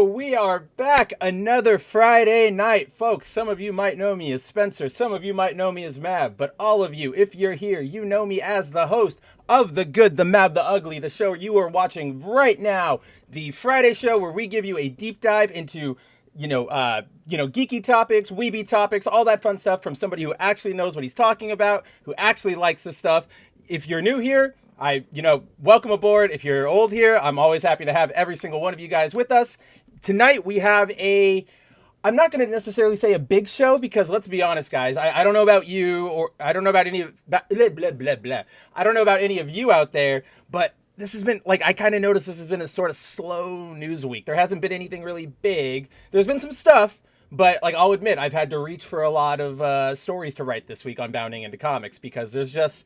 We are back another Friday night. Folks, some of you might know me as Spencer, some of you might know me as Mav, but all of you, if you're here, you know me as the host of The Good, the Mav, the Ugly, the show you are watching right now. The Friday show where we give you a deep dive into geeky topics, weeby topics, all that fun stuff from somebody who actually knows what he's talking about, who actually likes this stuff. If you're new here, welcome aboard. If you're old here, I'm always happy to have every single one of you guys with us. Tonight we have I'm not going to necessarily say a big show because let's be honest, guys. I don't know about you, or I don't know about any of blah, blah, blah, blah. I don't know about any of you out there, but this has been I kind of noticed this has been a sort of slow news week. There hasn't been anything really big. There's been some stuff, but I'll admit I've had to reach for a lot of stories to write this week on Bounding into Comics because it's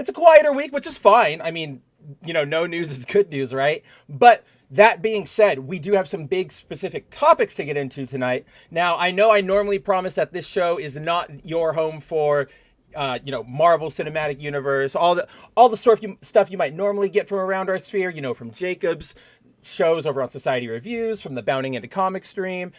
a quieter week, which is fine. I mean, no news is good news, right? But that being said, we do have some big specific topics to get into tonight. Now, I know I normally promise that this show is not your home for, Marvel Cinematic Universe, all the stuff you might normally get from around our sphere, from Jacob's shows over on Society Reviews, from the Bounding into Comics stream,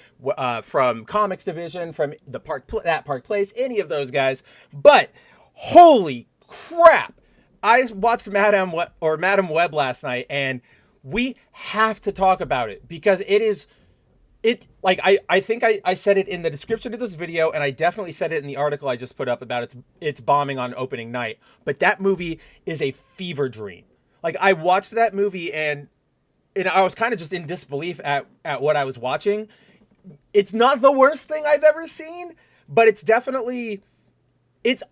from Comics Division, from the Park Place, any of those guys. But holy crap! I watched Madam Web last night, and we have to talk about it because I think I said it in the description of this video, and I definitely said it in the article I just put up about its bombing on opening night. But that movie is a fever dream. I watched that movie and I was kind of just in disbelief at what I was watching. It's not the worst thing I've ever seen, but it's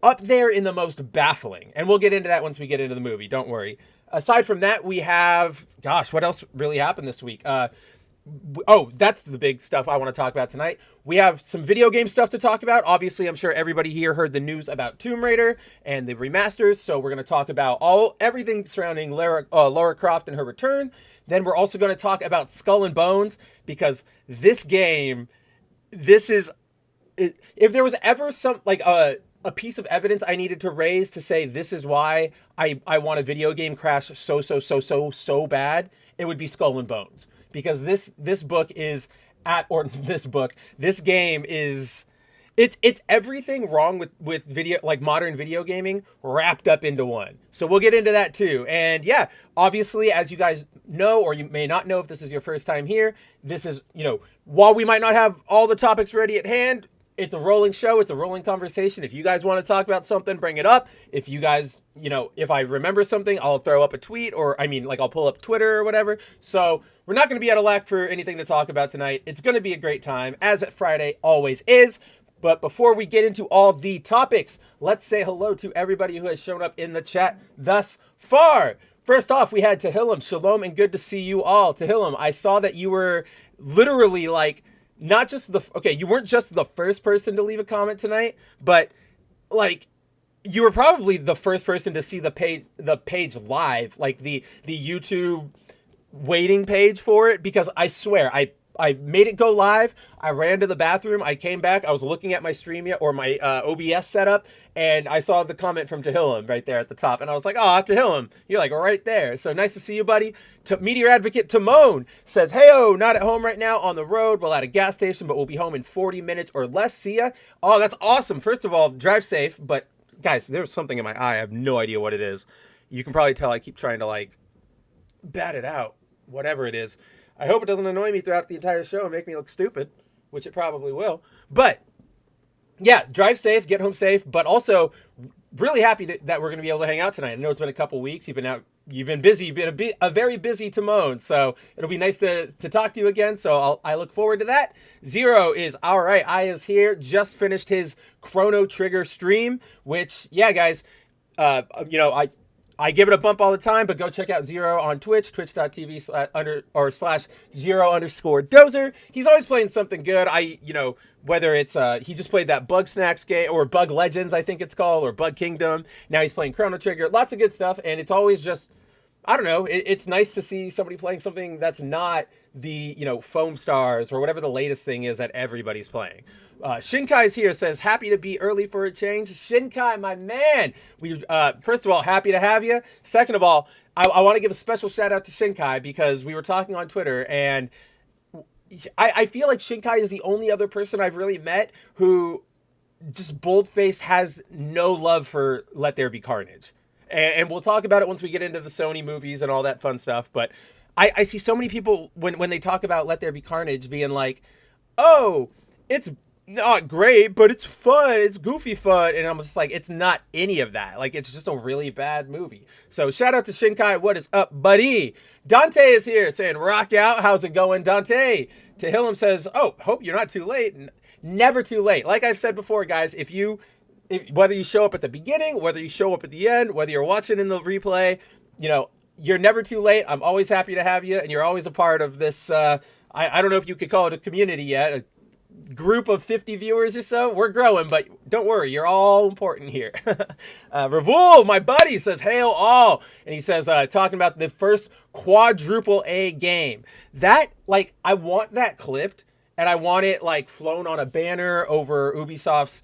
up there in the most baffling. And we'll get into that once we get into the movie. Don't worry. Aside from that, we have, what else really happened this week? That's the big stuff I want to talk about tonight. We have some video game stuff to talk about. Obviously, I'm sure everybody here heard the news about Tomb Raider and the remasters. So we're going to talk about everything surrounding Lara Croft and her return. Then we're also going to talk about Skull and Bones because this game, if there was ever a piece of evidence I needed to raise to say this is why I want a video game crash so bad, it would be Skull and Bones. Because this game is it's everything wrong with video, modern video gaming wrapped up into one. So we'll get into that too. And yeah, obviously, as you guys know, or you may not know if this is your first time here, this is, while we might not have all the topics ready at hand, it's a rolling show. It's a rolling conversation. If you guys want to talk about something, bring it up. If you guys, if I remember something, I'll throw up a tweet I'll pull up Twitter or whatever. So we're not going to be out of lack for anything to talk about tonight. It's going to be a great time, as Friday always is. But before we get into all the topics, let's say hello to everybody who has shown up in the chat thus far. First off, we had Tehillim. Shalom and good to see you all. Tehillim, I saw that you were literally not just you weren't just the first person to leave a comment tonight, but you were probably the first person to see the page live, the YouTube waiting page for it, because I swear I made it go live. I ran to the bathroom. I came back. I was looking at my my OBS setup, and I saw the comment from Tehillim right there at the top. And I was like, oh, Tehillim, you're right there. So nice to see you, buddy. Meteor Advocate Timon says, hey-oh, not at home right now, on the road. We're at a gas station, but we'll be home in 40 minutes or less. See ya. Oh, that's awesome. First of all, drive safe. But guys, there's something in my eye. I have no idea what it is. You can probably tell I keep trying to bat it out, whatever it is. I hope it doesn't annoy me throughout the entire show and make me look stupid, which it probably will. But yeah, drive safe, get home safe, but also really happy that we're going to be able to hang out tonight. I know it's been a couple weeks. You've been busy. You've been a very busy Timon. So it'll be nice to talk to you again. So I look forward to that. Zero is all right. I is here. Just finished his Chrono Trigger stream, which, yeah, guys, I give it a bump all the time, but go check out Zero on Twitch, twitch.tv/0_dozer. He's always playing something good. Whether it's, he just played that Bug Snacks game, or Bug Legends, I think it's called, or Bug Kingdom. Now he's playing Chrono Trigger. Lots of good stuff, and it's always just, I don't know, it's nice to see somebody playing something that's not the, Foam Stars, or whatever the latest thing is that everybody's playing. Shinkai's here, says, happy to be early for a change. Shinkai, my man. First of all, happy to have you. Second of all, I want to give a special shout out to Shinkai because we were talking on Twitter, and I feel like Shinkai is the only other person I've really met who just bold-faced has no love for Let There Be Carnage. And we'll talk about it once we get into the Sony movies and all that fun stuff. But I see so many people when they talk about Let There Be Carnage being like, oh, it's not great, but it's fun. It's goofy fun. And I'm just like, it's not any of that. Like, it's just a really bad movie. So shout out to Shinkai. What is up, buddy? Dante is here saying, rock out. How's it going, Dante? Tehillim says, oh, hope you're not too late. Never too late. Like I've said before, guys, whether you show up at the beginning, whether you show up at the end, whether you're watching in the replay, you're never too late. I'm always happy to have you, and you're always a part of this. I don't know if you could call it a community yet, a group of 50 viewers or so. We're growing, but don't worry, you're all important here. Ravul, my buddy, says, hail all. And he says, talking about the first quadruple A game. That, I want that clipped, and I want it, flown on a banner over Ubisoft's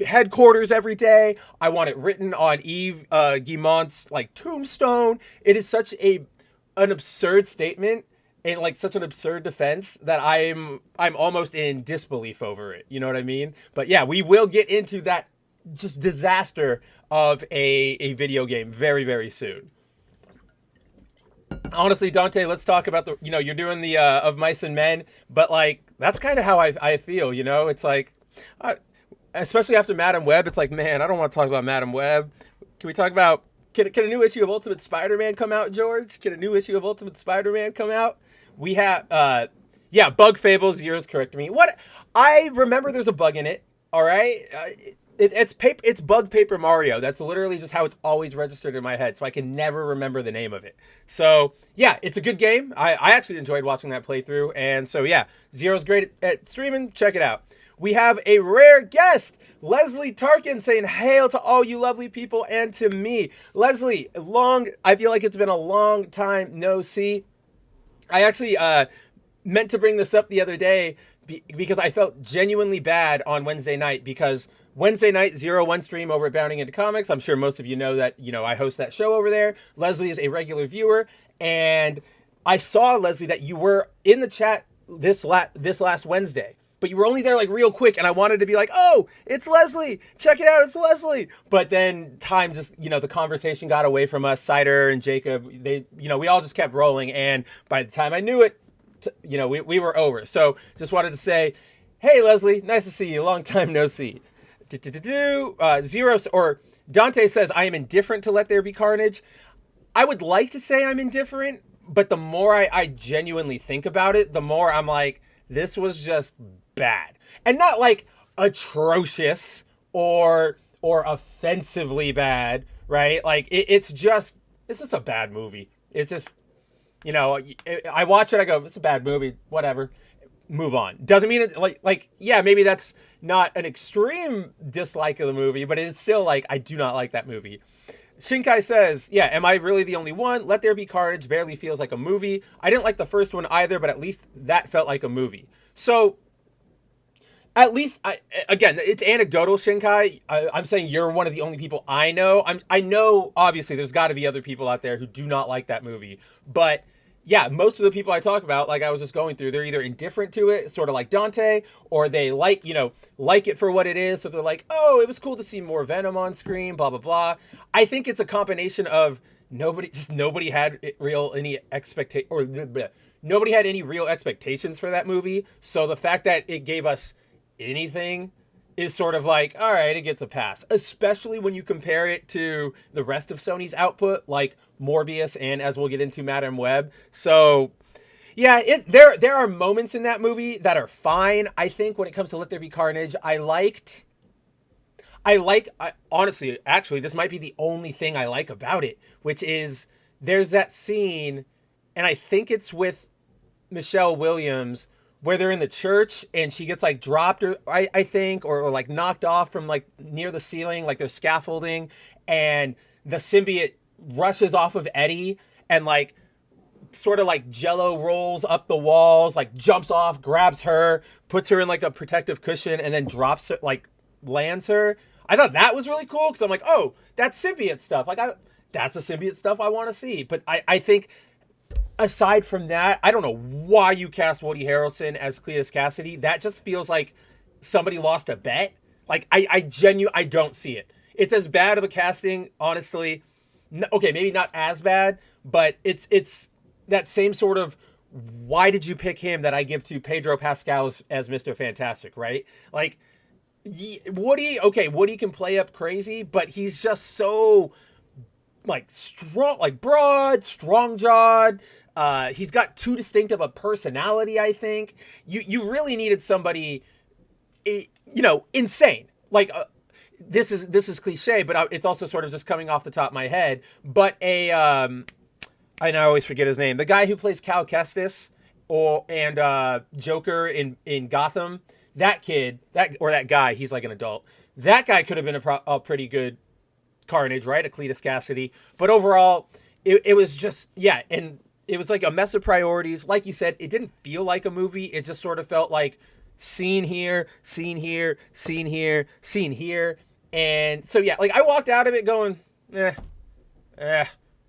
headquarters every day. I want it written on Yves Guillemot's tombstone. It is such an absurd statement and such an absurd defense that I'm almost in disbelief over it. You know what I mean? But yeah, we will get into that just disaster of a video game very, very soon. Honestly, Dante, let's talk about you're doing the Of Mice and Men, but that's kind of how I feel, It's especially after Madam Web, it's man, I don't want to talk about Madam Web. Can we talk about, can a new issue of Ultimate Spider-Man come out, George? Can a new issue of Ultimate Spider-Man come out? We have, Bug Fable, Zero's correcting me. What? I remember there's a bug in it, all right? It's Bug Paper Mario. That's literally just how it's always registered in my head, so I can never remember the name of it. So, yeah, it's a good game. I actually enjoyed watching that playthrough, and so, yeah, Zero's great at streaming. Check it out. We have a rare guest, Leslie Tarkin, saying, hail to all you lovely people and to me. Leslie, I feel like it's been a long time no see. I actually meant to bring this up the other day because I felt genuinely bad on Wednesday night because Wednesday night, 01 stream over at Bounding Into Comics. I'm sure most of you know that, I host that show over there. Leslie is a regular viewer, and I saw, Leslie, that you were in the chat this last Wednesday. But you were only there real quick, and I wanted to be oh, it's Leslie. Check it out, it's Leslie. But then time just, the conversation got away from us. Cider and Jacob, we all just kept rolling. And by the time I knew it, we were over. So just wanted to say, hey, Leslie, nice to see you. Long time no see. Zero, or Dante says, I am indifferent to Let There Be Carnage. I would like to say I'm indifferent, but the more I genuinely think about it, the more I'm this was just bad, and not atrocious or offensively bad, right? It's just a bad movie. It's just, I watch it, I go, it's a bad movie, whatever, move on. Doesn't mean it yeah, maybe that's not an extreme dislike of the movie, but it's still I do not like that movie. Shinkai says, yeah, am I really the only one? Let There Be Carnage barely feels like a movie. I didn't like the first one either, but at least that felt like a movie. So, at least, again, it's anecdotal, Shinkai. I'm saying you're one of the only people I know. I know, obviously, there's got to be other people out there who do not like that movie. But, yeah, most of the people I talk about, I was just going through, they're either indifferent to it, sort of like Dante, or they like it for what it is. So they're oh, it was cool to see more Venom on screen, blah, blah, blah. I think it's a combination of nobody had any real expectations for that movie. So the fact that it gave us anything is sort of all right, it gets a pass, especially when you compare it to the rest of Sony's output, like Morbius and, as we'll get into, Madam Web. So yeah, there are moments in that movie that are fine. I think when it comes to Let There Be Carnage, honestly, actually, this might be the only thing I like about it, which is there's that scene, and I think it's with Michelle Williams, where they're in the church and she gets dropped, or I think, or knocked off from near the ceiling, there's scaffolding, and the symbiote rushes off of Eddie and sort of jello rolls up the walls, jumps off, grabs her, puts her in a protective cushion, and then drops her, lands her. I thought that was really cool because I'm oh, that's symbiote stuff. That's the symbiote stuff I want to see. But I think aside from that, I don't know why you cast Woody Harrelson as Cletus Cassidy. That just feels like somebody lost a bet. Like I don't see it. It's as bad of a casting, honestly. Okay, maybe not as bad, but it's that same sort of why did you pick him that I give to Pedro Pascal as Mr. Fantastic, right? Like Woody can play up crazy, but he's just so like strong, like broad, strong jawed. He's got too distinct of a personality. I think you really needed somebody, insane. Like this is cliche, but it's also sort of just coming off the top of my head. But I always forget his name. The guy who plays Cal Kestis and Joker in Gotham. That kid, that guy, he's like an adult. That guy could have been a pretty good Carnage, right? A Cletus Cassidy. But overall, it was just, and it was like a mess of priorities. Like you said, it didn't feel like a movie. It just sort of felt like scene here, scene here, scene here, scene here. And so, like I walked out of it going,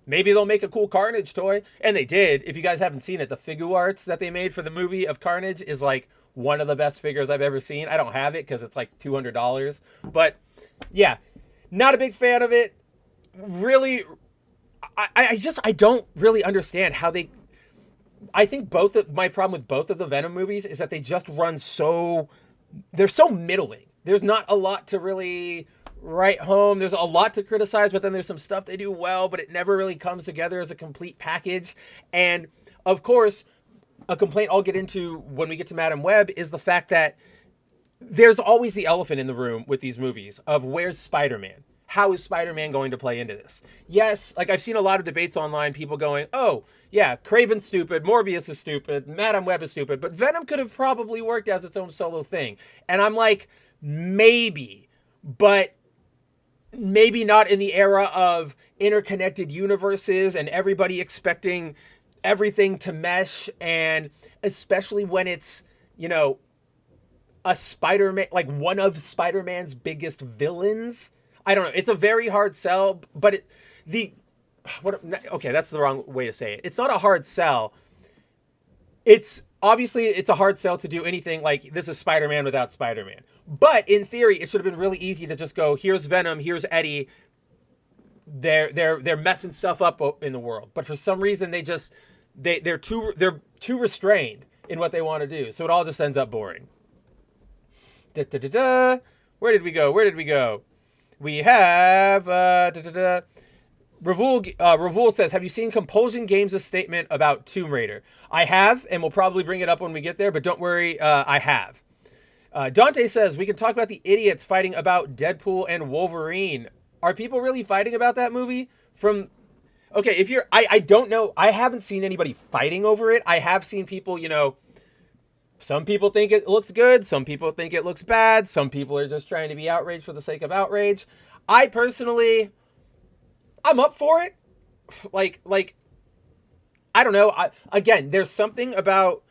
maybe they'll make a cool Carnage toy. And they did. If you guys haven't seen it, the figure arts that they made for the movie of Carnage is like one of the best figures I've ever seen. I don't have it because it's like $200. But yeah, not a big fan of it. Really, I don't really understand how they... I think my problem with both of the Venom movies is that they just run so... They're so middling. There's not a lot to really write home. There's a lot to criticize, but then there's some stuff they do well, but it never really comes together as a complete package. And of course, a complaint I'll get into when we get to Madam Web is the fact that there's always the elephant in the room with these movies of where's Spider-Man? How is Spider-Man going to play into this? Yes, like I've seen a lot of debates online, people going, oh, yeah, Craven's stupid, Morbius is stupid, Madam Web is stupid, but Venom could have probably worked as its own solo thing. And I'm like, maybe, but maybe not in the era of interconnected universes and everybody expecting everything to mesh, and especially when it's, a Spider-Man, like one of Spider-Man's biggest villains. I don't know. It's a very hard sell, but okay, that's the wrong way to say it. It's not a hard sell. It's a hard sell to do anything like this is Spider-Man without Spider-Man. But in theory, it should have been really easy to just go, here's Venom, here's Eddie. They're messing stuff up in the world. But for some reason they're too restrained in what they want to do. So it all just ends up boring. Where did we go? We have Ravul says, have you seen Compulsion Games' statement about Tomb Raider? I have, and we'll probably bring it up when we get there, but don't worry, I have. Dante says, we can talk about the idiots fighting about Deadpool and Wolverine. Are people really fighting about that movie? Okay, I don't know. I haven't seen anybody fighting over it. I have seen people, some people think it looks good. Some people think it looks bad. Some people are just trying to be outraged for the sake of outrage. I personally, I'm up for it. Like, I don't know. Again, there's something about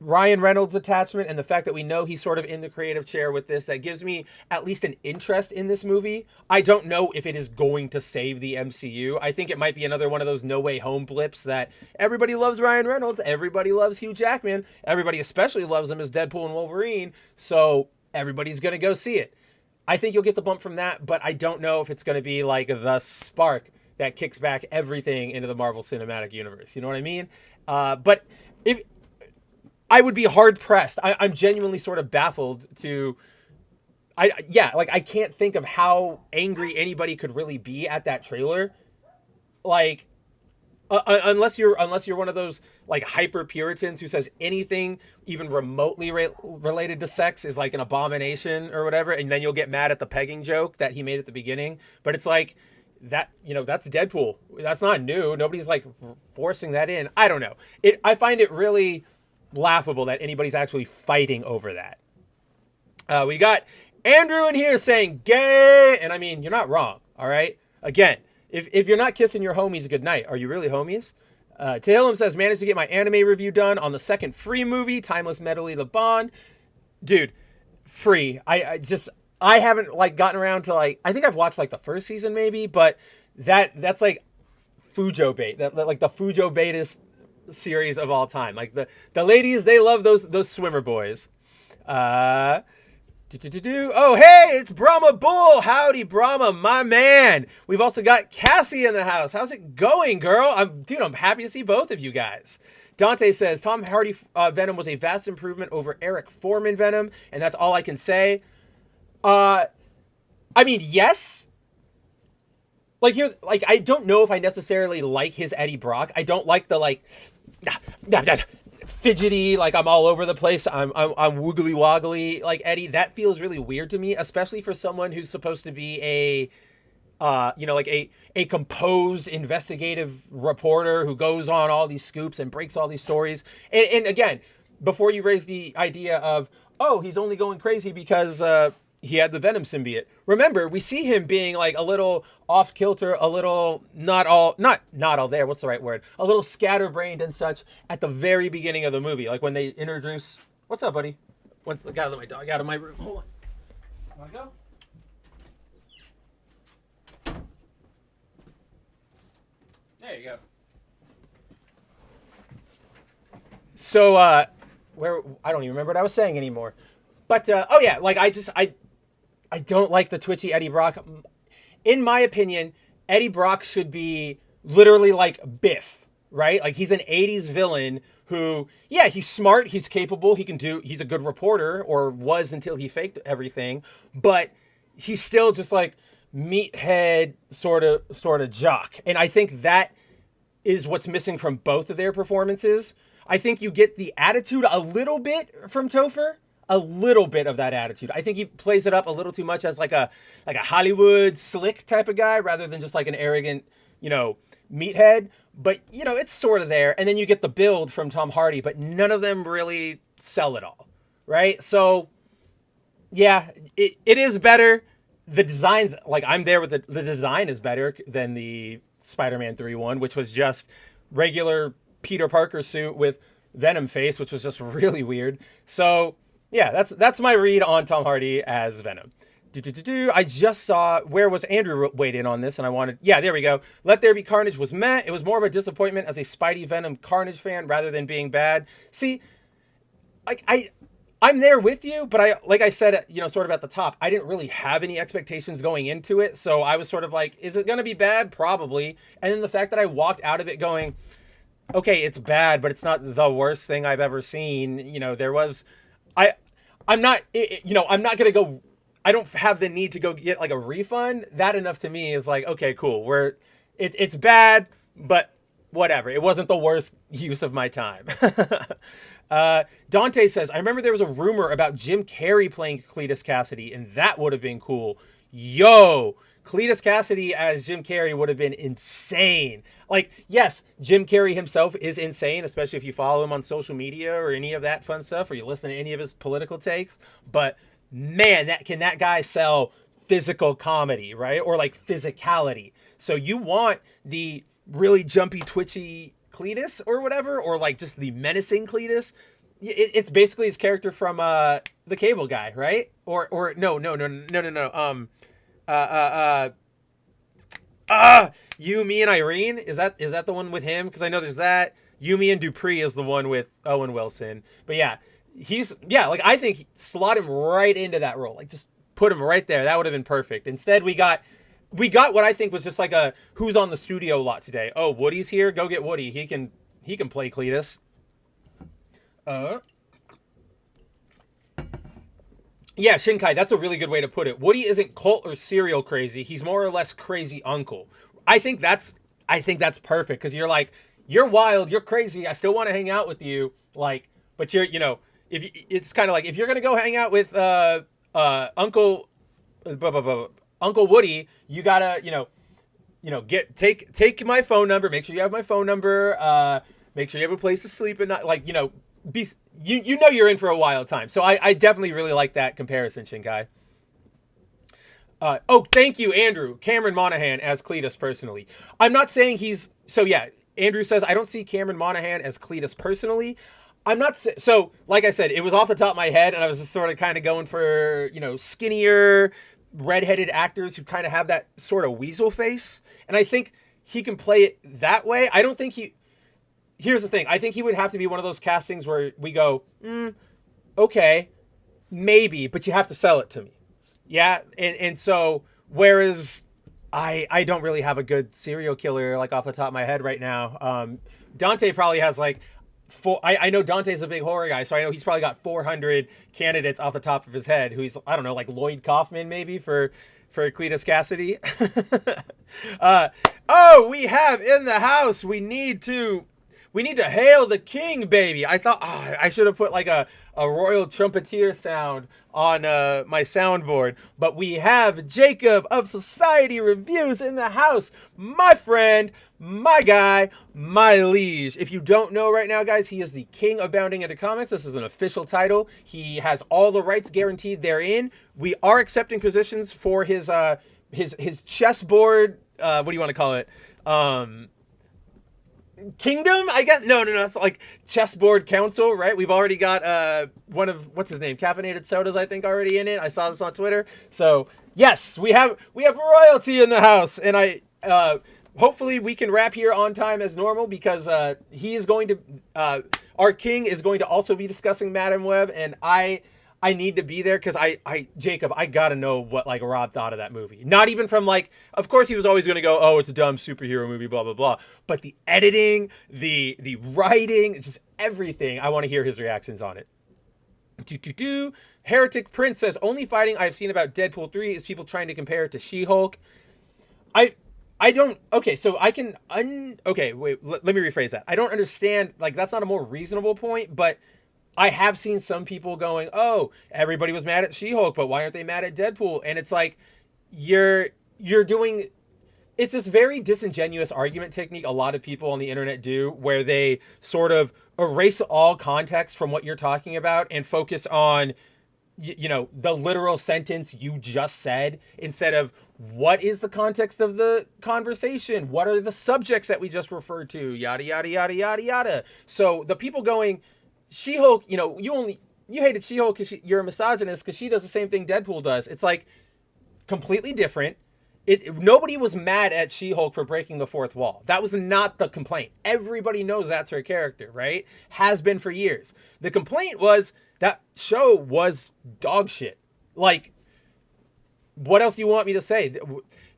Ryan Reynolds' attachment and the fact that we know he's sort of in the creative chair with this that gives me at least an interest in this movie. I don't know if it is going to save the MCU. I think it might be another one of those No Way Home blips that everybody loves Ryan Reynolds, everybody loves Hugh Jackman, everybody especially loves him as Deadpool and Wolverine, so everybody's going to go see it. I think you'll get the bump from that, but I don't know if it's going to be like the spark that kicks back everything into the Marvel Cinematic Universe. You know what I mean? But if... I would be hard pressed. I'm genuinely sort of baffled I can't think of how angry anybody could really be at that trailer. Like, unless you're one of those like hyper Puritans who says anything even remotely related to sex is like an abomination or whatever, and then you'll get mad at the pegging joke that he made at the beginning. But it's like that, that's Deadpool. That's not new. Nobody's like forcing that in. I don't know. I find it really laughable that anybody's actually fighting over that. We got Andrew in here saying gay, and I mean, you're not wrong. All right. Again, if you're not kissing your homies goodnight, are you really homies? Taylor says, managed to get my anime review done on the second Free movie, Timeless Medley the Bond. Dude, Free. I haven't like gotten around to like, I think I've watched like the first season maybe, but that's like Fujo bait. That like the Fujo bait is series of all time. Like the ladies, they love those swimmer boys. Uh, Oh, hey, it's Brahma Bull. Howdy, Brahma, my man. We've also got Cassie in the house. How's it going, girl? I'm happy to see both of you guys. Dante says, Tom Hardy Venom was a vast improvement over Eric Foreman Venom, and that's all I can say. I mean, yes. Like, I don't know if I necessarily like his Eddie Brock. I don't like the, fidgety, like I'm all over the place, I'm woogly woggly like Eddie. That feels really weird to me, especially for someone who's supposed to be a a composed investigative reporter who goes on all these scoops and breaks all these stories. And again, before you raise the idea of, oh, he's only going crazy because he had the Venom symbiote. Remember, we see him being like a little off kilter, a little not all there. What's the right word? A little scatterbrained and such at the very beginning of the movie. Like when they introduce, what's up, buddy? Gotta let my dog out of my room. Hold on. Wanna go? There you go. So, where, I don't even remember what I was saying anymore. But, oh yeah, like I don't like the twitchy Eddie Brock. In my opinion, Eddie Brock should be literally like Biff, right? Like he's an 80s villain who, yeah, he's smart, he's capable, he's a good reporter, or was until he faked everything, but he's still just like meathead sort of jock. And I think that is what's missing from both of their performances. I think you get the attitude a little bit from Topher. A little bit of that attitude. I think he plays it up a little too much as like a Hollywood slick type of guy rather than just like an arrogant, meathead. But, it's sort of there. And then you get the build from Tom Hardy, but none of them really sell it all, right? So, yeah, it is better. The designs, like I'm there with the design is better than the Spider-Man 3 one, which was just regular Peter Parker suit with Venom face, which was just really weird. So, yeah, that's my read on Tom Hardy as Venom. I just saw, where was Andrew weighed in on this, and I wanted, yeah, there we go. Let There Be Carnage was meh. It was more of a disappointment as a Spidey Venom Carnage fan rather than being bad. See, like I'm there with you, but like I said, sort of at the top, I didn't really have any expectations going into it, so I was sort of like, is it going to be bad? Probably. And then the fact that I walked out of it going, okay, it's bad, but it's not the worst thing I've ever seen. There was. I'm not going to go, I don't have the need to go get like a refund. That enough to me is like, okay, cool. It's bad, but whatever. It wasn't the worst use of my time. Dante says, I remember there was a rumor about Jim Carrey playing Cletus Cassidy, and that would have been cool. Yo, Cletus Cassidy as Jim Carrey would have been insane. Like, yes, Jim Carrey himself is insane, especially if you follow him on social media or any of that fun stuff, or you listen to any of his political takes. But man, can that guy sell physical comedy, right? Or like physicality. So you want the really jumpy, twitchy Cletus or whatever, or like just the menacing Cletus. It's basically his character from The Cable Guy, right? Or no. You, Me, and Irene? Is that the one with him? Because I know there's that. You, Me, and Dupree is the one with Owen Wilson. But yeah, I think slot him right into that role. Like just put him right there. That would have been perfect. Instead, we got what I think was just like a who's on the studio lot today. Oh, Woody's here. Go get Woody. He can play Cletus. Yeah, Shinkai, that's a really good way to put it. Woody isn't cult or serial crazy. He's more or less crazy uncle. I think that's perfect because you're like, you're wild, you're crazy. I still want to hang out with you. Like, but it's kind of like if you're gonna go hang out with Uncle Woody, you gotta take my phone number. Make sure you have my phone number. Make sure you have a place to sleep and not like you're in for a wild time. So I definitely really like that comparison, Shinkai. Thank you, Andrew. Cameron Monaghan as Cletus personally. I'm not saying he's... So yeah, Andrew says, I don't see Cameron Monaghan as Cletus personally. I'm not... So, like I said, it was off the top of my head, and I was just sort of kind of going for, skinnier, redheaded actors who kind of have that sort of weasel face. And I think he can play it that way. I don't think here's the thing. I think he would have to be one of those castings where we go, okay, maybe, but you have to sell it to me. Yeah. And so, whereas I don't really have a good serial killer like off the top of my head right now. Dante probably has like I know Dante's a big horror guy, so I know he's probably got 400 candidates off the top of his head. Who he's, I don't know, like Lloyd Kaufman maybe for Cletus Cassidy. Oh, we have in the house. We need to hail the king, baby. I thought I should have put like a royal trumpeter sound on my soundboard. But we have Jacob of Society Reviews in the house. My friend, my guy, my liege. If you don't know right now, guys, he is the king of bounding into comics. This is an official title. He has all the rights guaranteed therein. We are accepting positions for his chessboard. What do you want to call it? Kingdom, I guess. No, it's like chessboard council, right? We've already got one of, what's his name, caffeinated sodas, I think, already in it. I saw this on Twitter. So yes, we have royalty in the house, and I hopefully we can wrap here on time as normal, because he is going to our king is going to also be discussing Madam Web, and I need to be there, because Jacob, I gotta know what like Rob thought of that movie. Not even from like, of course he was always gonna go, oh, it's a dumb superhero movie, blah blah blah. But the editing, the writing, just everything. I want to hear his reactions on it. Heretic Prince says, only fighting I've seen about Deadpool 3 is people trying to compare it to She-Hulk. I don't, okay, so I can, okay, wait, let me rephrase that. I don't understand, like, that's not a more reasonable point, but I have seen some people going, oh, everybody was mad at She-Hulk, but why aren't they mad at Deadpool? And it's like, you're doing, it's this very disingenuous argument technique a lot of people on the internet do, where they sort of erase all context from what you're talking about and focus on, you know, the literal sentence you just said, instead of what is the context of the conversation? What are the subjects that we just referred to? Yada, yada, yada, yada, yada. So the people going, She-Hulk, you know, you hated She-Hulk because you're a misogynist because she does the same thing Deadpool does. It's like completely different. Nobody was mad at She-Hulk for breaking the fourth wall. That was not the complaint. Everybody knows that's her character, right? Has been for years. The complaint was that show was dog shit. Like, what else do you want me to say?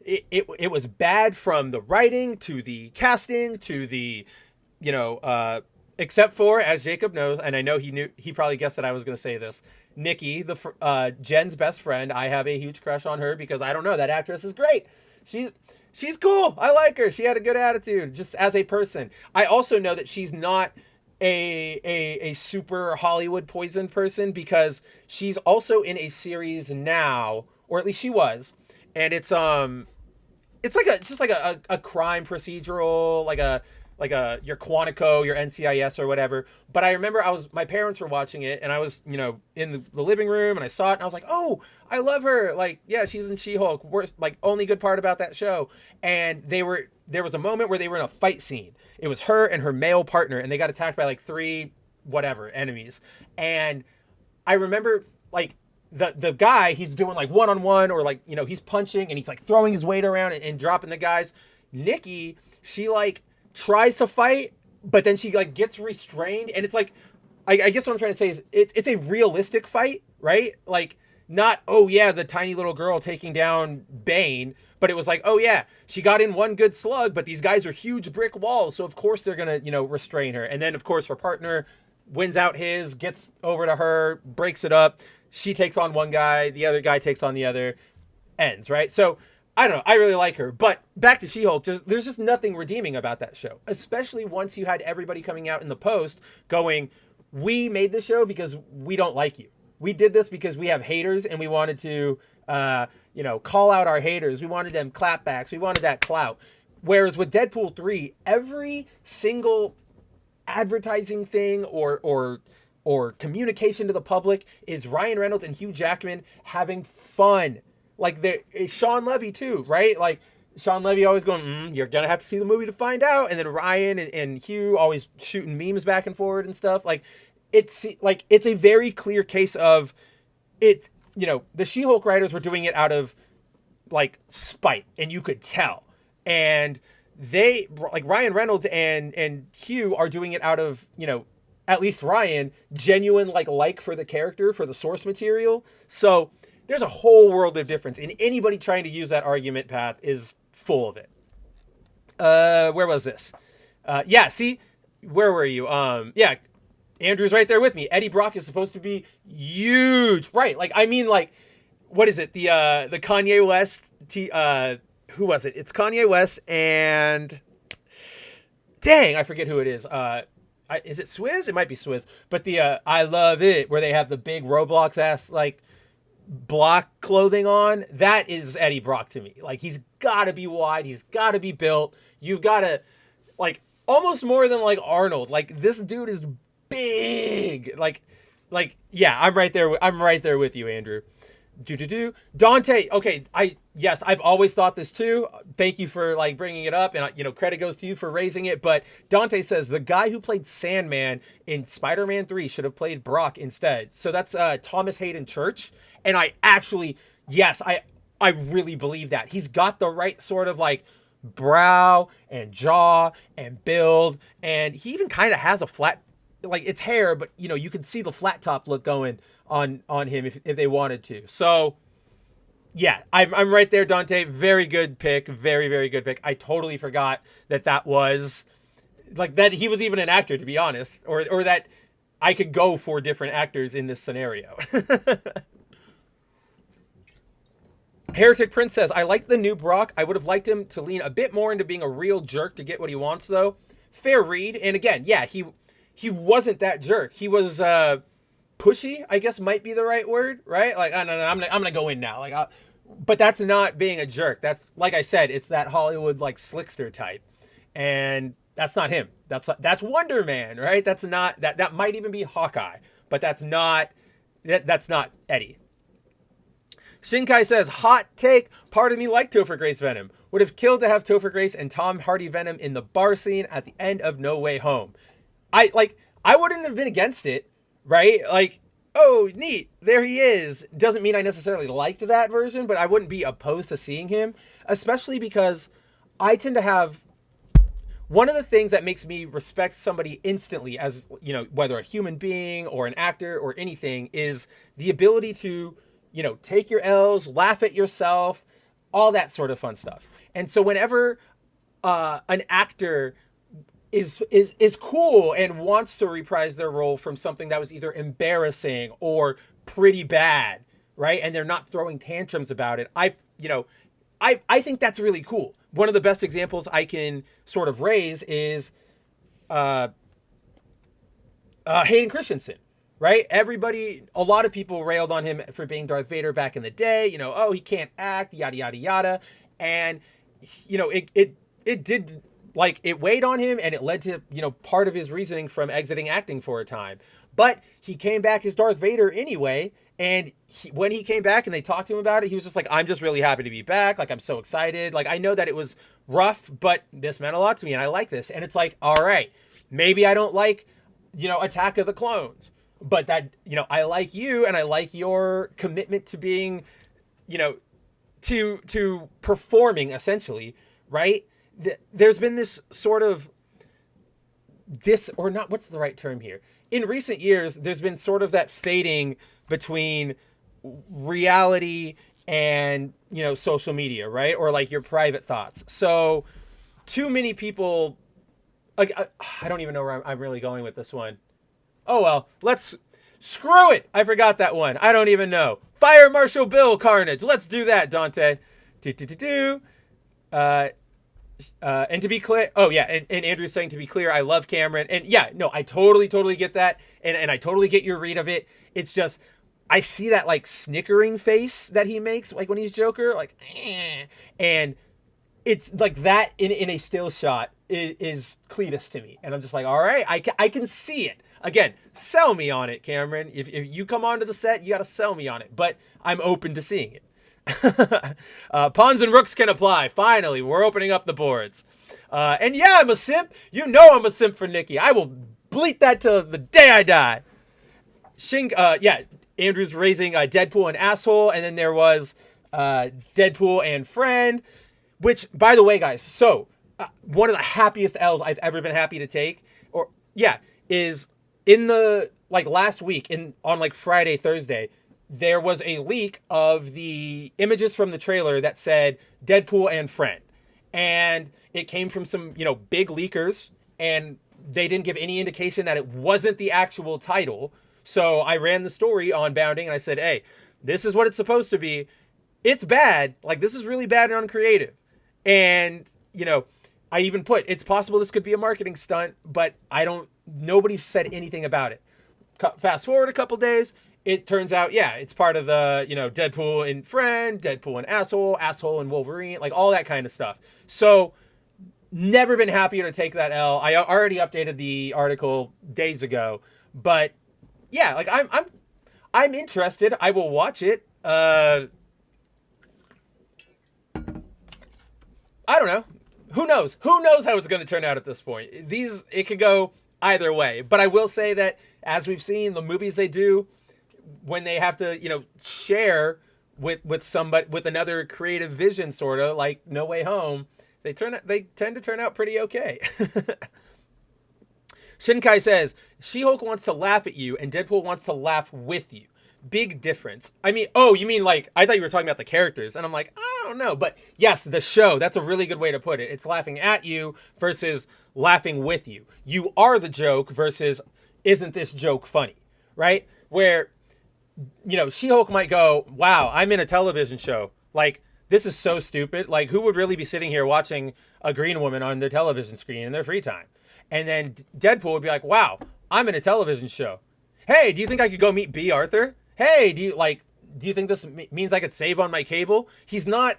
It was bad from the writing to the casting to the, you know, except for, as Jacob knows, and I know he probably guessed that I was going to say this, Nikki, Jen's best friend. I have a huge crush on her because, I don't know, that actress is great. She's cool. I like her. She had a good attitude just as a person. I also know that she's not a super Hollywood poisoned person, because she's also in a series now, or at least she was, and it's just like a crime procedural, like your Quantico, your NCIS or whatever. But I remember my parents were watching it, and I was, you know, in the living room, and I saw it, and I was like, oh, I love her. Like, yeah, she's in She-Hulk. Worst, like, only good part about that show. And there was a moment where they were in a fight scene. It was her and her male partner, and they got attacked by like 3 whatever enemies. And I remember like the guy, he's doing like one-on-one, or like, you know, he's punching and he's like throwing his weight around and dropping the guys. Nikki, she like tries to fight, but then she like gets restrained, and it's like, I guess what I'm trying to say is it's a realistic fight, right? Like, not, oh yeah, the tiny little girl taking down Bane, but it was like, oh yeah, she got in one good slug, but these guys are huge brick walls, so of course they're gonna, you know, restrain her. And then of course her partner wins out his, gets over to her, breaks it up. She takes on one guy, the other guy takes on the other, ends, right? So I don't know. I really like her. But back to She-Hulk, there's just nothing redeeming about that show, especially once you had everybody coming out in the post going, we made this show because we don't like you. We did this because we have haters, and we wanted to, you know, call out our haters. We wanted them clapbacks. We wanted that clout. Whereas with Deadpool 3, every single advertising thing or communication to the public is Ryan Reynolds and Hugh Jackman having fun. Like, Sean Levy too, right? Like, Sean Levy always going, you're gonna have to see the movie to find out. And then Ryan and Hugh always shooting memes back and forward and stuff. Like, it's a very clear case of it. You know, the She-Hulk writers were doing it out of like spite, and you could tell. And they like Ryan Reynolds and Hugh are doing it out of, at least Ryan, genuine like for the character, for the source material. So there's a whole world of difference, and anybody trying to use that argument path is full of it. Where was this? Yeah, see, where were you? Yeah, Andrew's right there with me. Eddie Brock is supposed to be huge, right? Like, I mean, like, what is it? The Kanye West, who was it? It's Kanye West and dang, I forget who it is. Is it Swizz? It might be Swizz. But the I Love It, where they have the big Roblox ass like block clothing on, that is Eddie Brock to me. Like, he's got to be wide, he's got to be built. You've got to like almost more than like Arnold. Like, this dude is big. Like yeah, I'm right there. I'm right there with you, Andrew. Dante. Okay, I've always thought this too. Thank you for like bringing it up, and credit goes to you for raising it. But Dante says the guy who played Sandman in Spider-Man 3 should have played Brock instead. So that's Thomas Hayden Church, and I actually, yes, I really believe that he's got the right sort of like brow and jaw and build, and he even kind of has a flat, like, it's hair, but you can see the flat top look going on him if they wanted to. So yeah, I'm right there, Dante. Very good pick. Very, very good pick. I totally forgot that was like that he was even an actor, to be honest, or that I could go for different actors in this scenario. Heretic Prince says, I like the new Brock. I would have liked him to lean a bit more into being a real jerk to get what he wants, though. Fair read. And again, yeah, he wasn't that jerk. He was pushy, I guess might be the right word, right? Like, no, I'm gonna go in now. Like, but that's not being a jerk. That's, like I said, it's that Hollywood like slickster type, and that's not him. That's Wonder Man, right? That's not that might even be Hawkeye, but that's not Eddie. Shinkai says, hot take, part of me liked Topher Grace Venom. Would have killed to have Topher Grace and Tom Hardy Venom in the bar scene at the end of No Way Home. I wouldn't have been against it, right? Like, oh, neat, there he is. Doesn't mean I necessarily liked that version, but I wouldn't be opposed to seeing him, especially because I tend to have, one of the things that makes me respect somebody instantly as, whether a human being or an actor or anything, is the ability to, take your L's, laugh at yourself, all that sort of fun stuff. And so whenever an actor is cool and wants to reprise their role from something that was either embarrassing or pretty bad, right, and they're not throwing tantrums about it, I think that's really cool. One of the best examples I can sort of raise is Hayden Christensen. Right? A lot of people railed on him for being Darth Vader back in the day. Oh, he can't act, yada, yada, yada. And, it did, like, it weighed on him, and it led to, part of his reasoning from exiting acting for a time. But he came back as Darth Vader anyway. And when he came back and they talked to him about it, he was just like, I'm just really happy to be back. Like, I'm so excited. Like, I know that it was rough, but this meant a lot to me, and I like this. And it's like, all right, maybe I don't like, Attack of the Clones. But that, I like you, and I like your commitment to being, to performing, essentially, right? There's been this sort of or not, what's the right term here? In recent years, there's been sort of that fading between reality and, social media, right? Or like your private thoughts. So too many people, like, I don't even know where I'm really going with this one. Oh, well, screw it. I forgot that one. I don't even know. Fire Marshal Bill Carnage. Let's do that, Dante. And to be clear, oh yeah, and Andrew's saying, to be clear, I love Cameron. And yeah, no, I totally get that. And I totally get your read of it. It's just, I see that like snickering face that he makes, like when he's Joker, like, eh. And it's like that in a still shot is Cletus to me. And I'm just like, all right, I can see it. Again, sell me on it, Cameron. If you come onto the set, you got to sell me on it. But I'm open to seeing it. Pawns and rooks can apply. Finally, we're opening up the boards. And yeah, I'm a simp. I'm a simp for Nikki. I will bleat that till the day I die. Yeah, Andrew's raising Deadpool and asshole. And then there was Deadpool and friend. Which, by the way, guys, so one of the happiest L's I've ever been happy to take, or yeah, is in the like last week in on like Friday, Thursday, there was a leak of the images from the trailer that said Deadpool and friend. And it came from some, big leakers, and they didn't give any indication that it wasn't the actual title. So I ran the story on Bounding and I said, "Hey, this is what it's supposed to be. It's bad. Like, this is really bad and uncreative." And, I even put, it's possible this could be a marketing stunt, but nobody said anything about it. Fast forward a couple days, it turns out, yeah, it's part of the, Deadpool and friend, Deadpool and asshole and Wolverine, like all that kind of stuff. So never been happier to take that L. I already updated the article days ago, but yeah, like I'm interested. I will watch it. I don't know. Who knows? Who knows how it's going to turn out at this point? It could go either way. But I will say that, as we've seen, the movies they do, when they have to, share with somebody with another creative vision, sort of like No Way Home, they tend to turn out pretty okay. Shinkai says, She-Hulk wants to laugh at you and Deadpool wants to laugh with you. Big difference. I mean, oh, you mean like, I thought you were talking about the characters, and I'm like, I don't know. But yes, the show, that's a really good way to put it. It's laughing at you versus laughing with you. You are the joke versus isn't this joke funny, right? Where, She-Hulk might go, wow, I'm in a television show. Like, this is so stupid. Like, who would really be sitting here watching a green woman on their television screen in their free time? And then Deadpool would be like, wow, I'm in a television show. Hey, do you think I could go meet B. Arthur? Hey, do you think this means I could save on my cable? He's not.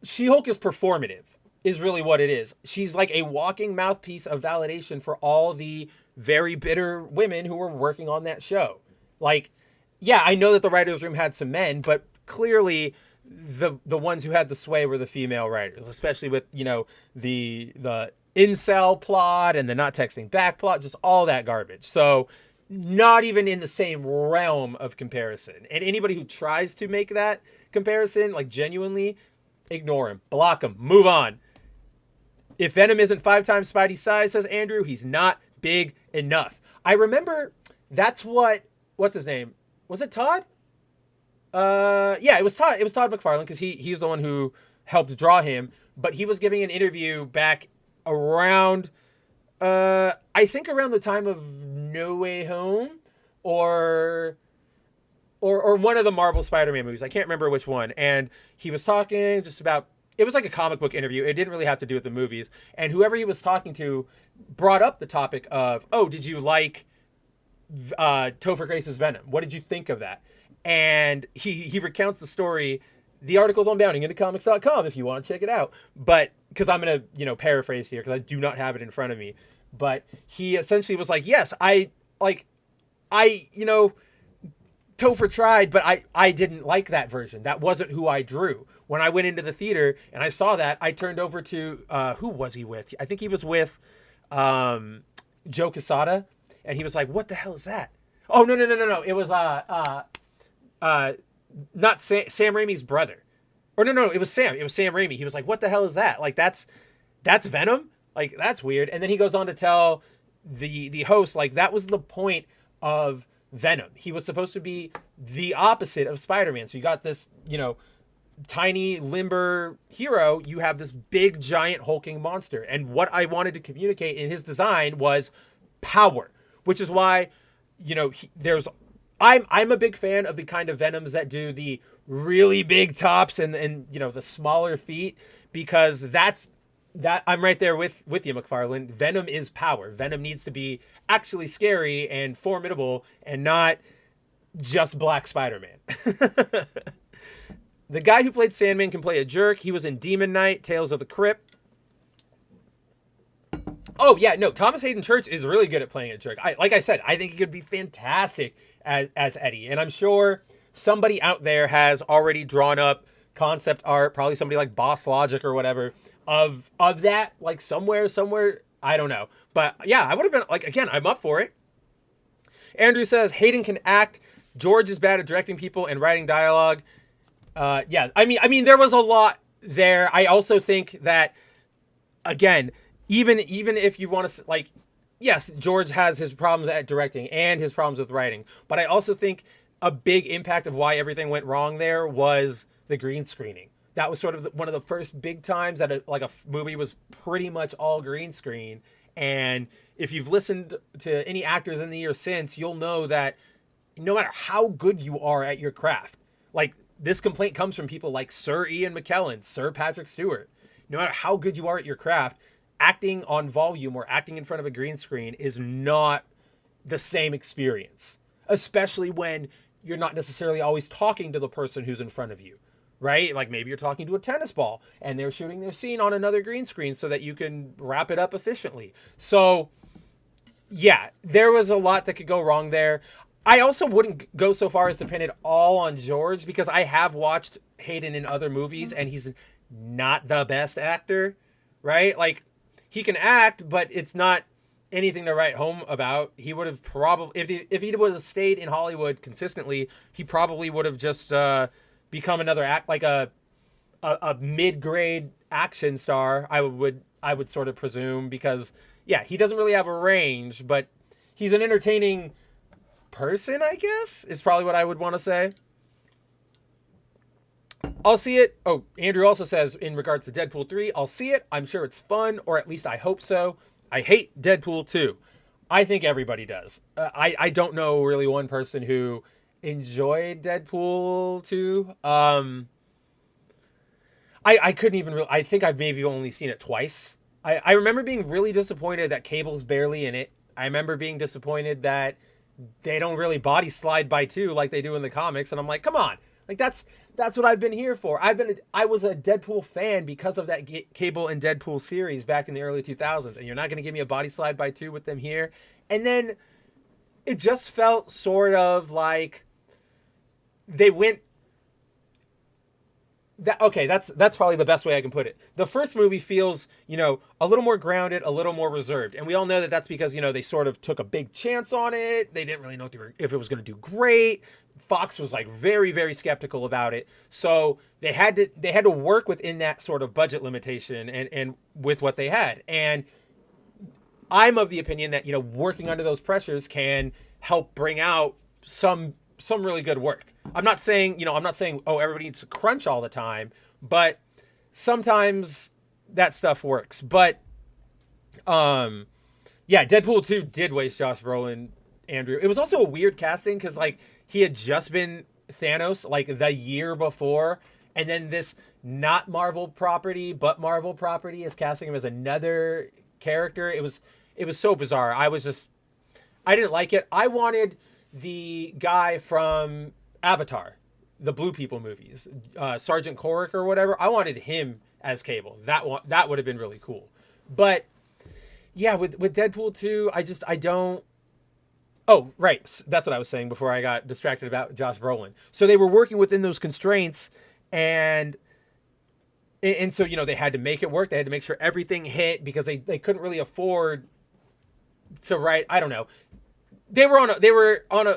She-Hulk is performative, is really what it is. She's like a walking mouthpiece of validation for all the very bitter women who were working on that show. Like, yeah, I know that the writers' room had some men, but clearly the ones who had the sway were the female writers, especially with, the incel plot and the not texting back plot, just all that garbage. So not even in the same realm of comparison. And anybody who tries to make that comparison, like, genuinely, ignore him, block him, move on. If Venom isn't 5 times Spidey's size, says Andrew, he's not big enough. I remember that's what's his name? Was it Todd? Yeah, it was Todd. It was Todd McFarlane, because he's the one who helped draw him. But he was giving an interview back around, I think around the time of No Way Home, or one of the Marvel Spider-Man movies. I can't remember which one. And he was talking just about, it was like a comic book interview. It didn't really have to do with the movies. And whoever he was talking to brought up the topic of, oh, did you like Topher Grace's Venom? What did you think of that? And he recounts the story. The article's on boundingintocomics.com if you want to check it out. But because I'm going to, paraphrase here, because I do not have it in front of me. But he essentially was like, yes, Topher tried, but I didn't like that version. That wasn't who I drew. When I went into the theater and I saw that, I turned over to, who was he with? I think he was with Joe Quesada. And he was like, what the hell is that? Oh, no. It was not Sam Raimi's brother. Or no, it was Sam. It was Sam Raimi. He was like, what the hell is that? Like, that's Venom? Like, that's weird. And then he goes on to tell the host, like, that was the point of Venom. He was supposed to be the opposite of Spider-Man. So you got this, tiny, limber hero. You have this big, giant, hulking monster. And what I wanted to communicate in his design was power, which is why, I'm a big fan of the kind of Venoms that do the really big tops and the smaller feet, because that I'm right there with you, McFarlane. Venom is power. Venom needs to be actually scary and formidable and not just Black Spider-Man. The guy who played Sandman can play a jerk. He was in Demon Knight, Tales of the Crypt. Oh, yeah, no, Thomas Hayden Church is really good at playing a jerk. Like I said, I think he could be fantastic as Eddie. And I'm sure somebody out there has already drawn up concept art, probably somebody like Boss Logic or whatever, of that, like somewhere, I don't know. But yeah, I would have been, like, again, I'm up for it. Andrew says, Hayden can act. George is bad at directing people and writing dialogue. Yeah, I mean, there was a lot there. I also think that again, even if you want to like, yes, George has his problems at directing and his problems with writing, but I also think a big impact of why everything went wrong there was the green screening. That was sort of one of the first big times that a movie was pretty much all green screen. And if you've listened to any actors in the year since, you'll know that no matter how good you are at your craft, like this complaint comes from people like Sir Ian McKellen, Sir Patrick Stewart. No matter how good you are at your craft, acting on volume or acting in front of a green screen is not the same experience, especially when you're not necessarily always talking to the person who's in front of you, right? Like maybe you're talking to a tennis ball and they're shooting their scene on another green screen so that you can wrap it up efficiently. So yeah, there was a lot that could go wrong there. I also wouldn't go so far as to pin it all on George, because I have watched Hayden in other movies and he's not the best actor, right? Like he can act, but it's not anything to write home about. He would have probably, if he would have stayed in Hollywood consistently, he probably would have just become another act, like a mid-grade action star. I would sort of presume, because yeah, he doesn't really have a range, but he's an entertaining person, I guess, is probably what I would want to say. I'll see it. Oh, Andrew also says in regards to Deadpool 3, I'll see it. I'm sure it's fun, or at least I hope so. I hate Deadpool 2. I think everybody does. I don't know really one person who enjoyed Deadpool 2. I couldn't even I think I've maybe only seen it twice. I remember being really disappointed that Cable's barely in it. I remember being disappointed that they don't really body slide by 2 like they do in the comics, and I'm like, come on, like that's what I've been here for. I was a Deadpool fan because of that Cable and Deadpool series back in the early 2000s, and you're not going to give me a body slide by 2 with them here. And then it just felt sort of like they went that, okay, that's probably the best way I can put it. The first movie feels, a little more grounded, a little more reserved. And we all know that that's because, they sort of took a big chance on it. They didn't really know if it was going to do great. Fox was like very, very skeptical about it. So they had to work within that sort of budget limitation and with what they had. And I'm of the opinion that, working under those pressures can help bring out some really good work. I'm not saying, oh, everybody needs to crunch all the time, but sometimes that stuff works. But, yeah, Deadpool 2 did waste Josh Brolin, Andrew. It was also a weird casting because, like, he had just been Thanos, like, the year before, and then this not Marvel property, but Marvel property is casting him as another character. It was so bizarre. I didn't like it. I wanted the guy from Avatar, the Blue People movies, Sergeant Korik or whatever. I wanted him as Cable. That would have been really cool. But yeah, with Deadpool 2, I don't. Oh, right. That's what I was saying before I got distracted about Josh Brolin. So they were working within those constraints, and so they had to make it work. They had to make sure everything hit because they couldn't really afford to write. I don't know. They were on a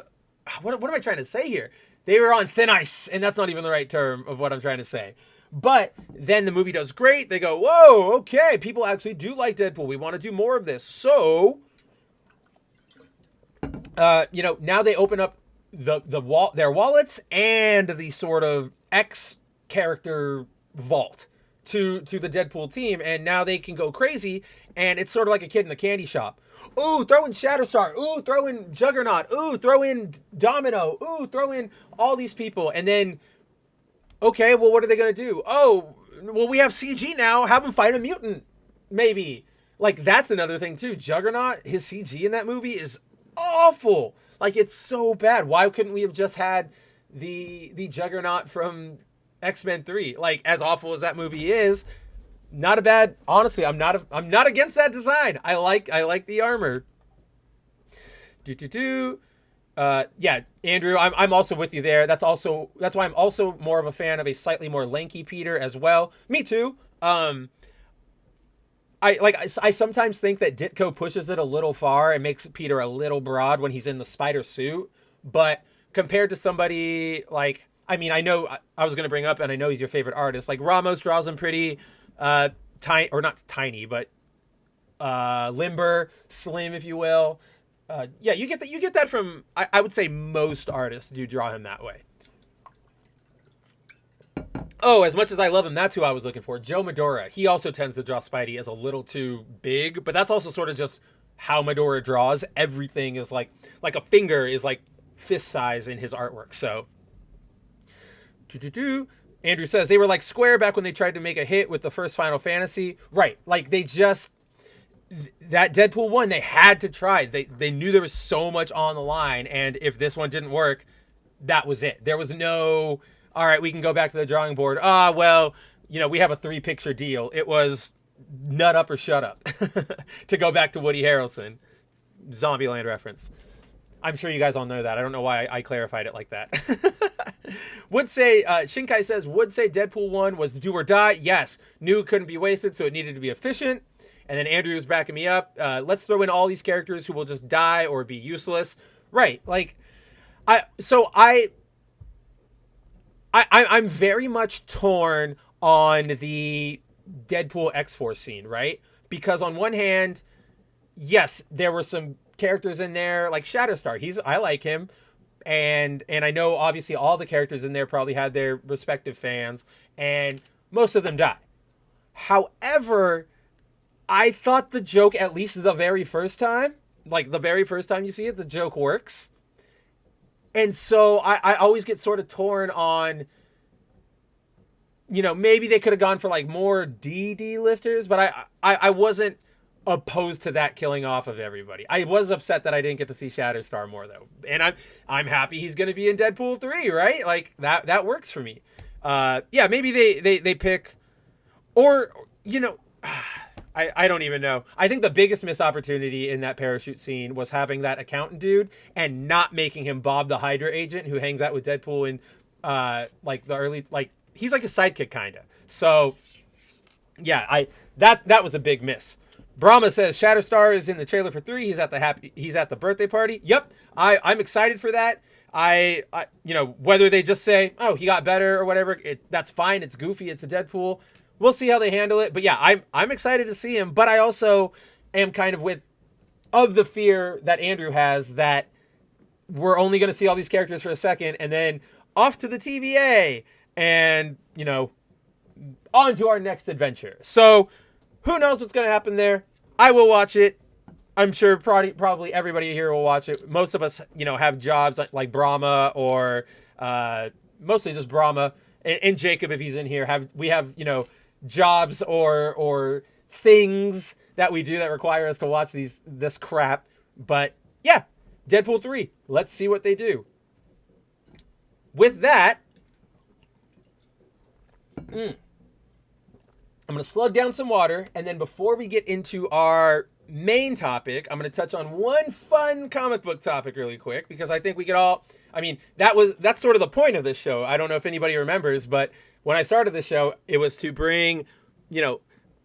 what am I trying to say here? They were on thin ice, and that's not even the right term of what I'm trying to say. But then the movie does great. They go, whoa, okay, people actually do like Deadpool. We want to do more of this. So, now they open up their wallets and the sort of X character vault to the Deadpool team, and now they can go crazy. And it's sort of like a kid in the candy shop. Ooh, throw in Shatterstar. Ooh, throw in Juggernaut. Ooh, throw in Domino. Ooh, throw in all these people. And then, okay, well, what are they going to do? Oh, well, we have CG now. Have them fight a mutant, maybe. Like, that's another thing, too. Juggernaut, his CG in that movie is awful. Like, it's so bad. Why couldn't we have just had the Juggernaut from X-Men 3? Like, as awful as that movie is, not a bad, honestly, I'm not against that design. I like the armor. Yeah, Andrew, I'm also with you there. That's why I'm also more of a fan of a slightly more lanky Peter as well. Me too. I sometimes think that Ditko pushes it a little far and makes Peter a little broad when he's in the spider suit, but compared to somebody like, I mean, I know I was going to bring up, and I know he's your favorite artist, like Ramos draws him pretty tiny, or not tiny, but limber, slim, if you will. Yeah, you get that. You get that from I would say most artists do draw him that way. Oh, as much as I love him, that's who I was looking for. Joe Medora. He also tends to draw Spidey as a little too big, but that's also sort of just how Medora draws. Everything is like a finger is like fist size in his artwork. So, Andrew says they were like Square back when they tried to make a hit with the first Final Fantasy. Right. Like they just, that Deadpool 1, they had to try. They knew there was so much on the line. And if this one didn't work, that was it. There was no, all right, we can go back to the drawing board. Well, we have a 3-picture deal. It was nut up or shut up. To go back to Woody Harrelson. Zombieland reference. I'm sure you guys all know that. I don't know why I clarified it like that. Shinkai says, would say Deadpool 1 was do or die. Yes. Knew couldn't be wasted, so it needed to be efficient. And then Andrew was backing me up. Let's throw in all these characters who will just die or be useless. Right. Like, I'm very much torn on the Deadpool X-Force scene, right? Because on one hand, yes, there were some characters in there like Shatterstar. I like him, and I know obviously all the characters in there probably had their respective fans, and most of them die. However, I thought the joke, at least the very first time you see it, the joke works. And so I always get sort of torn on, maybe they could have gone for like more DD listers, but I wasn't opposed to that killing off of everybody. I was upset that I didn't get to see Shatterstar more though. And I'm happy he's going to be in Deadpool 3, right? Like that works for me. Maybe they pick, or, I don't even know. I think the biggest missed opportunity in that parachute scene was having that accountant dude and not making him Bob the Hydra agent who hangs out with Deadpool in like the early, like he's like a sidekick kind of. So yeah, that was a big miss. Brahma says Shatterstar is in the trailer for 3. He's at the birthday party. Yep. I'm excited for that. I whether they just say, oh, he got better or whatever, that's fine. It's goofy. It's a Deadpool. We'll see how they handle it. But yeah, I'm excited to see him. But I also am kind of the fear that Andrew has that we're only going to see all these characters for a second and then off to the TVA and, on to our next adventure. So who knows what's going to happen there? I will watch it. I'm sure probably everybody here will watch it. Most of us, have jobs like Brahma or mostly just Brahma and Jacob, if he's in here, we have jobs or things that we do that require us to watch this crap. But yeah, Deadpool 3. Let's see what they do. With that, I'm going to slug down some water, and then before we get into our main topic, I'm going to touch on one fun comic book topic really quick, because I think we could all, that's sort of the point of this show. I don't know if anybody remembers, but when I started the show, it was to bring,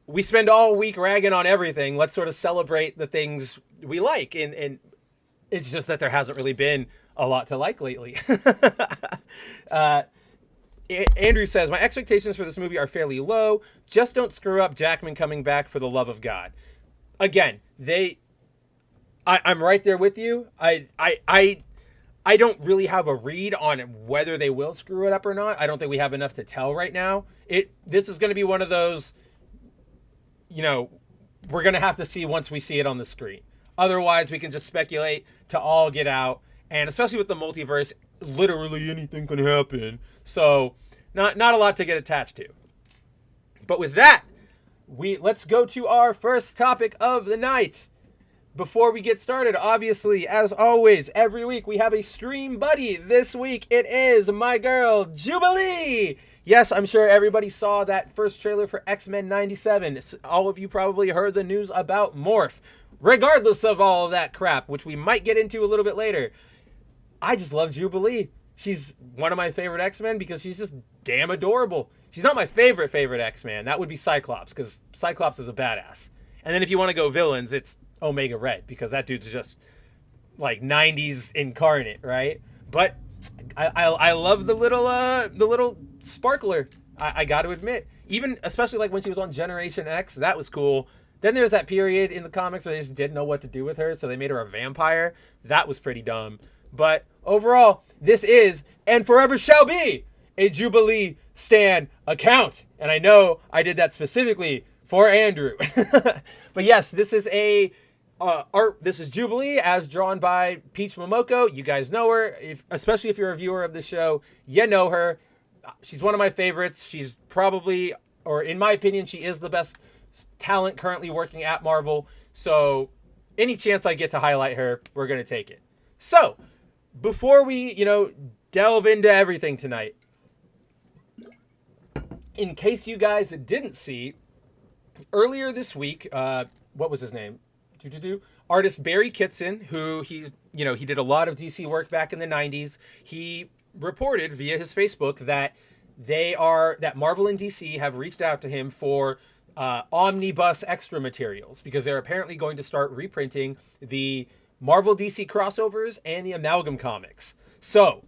we spend all week ragging on everything. Let's sort of celebrate the things we like. And it's just that there hasn't really been a lot to like lately. Andrew says, my expectations for this movie are fairly low. Just don't screw up Jackman coming back, for the love of God. Again, I'm right there with you. I don't really have a read on whether they will screw it up or not. I don't think we have enough to tell right now. This is going to be one of those, we're going to have to see once we see it on the screen. Otherwise, we can just speculate to all get out. And especially with the multiverse, literally anything can happen. So not a lot to get attached to. But with that, let's go to our first topic of the night. Before we get started, obviously, as always, every week we have a stream buddy. This week it is my girl, Jubilee. Yes, I'm sure everybody saw that first trailer for X-Men 97. All of you probably heard the news about Morph. Regardless of all of that crap, which we might get into a little bit later, I just love Jubilee. She's one of my favorite X-Men because she's just damn adorable. She's not my favorite X-Man. That would be Cyclops, because Cyclops is a badass. And then if you want to go villains, it's Omega Red, because that dude's just like 90s incarnate, right? But I love the little sparkler. I got to admit, Even especially like when she was on Generation X, that was cool. Then there's that period in the comics where they just didn't know what to do with her, so they made her a vampire. That was pretty dumb. But overall, this is, and forever shall be, a Jubilee Stan account. And I know I did that specifically for Andrew. But yes, this is a art. This is Jubilee as drawn by Peach Momoko. You guys know her, especially if you're a viewer of the show. You know her. She's one of my favorites. She's probably, or in my opinion, she is the best talent currently working at Marvel. So any chance I get to highlight her, we're going to take it. So before we, delve into everything tonight, in case you guys didn't see, earlier this week, what was his name? Artist Barry Kitson, who he did a lot of DC work back in the 90s. He reported via his Facebook that Marvel and DC have reached out to him for omnibus extra materials, because they're apparently going to start reprinting the Marvel DC crossovers and the Amalgam comics. So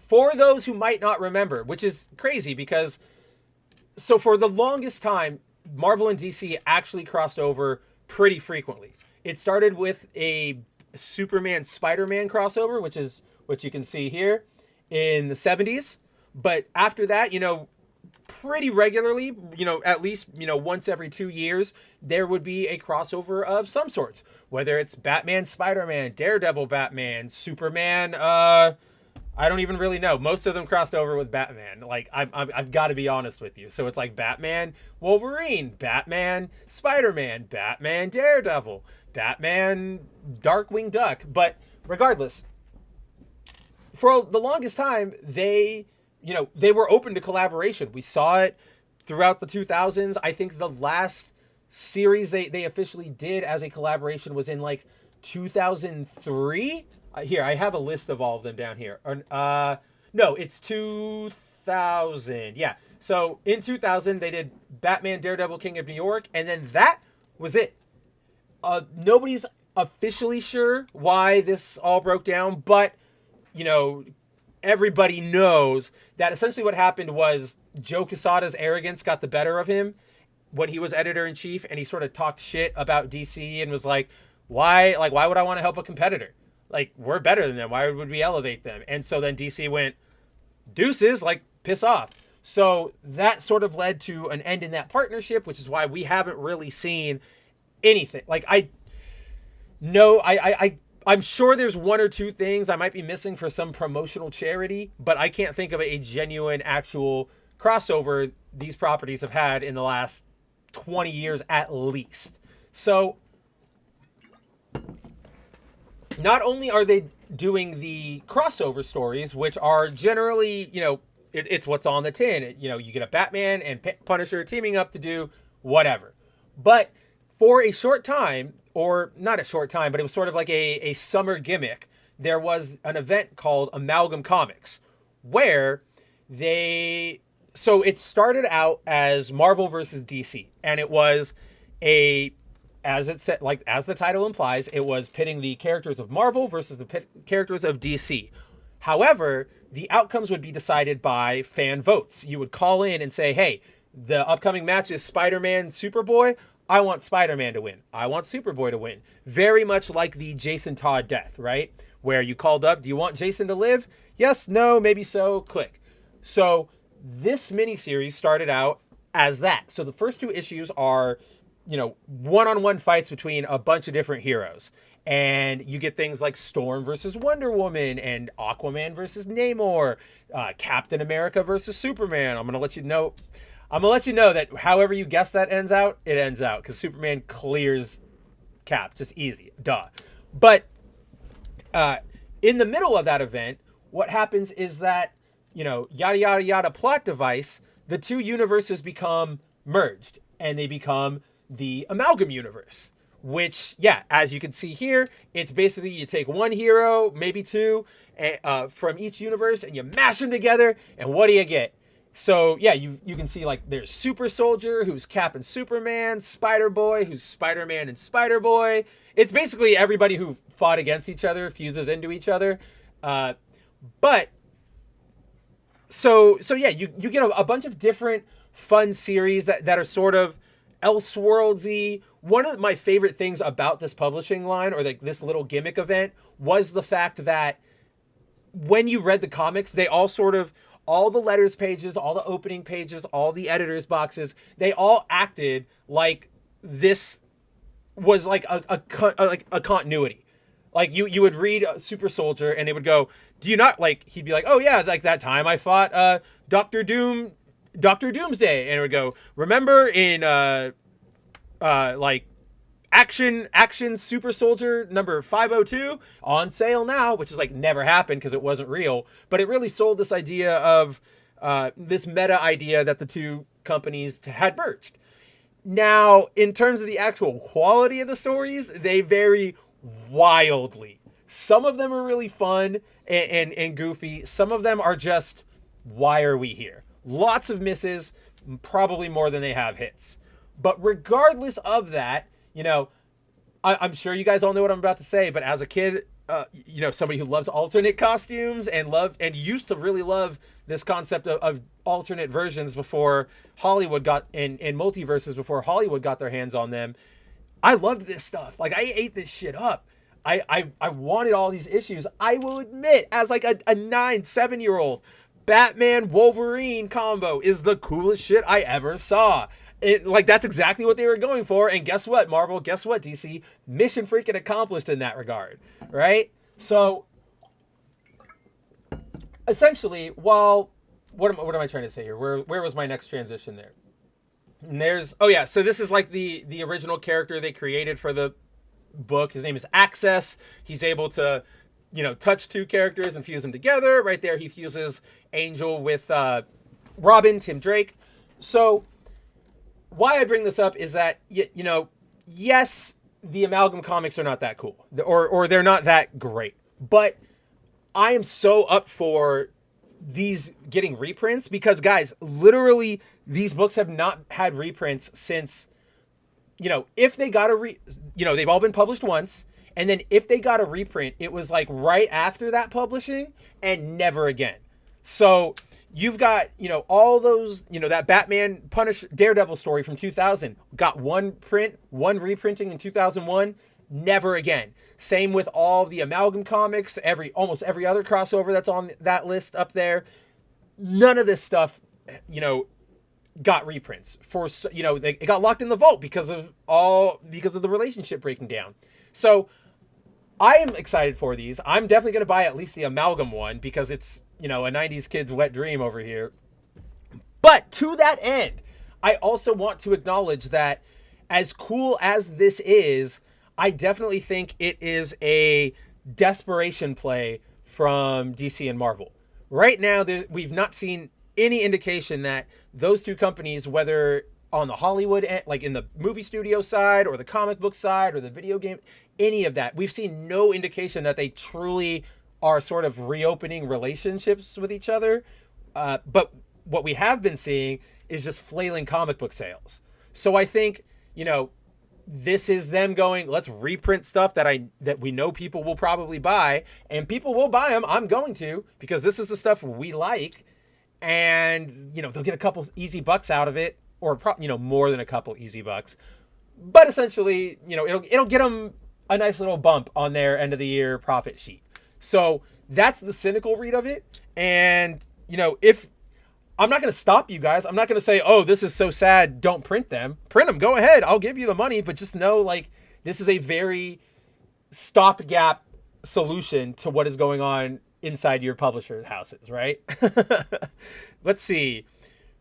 for those who might not remember, which is crazy because for the longest time, Marvel and DC actually crossed over pretty frequently. It started with a Superman Spider-Man crossover, which is what you can see here in the 70s. But after that, pretty regularly, at least, once every 2 years, there would be a crossover of some sorts, whether it's Batman, Spider-Man, Daredevil, Batman, Superman. I don't even really know. Most of them crossed over with Batman. Like, I've got to be honest with you. So it's like Batman, Wolverine, Batman, Spider-Man, Batman, Daredevil, Batman, Darkwing Duck. But regardless, for the longest time, they were open to collaboration. We saw it throughout the 2000s. I think the last series they officially did as a collaboration was in like 2003. Here, I have a list of all of them down here. No, it's 2000. Yeah. So in 2000, they did Batman, Daredevil, King of New York, and then that was it. Nobody's officially sure why this all broke down, but, everybody knows that essentially what happened was Joe Quesada's arrogance got the better of him when he was editor-in-chief, and he sort of talked shit about DC and was like, why would I want to help a competitor? Like, we're better than them. Why would we elevate them? And so then DC went, deuces, piss off. So that sort of led to an end in that partnership, which is why we haven't really seen anything. I'm sure there's one or two things I might be missing for some promotional charity, but I can't think of a genuine, actual crossover these properties have had in the last 20 years at least. So not only are they doing the crossover stories, which are generally, it's what's on the tin. You get a Batman and Punisher teaming up to do whatever. But for a short time, or not a short time, but it was sort of like a summer gimmick, there was an event called Amalgam Comics, where so it started out as Marvel versus DC, and it was as the title implies, it was pitting the characters of Marvel versus the characters of DC. However, the outcomes would be decided by fan votes. You would call in and say, hey, the upcoming match is Spider-Man, Superboy. I want Spider-Man to win. I want Superboy to win. Very much like the Jason Todd death, right? Where you called up, do you want Jason to live? Yes, no, maybe so, click. So this miniseries started out as that. So the first two issues are, one-on-one fights between a bunch of different heroes. And you get things like Storm versus Wonder Woman and Aquaman versus Namor, Captain America versus Superman. I'm going to let you know that however you guess that ends out, it ends out, because Superman clears Cap. Just easy. Duh. But in the middle of that event, what happens is that, yada, yada, yada plot device, the two universes become merged, and they become the Amalgam universe. Which, yeah, as you can see here, it's basically you take one hero, maybe two, from each universe, and you mash them together, and what do you get? So, yeah, you can see, there's Super Soldier, who's Cap and Superman, Spider-Boy, who's Spider-Man and Spider-Boy. It's basically everybody who fought against each other fuses into each other. So yeah, you get a bunch of different fun series that are sort of Elseworldsy. One of my favorite things about this publishing line, or like this little gimmick event, was the fact that when you read the comics, they all sort of, all the letters pages, all the opening pages, all the editors boxes, they all acted like this was like a continuity. Like you would read Super Soldier and it would go, do you not like, he'd be like, oh yeah, like that time I fought Doctor Doomsday, and it would go, remember in like action Super Soldier number 502 on sale now, which is like never happened because it wasn't real, but it really sold this idea of this meta idea that the two companies had merged. Now, in terms of the actual quality of the stories, they vary wildly. Some of them are really fun and goofy. Some of them are just, why are we here? Lots of misses, probably more than they have hits. But regardless of that, you know, I'm sure you guys all know what I'm about to say, but as a kid, you know, somebody who loves alternate costumes and used to really love this concept of alternate versions before Hollywood got in multiverses, before Hollywood got their hands on them. I loved this stuff. Like, I ate this shit up. I wanted all these issues. I will admit, as like a 7-year-old, Batman Wolverine combo is the coolest shit I ever saw. Like, that's exactly what they were going for. And guess what, Marvel? Guess what, DC? Mission freaking accomplished in that regard, right? So, essentially, what am I trying to say here? Where was my next transition there? And so this is like the original character they created for the book. His name is Access. He's able to, you know, touch two characters and fuse them together. Right there, he fuses Angel with Robin, Tim Drake. So why I bring this up is that, you know, yes, the Amalgam comics are not that cool, or they're not that great, but I am so up for these getting reprints because, guys, literally these books have not had reprints since, you know, if they got you know, they've all been published once, and then if they got a reprint, it was like right after that publishing and never again. So you've got, you know, all those, you know, that Batman Daredevil story from 2000 got one reprinting in 2001, never again. Same with all the Amalgam comics, almost every other crossover that's on that list up there. None of this stuff, you know, got reprints for, you know, it got locked in the vault because of the relationship breaking down. So I am excited for these. I'm definitely going to buy at least the Amalgam one because it's, you know, a 90s kid's wet dream over here. But to that end, I also want to acknowledge that as cool as this is, I definitely think it is a desperation play from DC and Marvel. Right now, we've not seen any indication that those two companies, whether on the Hollywood end, like in the movie studio side or the comic book side or the video game, any of that, we've seen no indication that they truly are sort of reopening relationships with each other. But what we have been seeing is just flailing comic book sales. So I think, you know, this is them going, let's reprint stuff that we know people will probably buy, and people will buy them. I'm going to, because this is the stuff we like, and, you know, they'll get a couple easy bucks out of it, or you know, more than a couple easy bucks. But essentially, you know, it'll get them a nice little bump on their end of the year profit sheet. So that's the cynical read of it. And, you know, if I'm not going to stop you guys, I'm not going to say, oh, this is so sad, don't print them. Print them, go ahead, I'll give you the money. But just know, like, this is a very stopgap solution to what is going on inside your publisher houses, right? Let's see.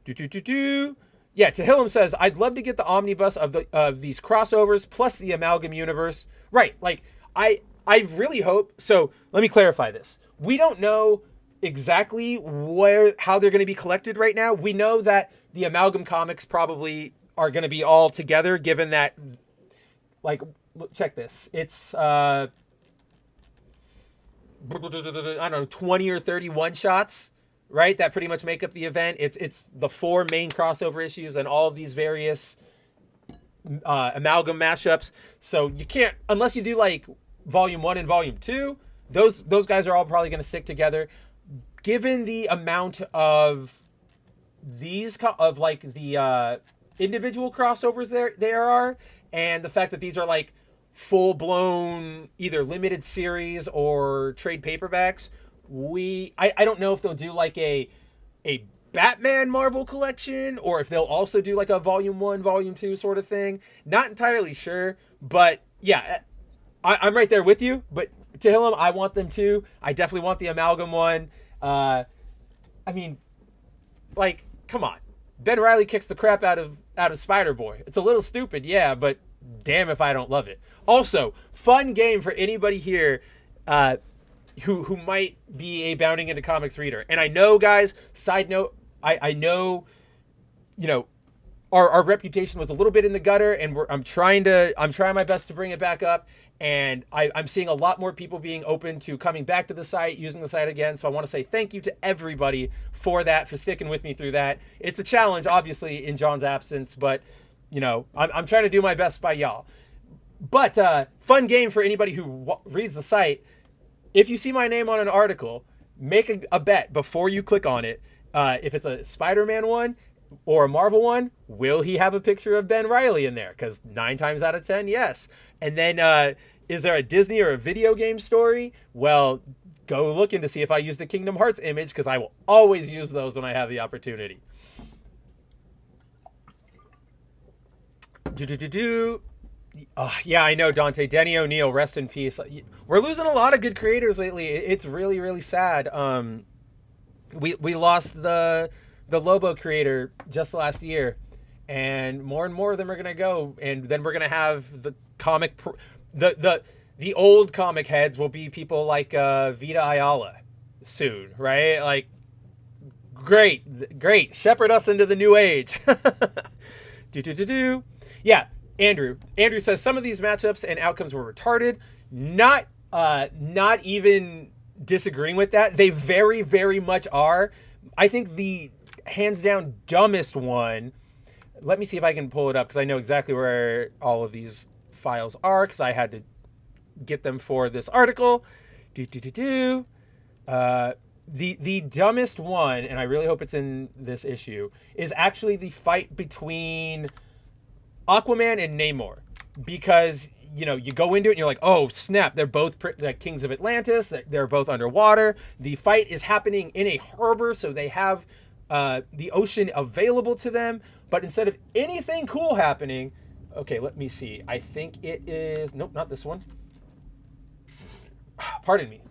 Yeah, Tehillim says, I'd love to get the omnibus of these crossovers plus the Amalgam universe. Right, like, I really hope, so let me clarify this. We don't know exactly how they're going to be collected right now. We know that the Amalgam comics probably are going to be all together, given that, like, check this. It's, I don't know, 20 or 30 one-shots, right? That pretty much make up the event. It's the 4 main crossover issues and all of these various Amalgam mashups. So you can't, unless you do, like, Volume 1 and Volume 2, those guys are all probably going to stick together. Given the amount of of like the individual crossovers there are, and the fact that these are like full blown either limited series or trade paperbacks. I don't know if they'll do like a Batman Marvel collection, or if they'll also do like a volume 1, volume 2 sort of thing. Not entirely sure, but yeah, I'm right there with you. But Tehillim, I want them too. I definitely want the amalgam one. I mean, like, come on. Ben Reilly kicks the crap out of Spider-Boy. It's a little stupid, yeah, but damn if I don't love it. Also, fun game for anybody here who might be a Bounding Into Comics reader. And I know, guys, side note, I know, you know, our reputation was a little bit in the gutter, and I'm trying my best to bring it back up. And I'm seeing a lot more people being open to coming back to the site, using the site again. So I want to say thank you to everybody for that, for sticking with me through that. It's a challenge, obviously, in John's absence, but you know, I'm trying to do my best by y'all. But fun game for anybody who reads the site. If you see my name on an article, make a bet before you click on it. If it's a Spider-Man one or a Marvel one, will he have a picture of Ben Reilly in there? Because 9 times out of 10, yes. And then is there a Disney or a video game story? Well, go looking to see if I use the Kingdom Hearts image, because I will always use those when I have the opportunity. Yeah, I know, Dante. Denny O'Neil, rest in peace. We're losing a lot of good creators lately. It's really, really sad. We lost the Lobo creator just last year, and more of them are gonna go, and then we're gonna have the the old comic heads will be people like Vita Ayala soon, right? Like, great, shepherd us into the new age. Yeah, Andrew says some of these matchups and outcomes were retarded. Not even disagreeing with that. They very, very much are. I think the hands down dumbest one, let me see if I can pull it up, because I know exactly where all of these files are, because I had to get them for this article. The dumbest one, and I really hope it's in this issue, is actually the fight between Aquaman and Namor. Because, you know, you go into it and you're like, oh snap, they're both like kings of Atlantis, they're both underwater. The fight is happening in a harbor, so they have the ocean available to them. But instead of anything cool happening, okay, let me see. I think it is, nope, not this one. Pardon me.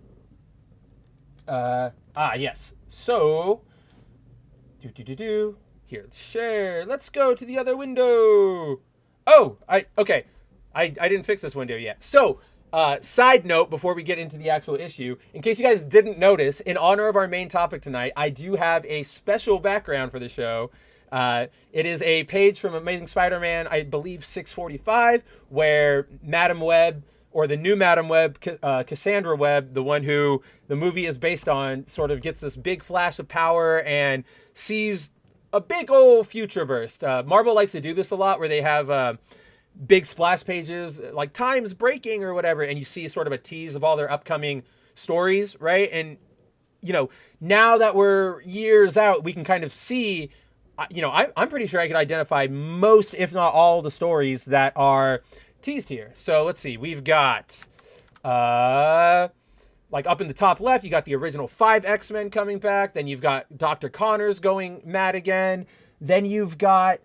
Yes. So, here, share. Let's go to the other window. Oh, okay. I didn't fix this window yet. So, side note before we get into the actual issue, in case you guys didn't notice, in honor of our main topic tonight, I do have a special background for the show. It is a page from Amazing Spider-Man, I believe 645, where Madam Web, or the new Madam Web, Cassandra Webb, the one who the movie is based on, sort of gets this big flash of power and sees a big old future burst. Marvel likes to do this a lot, where they have big splash pages, like times breaking or whatever, and you see sort of a tease of all their upcoming stories, right? And, you know, now that we're years out, we can kind of see, you know, I'm pretty sure I could identify most, if not all, the stories that are teased here. So let's see, we've got like up in the top left, you got the original 5 X-Men coming back. Then you've got Dr. Connors going mad again. Then you've got,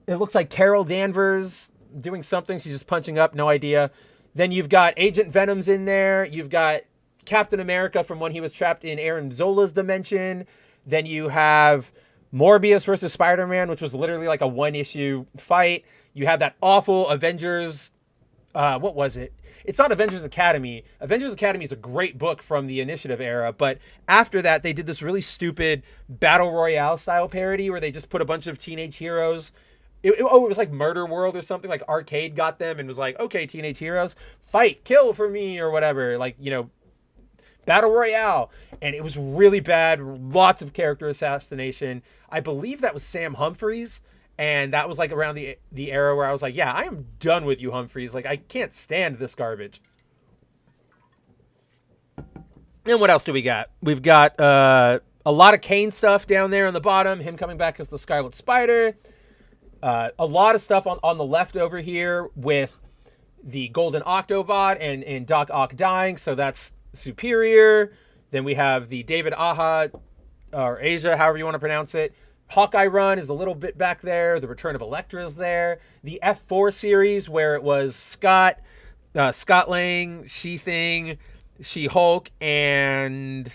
it looks like Carol Danvers doing something. She's just punching up, no idea. Then you've got Agent Venom's in there. You've got Captain America from when he was trapped in Aaron Zola's dimension. Then you have Morbius versus Spider-Man, which was literally like a 1-issue fight. You have that awful Avengers, what was it? It's not Avengers Academy. Avengers Academy is a great book from the Initiative era, but after that, they did this really stupid Battle Royale style parody where they just put a bunch of teenage heroes. It was like Murder World or something. Like Arcade got them and was like, okay, teenage heroes, fight, kill for me or whatever. Like, you know, Battle Royale. And it was really bad. Lots of character assassination. I believe that was Sam Humphries. And that was like around the era where I was like, yeah, I am done with you, Humphries. Like, I can't stand this garbage. And what else do we got? We've got A lot of Kane stuff down there on the bottom. Him coming back as the Scarlet Spider. A lot of stuff on the left over here with the Golden Octobot and Doc Ock dying. So that's Superior. Then we have the David Aja, or Asia, however you want to pronounce it. Hawkeye run is a little bit back there. The Return of Elektra is there. The F4 series where it was Scott Lang, She-Thing, She-Hulk, and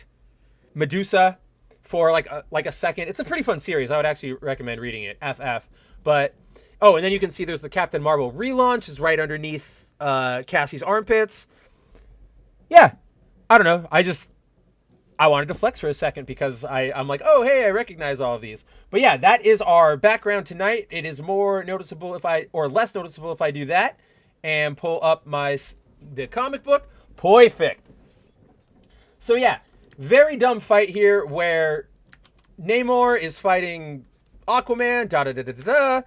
Medusa for like a second. It's a pretty fun series. I would actually recommend reading it. FF. But oh, and then you can see there's the Captain Marvel relaunch is right underneath Cassie's armpits. Yeah, I don't know. I wanted to flex for a second because I'm like, oh, hey, I recognize all of these. But yeah, that is our background tonight. It is more noticeable or less noticeable if I do that and pull up the comic book. Perfect. So yeah, very dumb fight here where Namor is fighting Aquaman, da-da-da-da-da-da,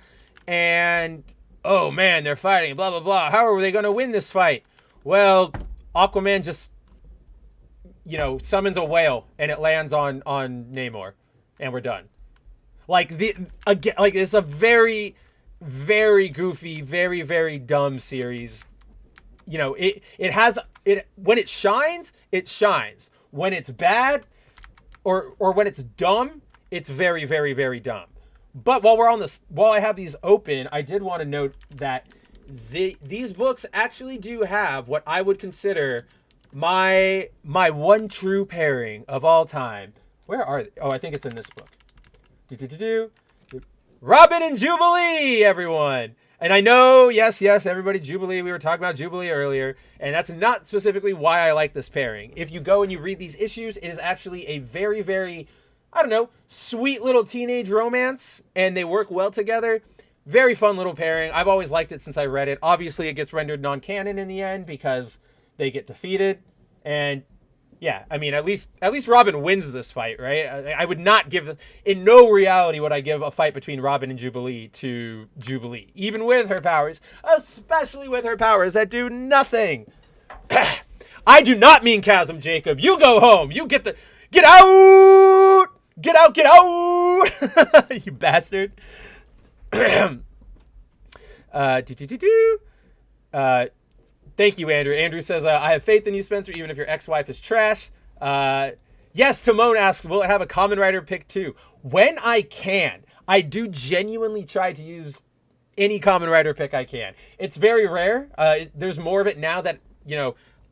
and oh man, they're fighting, blah, blah, blah. How are they going to win this fight? Well, Aquaman just summons a whale and it lands on Namor, and we're done. Like it's a very, very goofy, very, very dumb series. It has when it shines, it shines. When it's bad, or when it's dumb, it's very, very, very dumb. But while I have these open, I did want to note that these books actually do have what I would consider my one true pairing of all time. Where are they? Oh, I think it's in this book. Robin and Jubilee, everyone. And I know, yes, everybody, Jubilee. We were talking about Jubilee earlier, and that's not specifically why I like this pairing. If you go and you read these issues, it is actually a very, very, I don't know, sweet little teenage romance, and they work well together. Very fun little pairing. I've always liked it since I read it. Obviously, it gets rendered non-canon in the end because they get defeated, and yeah, I mean, at least Robin wins this fight, right? I would not give, in no reality would I give a fight between Robin and Jubilee to Jubilee, even with her powers, especially with her powers that do nothing. I do not mean Chasm, Jacob. You go home. You get out, get out, you bastard. Thank you, Andrew. Andrew says, I have faith in you, Spencer, even if your ex-wife is trash. Yes, Timon asks, will it have a Kamen Rider pick too? When I can. I do genuinely try to use any Kamen Rider pick I can. It's very rare. There's more of it now that,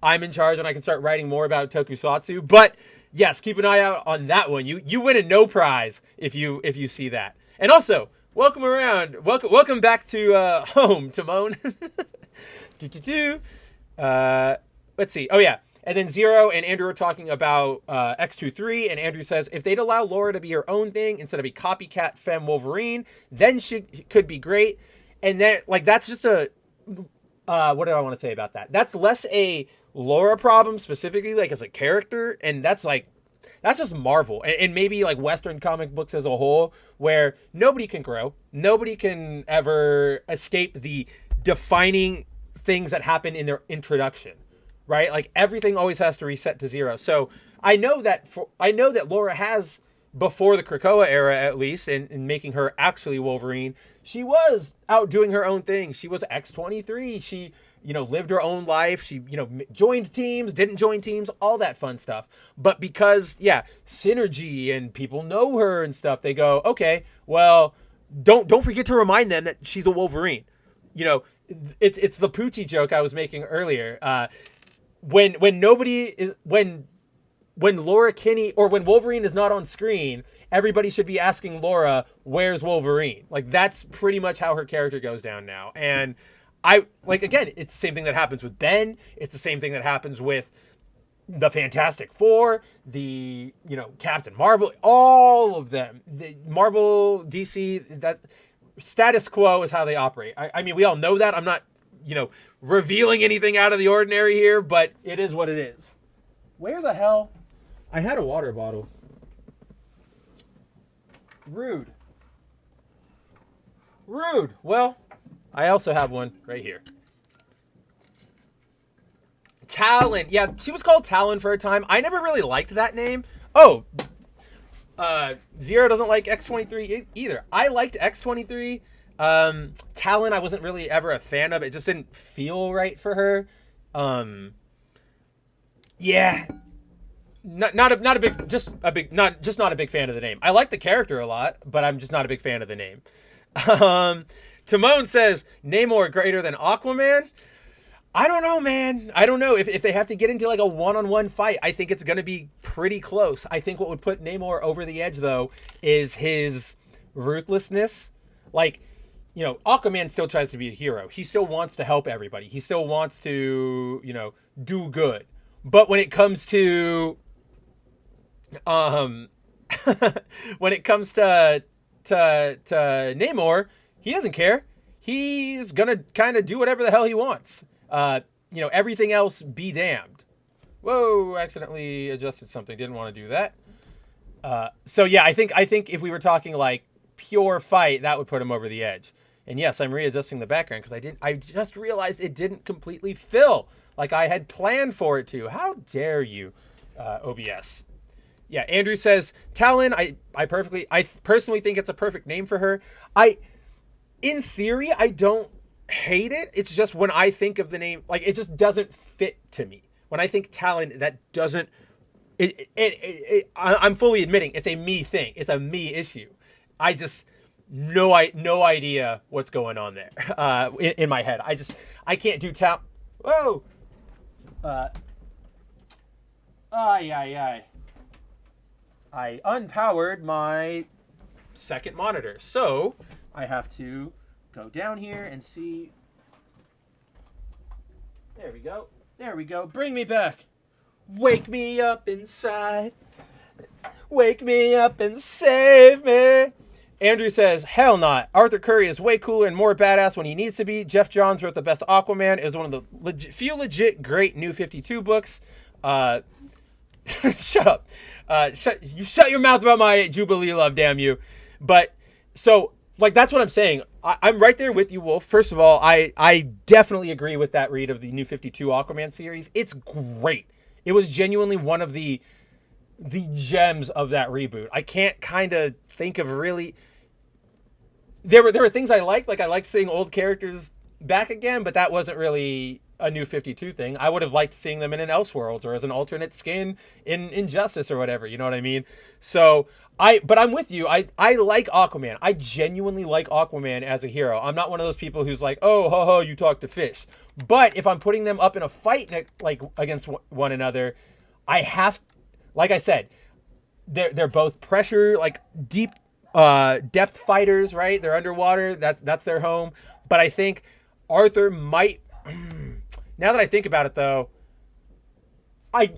I'm in charge and I can start writing more about Tokusatsu. But yes, keep an eye out on that one. You win a no prize if you see that. And also, welcome around. Welcome back to home, Timon. Let's see. Oh yeah, and then Zero and Andrew are talking about X-23, and Andrew says if they'd allow Laura to be her own thing instead of a copycat femme Wolverine, then she could be great. And then that's just a what do I want to say about that? That's less a Laura problem specifically, as a character, and that's just Marvel and maybe Western comic books as a whole, where nobody can grow, nobody can ever escape the defining things that happen in their introduction, right? Everything always has to reset to zero. So I know that Laura has, before the Krakoa era at least, in making her actually Wolverine, she was out doing her own thing. She was X-23. She lived her own life. She joined teams, didn't join teams, all that fun stuff. But because synergy and people know her and stuff, they go, okay, well, don't forget to remind them that she's a Wolverine. It's the Poochie joke I was making earlier. When Laura Kinney, or when Wolverine is not on screen, everybody should be asking Laura, where's Wolverine? That's pretty much how her character goes down now. And again, it's the same thing that happens with Ben. It's the same thing that happens with the Fantastic Four, the, Captain Marvel, all of them. The Marvel, DC, that status quo is how they operate. I mean, we all know that. I'm not, revealing anything out of the ordinary here, but it is what it is. Where the hell? I had a water bottle. Rude. Well, I also have one right here. Talon. Yeah, she was called Talon for a time. I never really liked that name. Oh, Zero doesn't like X-23 either. I liked X-23. Talon, I wasn't really ever a fan of. It just didn't feel right for her. Yeah, not a big, just a big, not a big fan of the name. I like the character a lot, but I'm just not a big fan of the name. Timon says Namor greater than Aquaman. I don't know, man. I don't know if they have to get into like a one-on-one fight. I think it's going to be pretty close. I think what would put Namor over the edge though is his ruthlessness. Like, you know, Aquaman still tries to be a hero. He still wants to help everybody. He still wants to, you know, do good. But when it comes to when it comes to Namor, he doesn't care. He's gonna kind of do whatever the hell he wants. You know, everything else be damned. Whoa, accidentally adjusted something. Didn't want to do that. So yeah, I think if we were talking like pure fight, that would put him over the edge. And yes, I'm readjusting the background because I just realized it didn't completely fill like I had planned for it to. How dare you, OBS? Yeah, Andrew says Talon. I personally think it's a perfect name for her. In theory, I don't hate it. It's just when I think of the name, like it just doesn't fit to me. When I think Talon, that doesn't. I'm fully admitting it's a me thing. It's a me issue. I just no idea what's going on there in my head. I can't do Whoa. I unpowered my second monitor, so I have to go down here and see. There we go. There we go. Bring me back. Wake me up inside. Wake me up and save me. Andrew says, hell not. Arthur Curry is way cooler and more badass when he needs to be. Jeff Johns wrote the best Aquaman. It was one of the few legit great New 52 books. Shut up. Shut your mouth about my Jubilee love, damn you. But, so, like, that's what I'm saying. I'm right there with you, Wolf. First of all, I definitely agree with that read of the New 52 Aquaman series. It's great. It was genuinely one of the gems of that reboot. I can't kind of think of really. There were things I liked. Like I liked seeing old characters back again, but that wasn't really a New 52 thing. I would have liked seeing them in an Elseworlds or as an alternate skin in Injustice or whatever. You know what I mean? So but I'm with you. I like Aquaman. I genuinely like Aquaman as a hero. I'm not one of those people who's like, oh, ho, ho, you talk to fish. But if I'm putting them up in a fight like against one another, I have, like I said, they're both pressure, like deep depth fighters, right? They're underwater. That's their home. But I think Arthur might. Now that I think about it, though,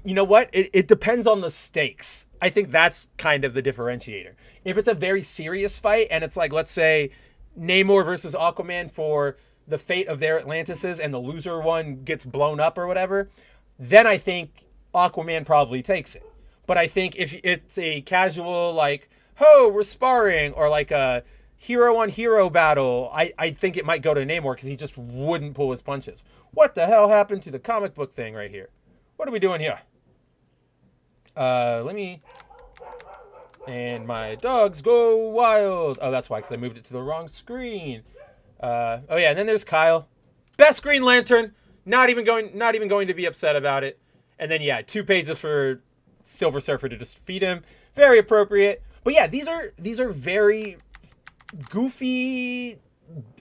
you know what? It depends on the stakes. I think that's kind of the differentiator. If it's a very serious fight and it's like, let's say, Namor versus Aquaman for the fate of their Atlantises and the loser one gets blown up or whatever, then I think Aquaman probably takes it. But I think if it's a casual, like, oh, we're sparring, or like a hero-on-hero battle, I think it might go to Namor because he just wouldn't pull his punches. What the hell happened to the comic book thing right here? What are we doing here? Let me... And my dogs go wild. Oh, that's why, because I moved it to the wrong screen. Oh, yeah, and then there's Kyle. Best Green Lantern. Not even going to be upset about it. And then, yeah, 2 pages for Silver Surfer to just feed him. Very appropriate. But yeah, these are very goofy.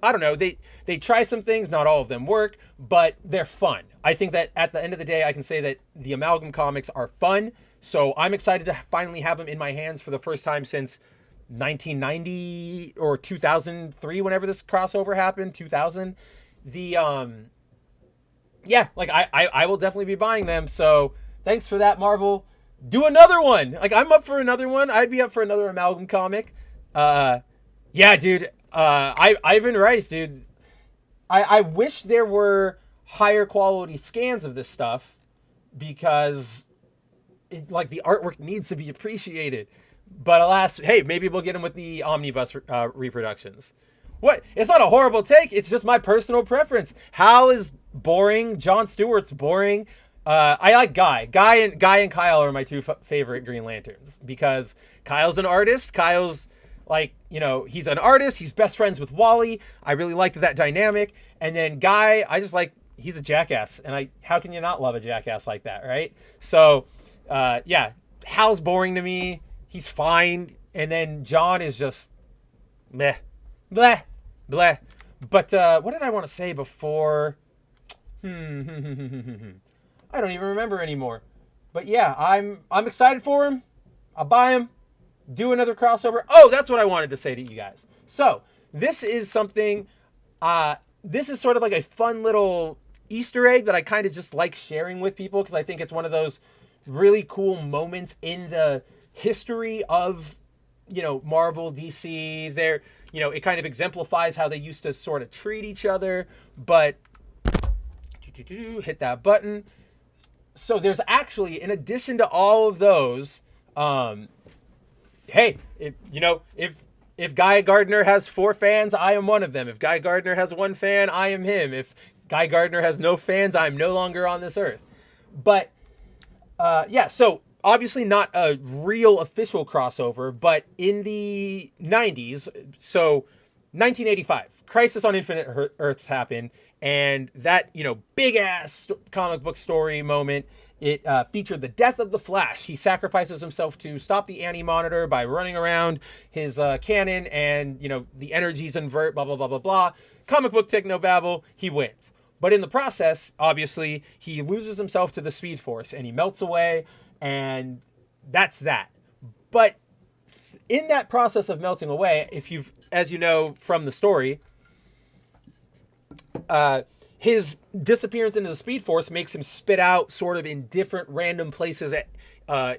I don't know. They try some things. Not all of them work, but they're fun. I think that at the end of the day, I can say that the Amalgam comics are fun. So I'm excited to finally have them in my hands for the first time since 1990 or 2003, whenever this crossover happened. 2000. Yeah, like I will definitely be buying them. So thanks for that, Marvel. Do another one. Like, I'm up for another one. I'd be up for another Amalgam comic. Yeah, dude. Ivan Rice, dude. I wish there were higher quality scans of this stuff because like the artwork needs to be appreciated. But alas, hey, maybe we'll get them with the omnibus reproductions. What? It's not a horrible take. It's just my personal preference. Hal is boring. Jon Stewart's boring. I like Guy. Guy and Kyle are my two favorite Green Lanterns because Kyle's an artist. Kyle's like, you know, he's an artist. He's best friends with Wally. I really liked that dynamic. And then Guy, I just like, he's a jackass. And how can you not love a jackass like that, right? So, yeah, Hal's boring to me. He's fine. And then John is just meh, bleh, bleh. But what did I want to say before? I don't even remember anymore. But yeah, I'm excited for him. I'll buy him. Do another crossover. Oh, that's what I wanted to say to you guys. So this is something. This is sort of like a fun little Easter egg that I kind of just like sharing with people because I think it's one of those really cool moments in the history of, you know, Marvel, DC. There, you know, it kind of exemplifies how they used to sort of treat each other. But hit that button. So there's actually, in addition to all of those, hey, if Guy Gardner has 4 fans, I am one of them. If Guy Gardner has 1 fan, I am him. If Guy Gardner has no fans, I'm no longer on this earth. But yeah, so obviously not a real official crossover, but in the 90s, so 1985, Crisis on Infinite Earths happened, and that, you know, big ass comic book story moment, it featured the death of the Flash. He sacrifices himself to stop the Anti-Monitor by running around his cannon, and, you know, the energies invert, blah, blah, blah, blah, blah. Comic book technobabble, he wins. But in the process, obviously, he loses himself to the Speed Force, and he melts away, and that's that. But in that process of melting away, as you know from the story, his disappearance into the Speed Force makes him spit out sort of in different random places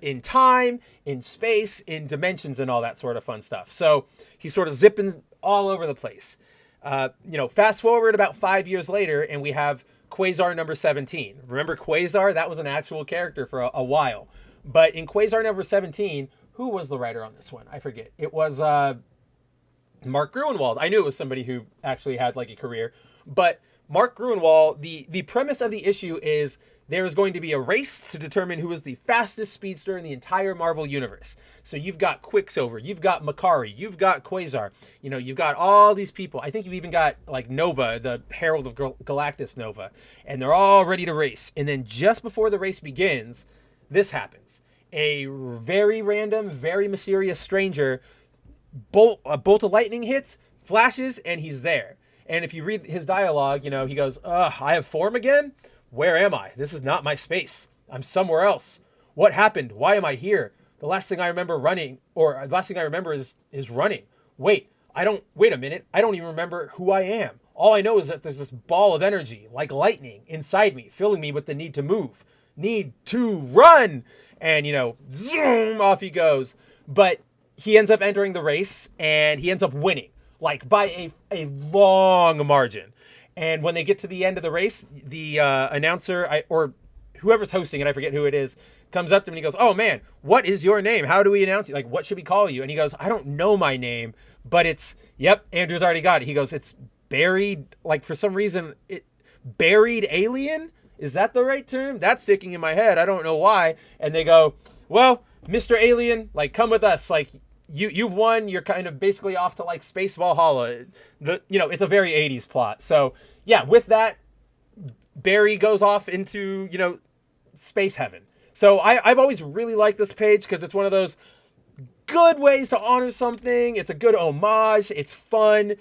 in time, in space, in dimensions, and all that sort of fun stuff. So he's sort of zipping all over the place. You know, fast forward about 5 years later, and we have Quasar number 17. Remember Quasar? That was an actual character for a while. But in Quasar number 17, who was the writer on this one? I forget. It was Mark Gruenwald. I knew it was somebody who actually had like a career. But Mark Gruenwald, the premise of the issue is there is going to be a race to determine who is the fastest speedster in the entire Marvel universe. So you've got Quicksilver, you've got Makari, you've got Quasar, you know, you've got all these people. I think you've even got like Nova, the Herald of Galactus Nova, and they're all ready to race. And then just before the race begins, this happens. A very random, very mysterious stranger, a bolt of lightning hits, flashes, and he's there. And if you read his dialogue, you know, he goes, I have form again? Where am I? This is not my space. I'm somewhere else. What happened? Why am I here? The last thing I remember is running. Wait a minute. I don't even remember who I am. All I know is that there's this ball of energy, like lightning, inside me, filling me with the need to move, need to run. And, you know, zoom, off he goes. But he ends up entering the race, and he ends up winning, like by a long margin. And when they get to the end of the race, the announcer, or whoever's hosting it, I forget who it is, comes up to him and he goes, "Oh man, what is your name? How do we announce you? Like, what should we call you?" And he goes, "I don't know my name, but yep, Andrew's already got it." He goes, "It's buried, like for some reason, buried alien? Is that the right term? That's sticking in my head. I don't know why." And they go, "Well, Mr. Alien, like, come with us. Like, you've won. You're kind of basically off to like Space Valhalla." It's a very 80s plot. So yeah, with that, Barry goes off into, you know, space heaven. So I've always really liked this page because it's one of those good ways to honor something. It's a good homage. It's fun.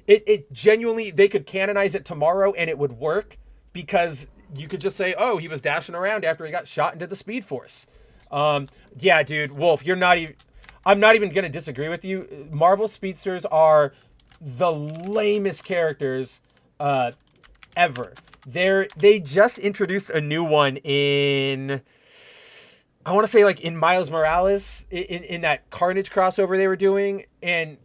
It genuinely, they could canonize it tomorrow and it would work because you could just say, "Oh, he was dashing around after he got shot into the Speed Force." Yeah, dude, Wolf, I'm not even going to disagree with you. Marvel Speedsters are the lamest characters ever. They just introduced a new one in, I want to say like in Miles Morales, in that Carnage crossover they were doing, and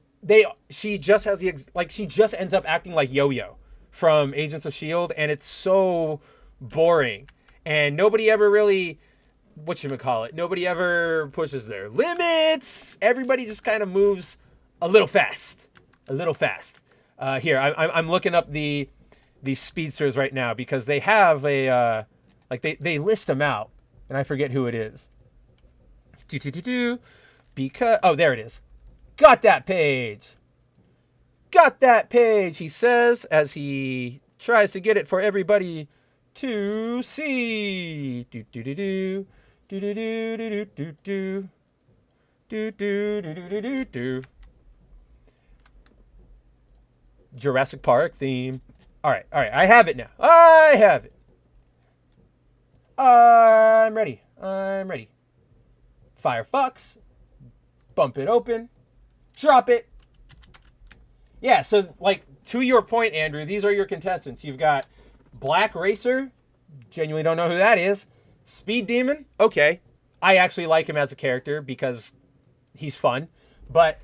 she just ends up acting like Yo-Yo from Agents of S.H.I.E.L.D., and it's so boring. And nobody ever really, nobody ever pushes their limits. Everybody just kind of moves a little fast. Here, I'm looking up the speedsters right now because they have a Like they list them out, and I forget who it is. Because oh, there it is. Got that page. Got that page. He says as he tries to get it for everybody to see. Do do do do do do do do do do do do do do do do. Jurassic Park theme. All right. I have it now. I have it. I'm ready. Firefox. Bump it open. Drop it. Yeah, so like to your point, Andrew, these are your contestants. You've got Black Racer. Genuinely don't know who that is. Speed Demon. Okay. I actually like him as a character because he's fun. But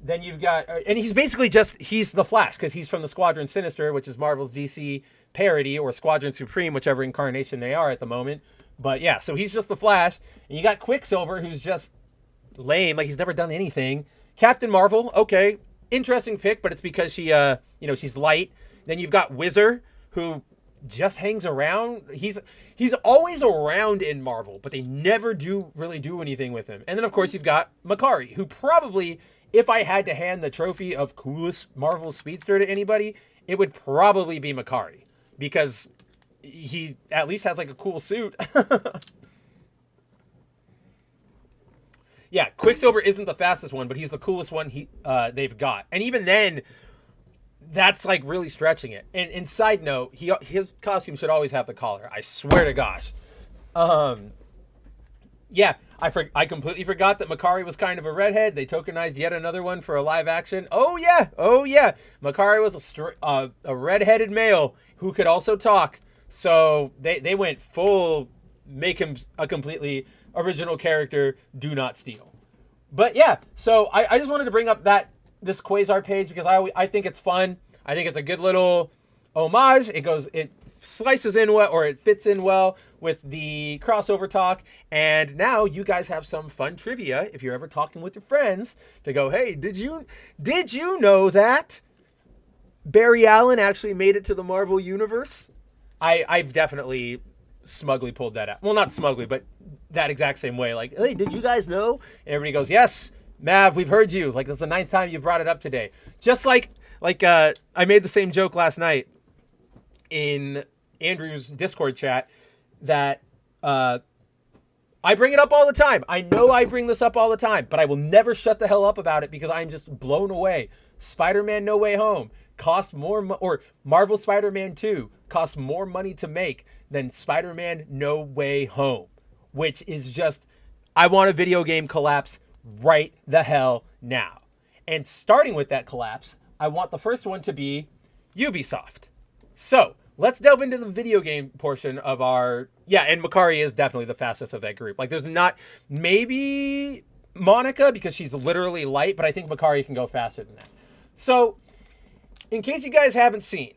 then you've got, and he's basically he's the Flash because he's from the Squadron Sinister, which is Marvel's DC parody, or Squadron Supreme, whichever incarnation they are at the moment. But yeah, so he's just the Flash. And you got Quicksilver, who's just lame, like he's never done anything. Captain Marvel, okay, interesting pick, but it's because she, she's light. Then you've got Whizzer, who just hangs around. He's always around in Marvel, but they never really do anything with him. And then of course you've got Makari, who probably, if I had to hand the trophy of coolest Marvel speedster to anybody, it would probably be Makari, because he at least has like a cool suit. Yeah, Quicksilver isn't the fastest one, but he's the coolest one they've got. And even then, that's like really stretching it. And side note, his costume should always have the collar. I swear to gosh. Yeah, I completely forgot that Makari was kind of a redhead. They tokenized yet another one for a live action. Oh yeah. Makari was a redheaded male who could also talk. So they went full, make him a completely original character, do not steal. But yeah, so I just wanted to bring up this Quasar page because I think it's fun. I think it's a good little homage. It slices in well, or it fits in well with the crossover talk. And now you guys have some fun trivia if you're ever talking with your friends to go, hey, did you know that Barry Allen actually made it to the Marvel Universe? I've definitely smugly pulled that out. Well, not smugly, but that exact same way. Like, hey, did you guys know? And everybody goes, yes, Mav, we've heard you. Like, that's the 9th time you brought it up today. Just like I made the same joke last night in Andrew's Discord chat that I bring it up all the time. I know I bring this up all the time, but I will never shut the hell up about it because I'm just blown away. Spider-Man No Way Home cost more, or Marvel Spider-Man 2 cost more money to make than Spider-Man No Way Home, which is just, I want a video game collapse right the hell now. And starting with that collapse, I want the first one to be Ubisoft. So let's delve into the video game portion of our, yeah, and Makari is definitely the fastest of that group. Like there's not, maybe Monica because she's literally light, but I think Makari can go faster than that. So in case you guys haven't seen,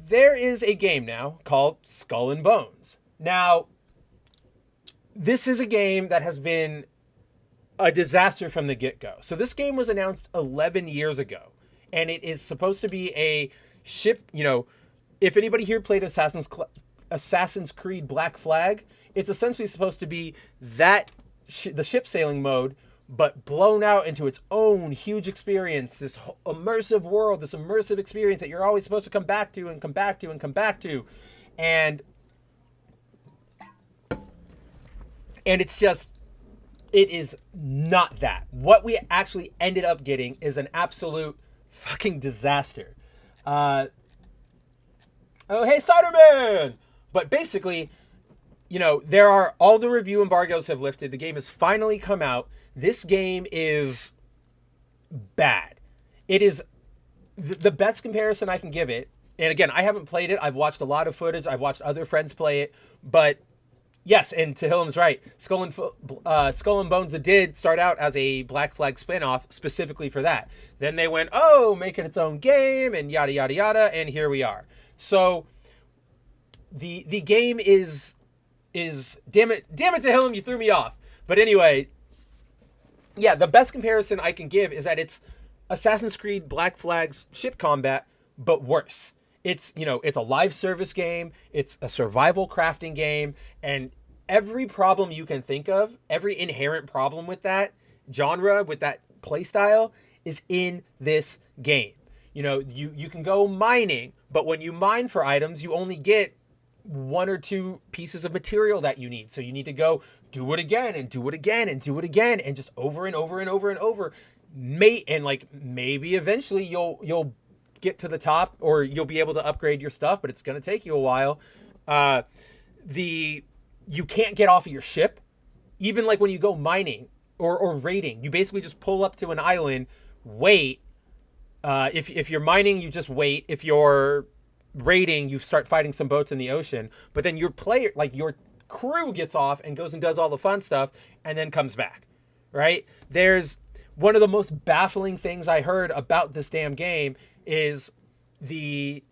there is a game now called Skull and Bones. Now, this is a game that has been a disaster from the get-go. So this game was announced 11 years ago, and it is supposed to be a ship, if anybody here played Assassin's Creed Black Flag, it's essentially supposed to be that the ship sailing mode, but blown out into its own huge experience, this immersive world, this immersive experience that you're always supposed to come back to and come back to and come back to. And it's just, it is not that. What we actually ended up getting is an absolute fucking disaster. Oh, hey, Ciderman! But basically, all the review embargoes have lifted. The game has finally come out. This game is bad. It is the best comparison I can give it. And again, I haven't played it. I've watched a lot of footage. I've watched other friends play it. But yes, and Tehillim's right. Skull and Bones did start out as a Black Flag spinoff specifically for that. Then they went, make it its own game and yada, yada, yada. And here we are. So the game is damn it, Tehillim, you threw me off. But anyway, yeah, the best comparison I can give is that it's Assassin's Creed Black Flag's ship combat, but worse. It's, it's a live service game, it's a survival crafting game, and every problem you can think of, every inherent problem with that genre, with that play style, is in this game. You can go mining, but when you mine for items, you only get one or two pieces of material that you need. So you need to go do it again and do it again and do it again and just over and over and over and over. And like maybe eventually you'll get to the top, or you'll be able to upgrade your stuff, but it's going to take you a while. You can't get off of your ship, even like when you go mining or raiding. You basically just pull up to an island, wait. If you're mining, you just wait. If you're raiding, you start fighting some boats in the ocean. But then your crew gets off and goes and does all the fun stuff, and then comes back. Right? There's one of the most baffling things I heard about this damn game is the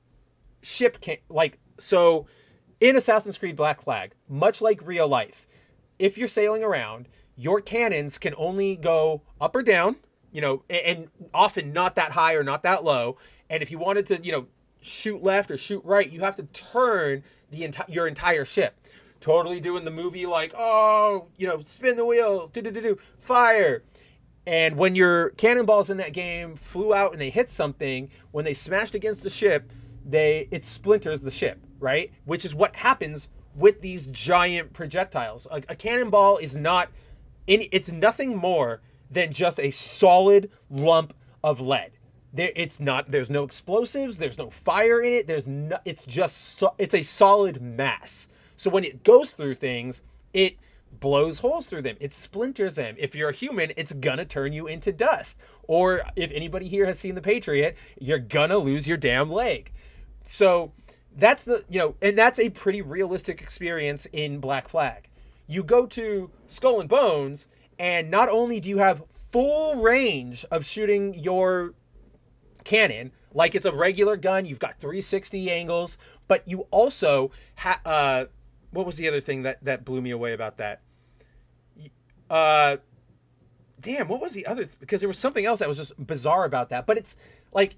ship so in Assassin's Creed Black Flag, much like real life, if you're sailing around, your cannons can only go up or down, and often not that high or not that low. And if you wanted to, shoot left or shoot right, you have to turn your entire ship. Totally doing the movie like, spin the wheel, fire. And when your cannonballs in that game flew out and they hit something, when they smashed against the ship, it splinters the ship, right? Which is what happens with these giant projectiles. A cannonball is it's nothing more than just a solid lump of lead. There's no explosives, there's no fire in it, it's a solid mass. So when it goes through things, it blows holes through them, it splinters them. If you're a human, it's gonna turn you into dust. Or if anybody here has seen The Patriot, you're gonna lose your damn leg. So that's and that's a pretty realistic experience in Black Flag. You go to Skull and Bones, and not only do you have full range of shooting your cannon, like it's a regular gun, you've got 360 angles, but you also what was the other thing that blew me away about that? What was the other? Because there was something else that was just bizarre about that. But it's like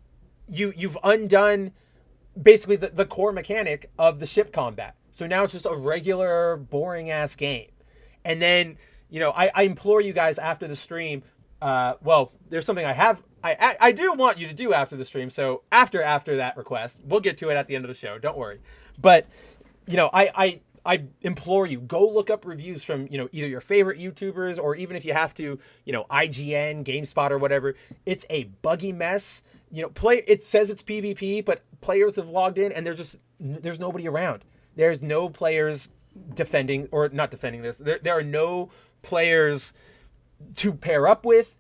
you've undone basically the core mechanic of the ship combat. So now it's just a regular boring ass game. And then I implore you guys after the stream. There's something I do want you to do after the stream. So after that request, we'll get to it at the end of the show. Don't worry. But I implore you, go look up reviews from, either your favorite YouTubers, or even if you have to, IGN, GameSpot, or whatever. It's a buggy mess. It says it's PvP, but players have logged in and there's nobody around. There's no players defending or not defending this. There are no players to pair up with.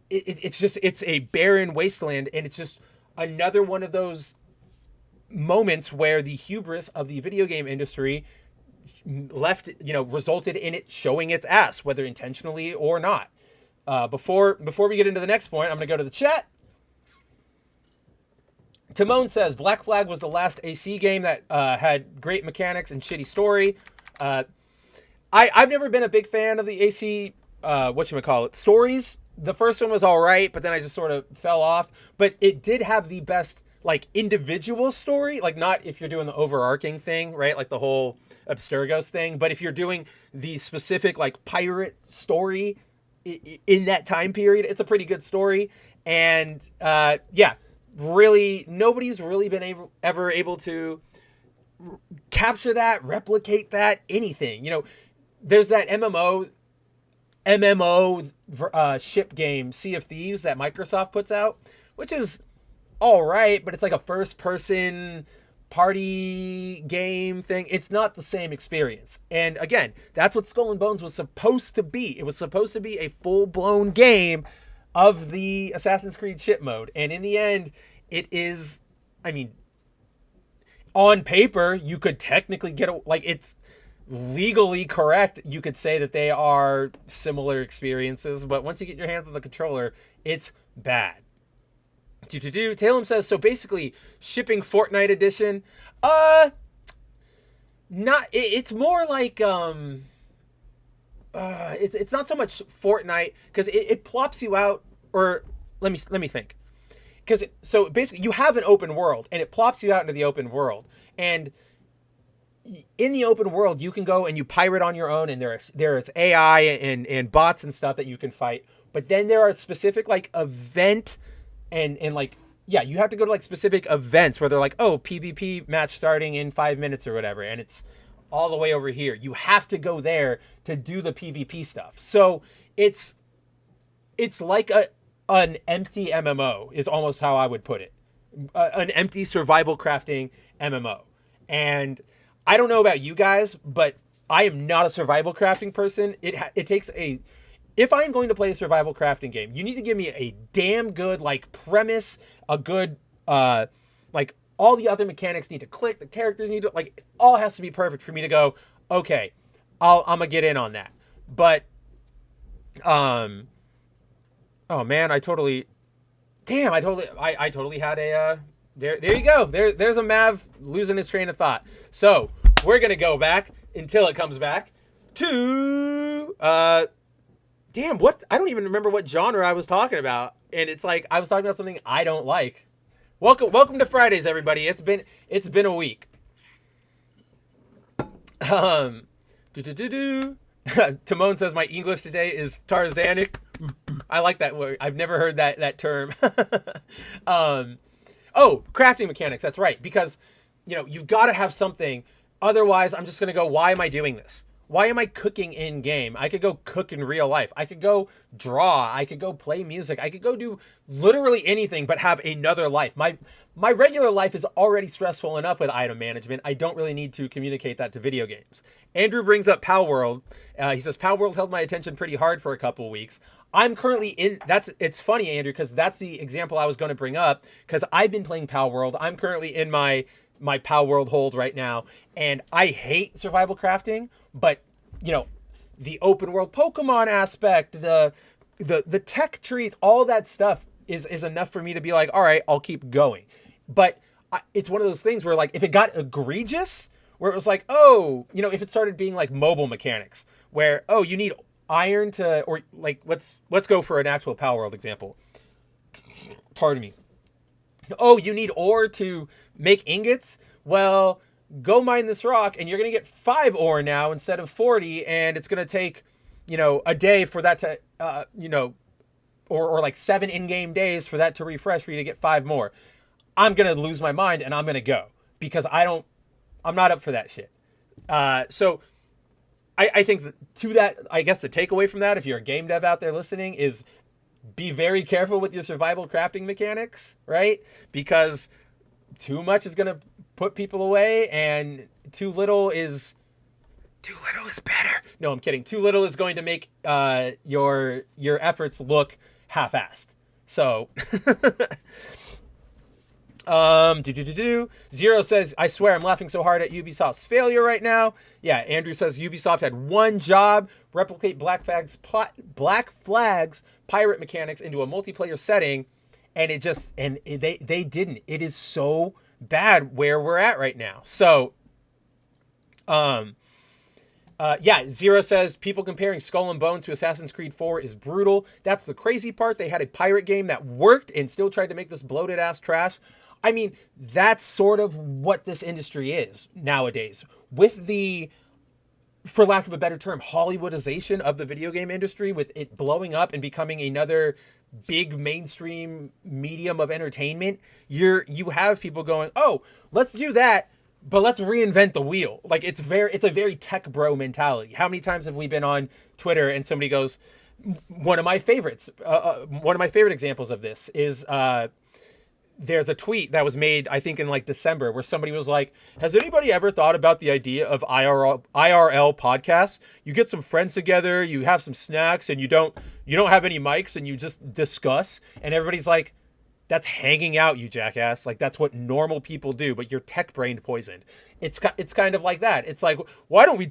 It's a barren wasteland, and it's just another one of those moments where the hubris of the video game industry resulted in it showing its ass, whether intentionally or not. Before we get into the next point, I'm going to go to the chat. Timon says, Black Flag was the last AC game that had great mechanics and shitty story. I've never been a big fan of the AC, stories. The first one was all right, but then I just sort of fell off. But it did have the best, individual story. Not if you're doing the overarching thing, right? Like the whole Abstergos thing. But if you're doing the specific, pirate story in that time period, it's a pretty good story. And, really, nobody's really been ever able to capture that, replicate that, anything. There's that MMO ship game, Sea of Thieves, that Microsoft puts out, which is all right, but it's like a first-person party game thing. It's not the same experience. And again, that's what Skull and Bones was supposed to be. It was supposed to be a full-blown game of the Assassin's Creed ship mode. And in the end, it is, on paper, you could technically it's legally correct. You could say that they are similar experiences, but once you get your hands on the controller, it's bad. Talem says, so basically shipping Fortnite edition, it's more like, it's not so much Fortnite, because it plops you out, or let me think. because so basically you have an open world and it plops you out into the open world, and in the open world you can go and you pirate on your own, and there's AI and bots and stuff that you can fight. But then there are specific like event and like, yeah, you have to go to like specific events where they're like, oh, PvP match starting in 5 minutes or whatever, and it's all the way over here. You have to go there to do the PvP stuff. So it's like an empty MMO is almost how I would put it. An empty survival crafting MMO. And I don't know about you guys, but I am not a survival crafting person. It takes a... If I'm going to play a survival crafting game, you need to give me a damn good, like, premise, a good, like, all the other mechanics need to click, the characters need to, like, it all has to be perfect for me to go, okay, I'm gonna get in on that. But, oh man, I totally had a, there you go. There's a Mav losing his train of thought. So, we're gonna go back until it comes back to, damn, what? I don't even remember what genre I was talking about. And it's like, I was talking about something I don't like. Welcome to Fridays, everybody. It's been a week. Timon says my English today is Tarzanic. I like that word. I've never heard that term. Oh, crafting mechanics. That's right. Because, you know, you've got to have something. Otherwise, I'm just going to go, why am I doing this? Why am I cooking in game? I could go cook in real life. I could go draw. I could go play music. I could go do literally anything but have another life. My regular life is already stressful enough with item management. I don't really need to communicate that to video games. Andrew brings up Pal World. He says, Pal World held my attention pretty hard for a couple weeks. I'm currently in... It's funny, Andrew, because that's the example I was going to bring up, because I've been playing Pal World. I'm currently in my Pal World hold right now, and I hate survival crafting, but, you know, the open world Pokemon aspect, the tech trees, all that stuff is enough for me to be like, all right, I'll keep going. But it's one of those things where, like, if it got egregious, where it was like, oh, you know, if it started being like mobile mechanics, where, oh, you need iron to, or like, let's go for an actual Pal World example. Pardon me. Oh, you need ore to make ingots? Well, go mine this rock and you're going to get 5 ore now instead of 40. And it's going to take, you know, a day for that to, you know, or like 7 in-game days for that to refresh for you to get 5 more. I'm going to lose my mind and I'm going to go because I'm not up for that shit. So I think to that, I guess the takeaway from that, if you're a game dev out there listening, is be very careful with your survival crafting mechanics, right? Because too much is going to put people away and too little is better. No, I'm kidding. Too little is going to make your efforts look half-assed. So Zero says, I swear I'm laughing so hard at Ubisoft's failure right now. Yeah, Andrew says Ubisoft had one job, replicate Black Flag's pirate mechanics into a multiplayer setting, and they didn't. It is so bad where we're at right now. So yeah, Zero says people comparing Skull and Bones to Assassin's Creed 4 is brutal. That's the crazy part. They had a pirate game that worked and still tried to make this bloated ass trash. I mean, that's sort of what this industry is nowadays. With the, for lack of a better term, Hollywoodization of the video game industry, with it blowing up and becoming another big mainstream medium of entertainment, you have people going, oh, let's do that, but let's reinvent the wheel. Like, it's a very tech bro mentality. How many times have we been on Twitter and somebody goes, one of my favorite examples of this is, there's a tweet that was made, I think in like December, where somebody was like, has anybody ever thought about the idea of IRL podcasts? You get some friends together, you have some snacks, and you don't have any mics, and you just discuss, and everybody's like, that's hanging out, you jackass. Like, that's what normal people do, but you're tech-brained poisoned. It's kind of like that. It's like, why don't we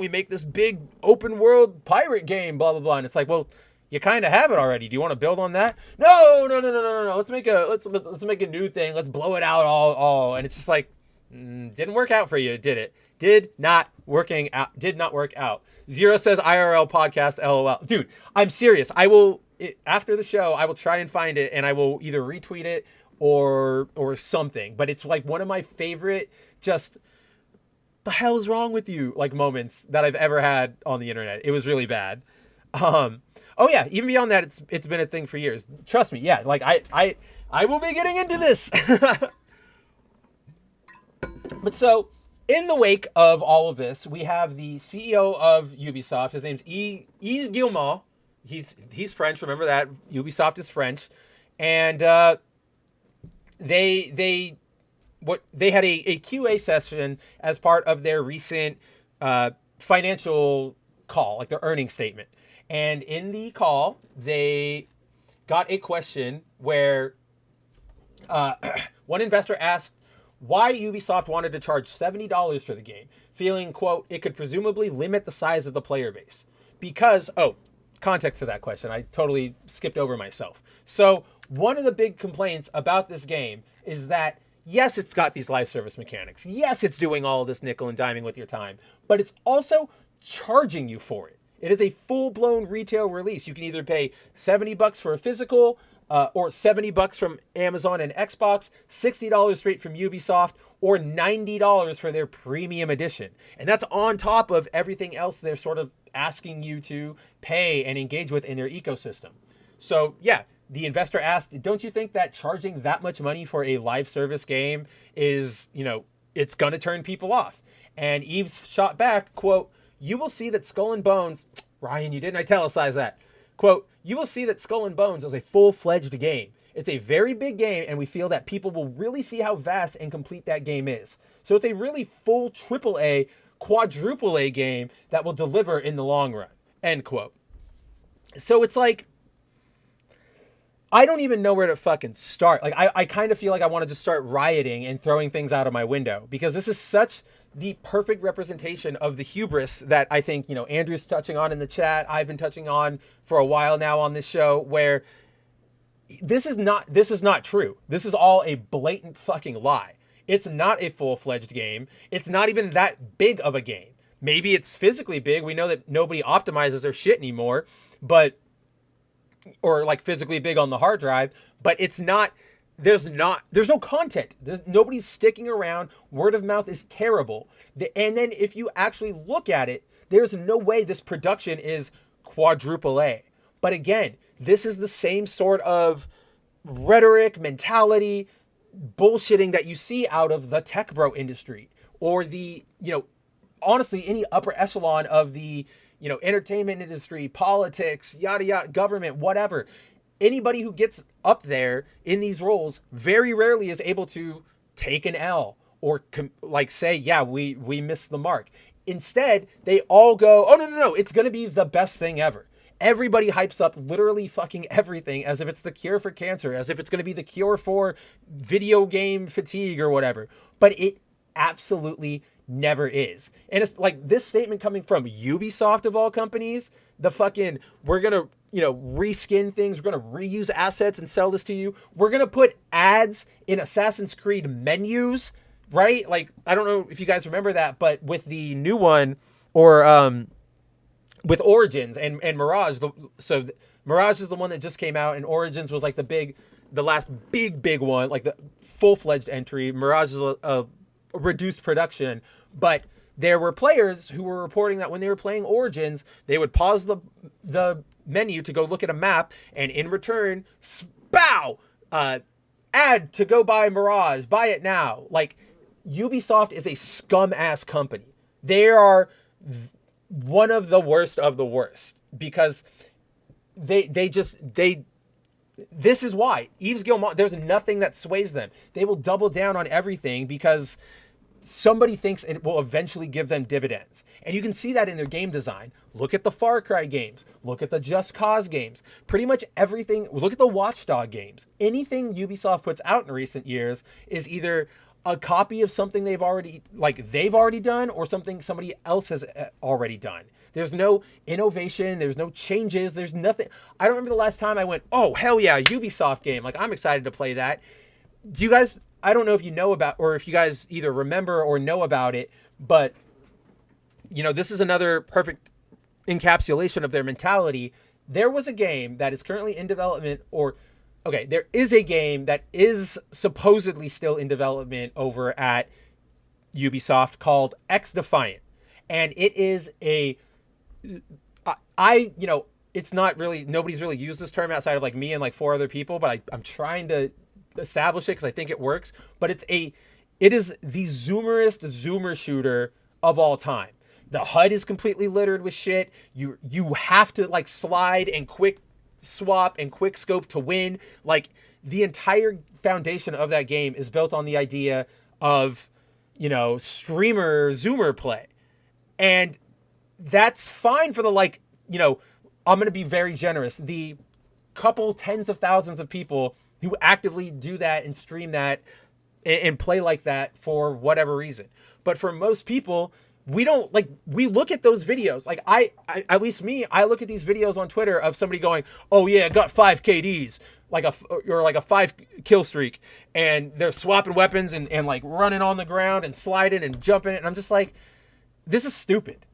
make this big open world pirate game, blah, blah, blah. And it's like, well, you kind of have it already. Do you want to build on that? No. Let's make a new thing. Let's blow it out all. And it's just like, didn't work out for you, did it? Did not work out. Zero says IRL podcast, LOL. Dude, I'm serious. I will after the show, I will try and find it, and I will either retweet it or something. But it's like one of my favorite just the hell is wrong with you like moments that I've ever had on the internet. It was really bad. Oh yeah, even beyond that, it's been a thing for years. Trust me, yeah. Like I will be getting into this. But so in the wake of all of this, we have the CEO of Ubisoft. His name's Yves Guillemot. He's French. Remember that Ubisoft is French, and they had a QA session as part of their recent financial call, like their earnings statement. And in the call, they got a question where one investor asked why Ubisoft wanted to charge $70 for the game, feeling, quote, it could presumably limit the size of the player base. Because, context to that question, I totally skipped over myself. So one of the big complaints about this game is that, yes, it's got these live service mechanics. Yes, it's doing all of this nickel and diming with your time, but it's also charging you for it. It is a full-blown retail release. You can either pay $70 for a physical, or $70 from Amazon and Xbox, $60 straight from Ubisoft, or $90 for their premium edition. And that's on top of everything else they're sort of asking you to pay and engage with in their ecosystem. So yeah, the investor asked, don't you think that charging that much money for a live service game is, it's going to turn people off? And Yves shot back, quote, you will see that Skull and Bones, Ryan, you didn't italicize that. Quote, you will see that Skull and Bones is a full-fledged game. It's a very big game, and we feel that people will really see how vast and complete that game is. So it's a really full AAA, quadruple A game that will deliver in the long run, end quote. So it's like, I don't even know where to fucking start. Like, I kind of feel like I want to just start rioting and throwing things out of my window, because this is such the perfect representation of the hubris that I think, Andrew's touching on in the chat. I've been touching on for a while now on this show, where this is not true. This is all a blatant fucking lie. It's not a full-fledged game. It's not even that big of a game. Maybe it's physically big. We know that nobody optimizes their shit anymore, or like physically big on the hard drive, but it's not. There's no content. Nobody's sticking around. Word of mouth is terrible. And then if you actually look at it, there's no way this production is quadruple A. But again, this is the same sort of rhetoric, mentality, bullshitting that you see out of the tech bro industry, or the, honestly, any upper echelon of the, entertainment industry, politics, yada, yada, government, whatever. Anybody who gets up there in these roles very rarely is able to take an L or say, yeah, we missed the mark. Instead, they all go, oh, no, it's going to be the best thing ever. Everybody hypes up literally fucking everything as if it's the cure for cancer, as if it's going to be the cure for video game fatigue or whatever. But it absolutely never is. And it's like this statement coming from Ubisoft of all companies, the fucking, we're going to, reskin things. We're going to reuse assets and sell this to you. We're going to put ads in Assassin's Creed menus, right? Like, I don't know if you guys remember that, but with the new one, or with Origins and Mirage, Mirage is the one that just came out, and Origins was like the last big one, like the full-fledged entry. Mirage is a reduced production, but there were players who were reporting that when they were playing Origins, they would pause the menu to go look at a map, and in return, ad to go buy Mirage, buy it now. Like, Ubisoft is a scum ass company. They are one of the worst, because this is why Yves Guillemot, there's nothing that sways them. They will double down on everything because somebody thinks it will eventually give them dividends. And you can see that in their game design. Look at the Far Cry games. Look at the Just Cause games. Pretty much everything. Look at the Watch Dogs games. Anything Ubisoft puts out in recent years is either a copy of something they've already done, or something somebody else has already done. There's no innovation. There's no changes. There's nothing. I don't remember the last time I went, oh, hell yeah, Ubisoft game. Like, I'm excited to play that. Do you guys, I don't know if you know about, or if you guys either remember or know about it, but, this is another perfect encapsulation of their mentality. there was a game that is currently in development, or okay, there is a game that is supposedly still in development over at Ubisoft called X Defiant. And it is a, it's not really, nobody's really used this term outside of like me and like 4 other people, but I'm trying to establish it because I think it works. But it is the zoomerest zoomer shooter of all time. The HUD is completely littered with shit. You have to like slide and quick swap and quick scope to win. Like the entire foundation of that game is built on the idea of, streamer zoomer play. And that's fine for the like, I'm going to be very generous. The couple tens of thousands of people who actively do that and stream that and play like that for whatever reason. But for most people, we don't like, we look at those videos. Like I at least me, I look at these videos on Twitter of somebody going, oh yeah, got 5 KDs, or like a 5 kill streak. And they're swapping weapons and like running on the ground and sliding and jumping. And I'm just like, this is stupid.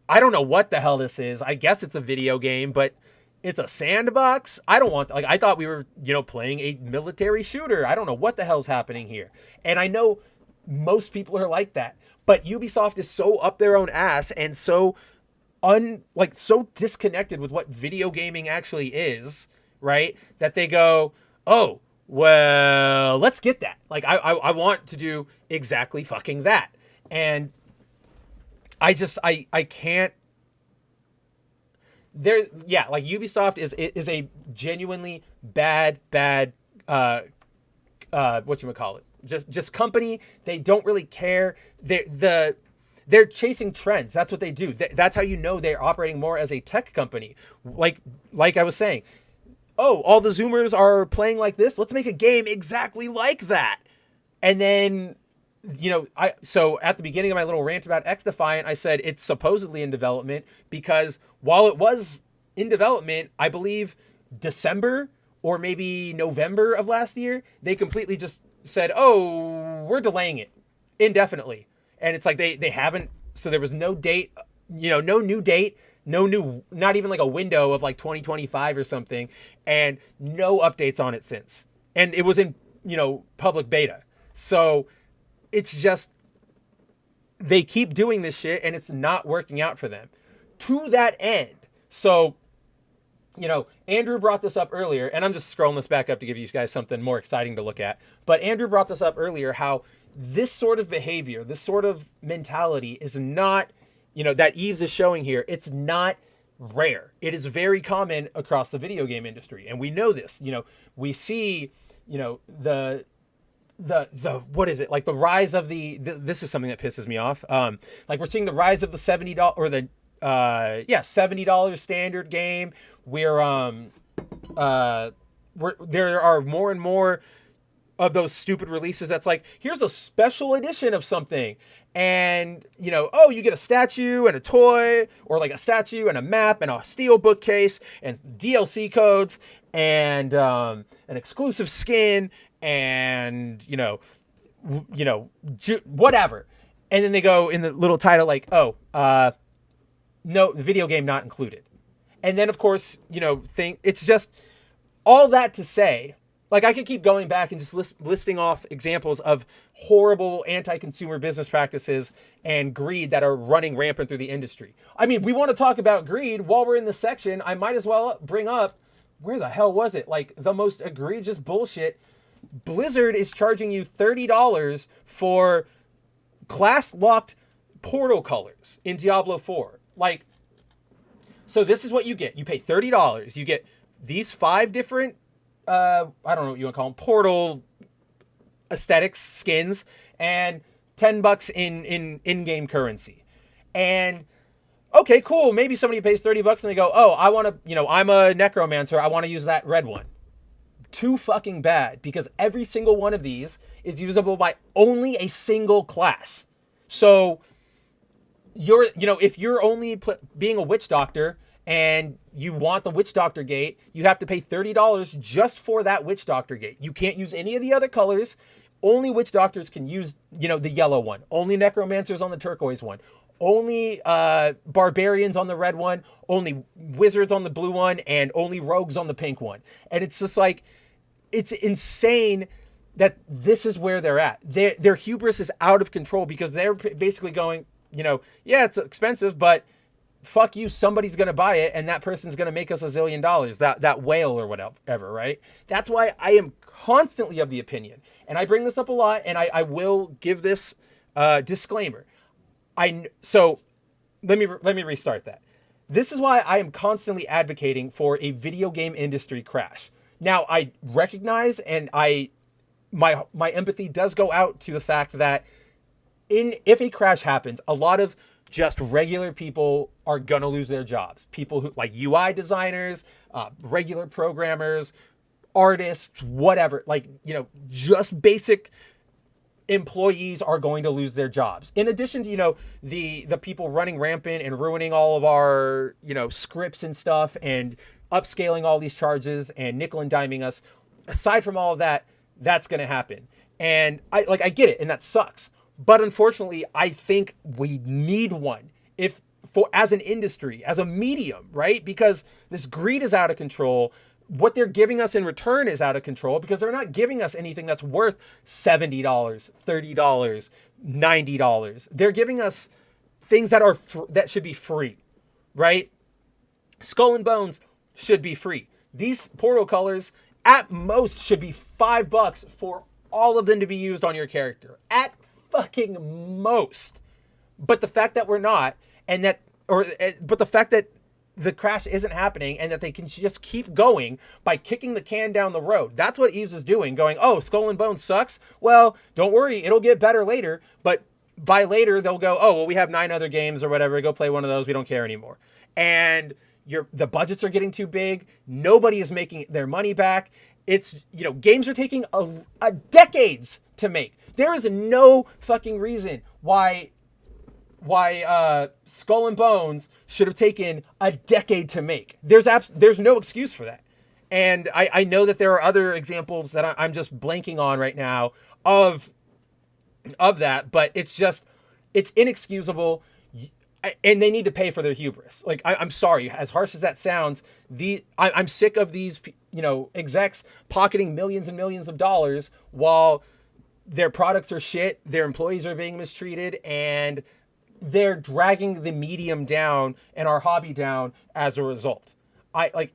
I don't know what the hell this is. I guess it's a video game, but it's a sandbox. I don't want, like, I thought we were, playing a military shooter. I don't know what the hell's happening here. And I know most people are like that, but Ubisoft is so up their own ass and so so disconnected with what video gaming actually is, right? That they go, oh, well, let's get that. Like, I want to do exactly fucking that. And I can't. Like Ubisoft is a genuinely bad whatchamacallit, just company. They don't really care. They're chasing trends. That's what they do. That's how you know they're operating more as a tech company. Like I was saying, oh, all the Zoomers are playing like this. Let's make a game exactly like that. And then, so at the beginning of my little rant about X Defiant, I said it's supposedly in development because while it was in development, I believe December or maybe November of last year, they completely just said, oh, we're delaying it indefinitely. And it's like they haven't, so there was no date, no new date, not even like a window of like 2025 or something, and no updates on it since. And it was in, public beta. So it's just, they keep doing this shit and it's not working out for them. To that end, so, Andrew brought this up earlier, and I'm just scrolling this back up to give you guys something more exciting to look at. But Andrew brought this up earlier, how this sort of behavior, this sort of mentality is not, that Eves is showing here, it's not rare. It is very common across the video game industry. And we know this, we see, the what is it, like the rise of this is something that pisses me off, like we're seeing the rise of the $70 or the $70 standard game where there are more and more of those stupid releases that's like, here's a special edition of something, and oh, you get a statue and a toy, or like a statue and a map and a steel bookcase and DLC codes and an exclusive skin and whatever. And then they go in the little title like, oh, no, the video game not included. And then of course, it's just all that to say, like I could keep going back and just listing off examples of horrible anti-consumer business practices and greed that are running rampant through the industry. I mean, we want to talk about greed while we're in this section. I might as well bring up, where the hell was it? Like the most egregious bullshit. Blizzard is charging you $30 for class-locked portal colors in Diablo 4. Like, so this is what you get. You pay $30. You get these 5 different, I don't know what you want to call them, portal aesthetics, skins, and $10 in in-game currency. And okay, cool. Maybe somebody pays $30 and they go, oh, I want to, I'm a necromancer. I want to use that red one. Too fucking bad, because every single one of these is usable by only a single class. So if you're only being a witch doctor and you want the witch doctor gate, you have to pay $30 just for that witch doctor gate. You can't use any of the other colors. Only witch doctors can use, the yellow one. Only necromancers on the turquoise one. only barbarians on the red one, only wizards on the blue one, and only rogues on the pink one. And it's just like, it's insane that this is where they're at. Their hubris is out of control because they're basically going, yeah, it's expensive, but fuck you, somebody's going to buy it, and that person's going to make us $1 zillion, that whale or whatever, right? That's why I am constantly of the opinion, and I bring this up a lot, and I will give this disclaimer. So let me restart that. This is why I am constantly advocating for a video game industry crash. Now, I recognize, and my empathy does go out to the fact that if a crash happens, a lot of just regular people are gonna lose their jobs. People who like UI designers, regular programmers, artists, whatever, just basic employees are going to lose their jobs. In addition to, the people running rampant and ruining all of our, scripts and stuff and upscaling all these charges and nickel and diming us. Aside from all of that, that's going to happen. And I get it. And that sucks. But unfortunately, I think we need one as an industry, as a medium, right? Because this greed is out of control. What they're giving us in return is out of control because they're not giving us anything that's worth $70, $30, $90. They're giving us things that should be free, right? Skull and Bones should be free. These Portal colors at most should be $5 for all of them to be used on your character. At fucking most. But the fact that we're not, but the fact that the crash isn't happening and that they can just keep going by kicking the can down the road. That's what Eves is doing, going, oh, Skull and Bones sucks. Well, don't worry, it'll get better later. But by later, they'll go, oh, well, we have 9 other games or whatever. Go play one of those. We don't care anymore. And the budgets are getting too big. Nobody is making their money back. It's, games are taking a decades to make. There is no fucking reason why Skull and Bones should have taken a decade to make. There's no excuse for that. And I know that there are other examples that I'm just blanking on right now of that, but it's inexcusable, and they need to pay for their hubris. Like, I'm sorry, as harsh as that sounds, I'm sick of these, execs pocketing millions and millions of dollars while their products are shit, their employees are being mistreated, and they're dragging the medium down and our hobby down as a result.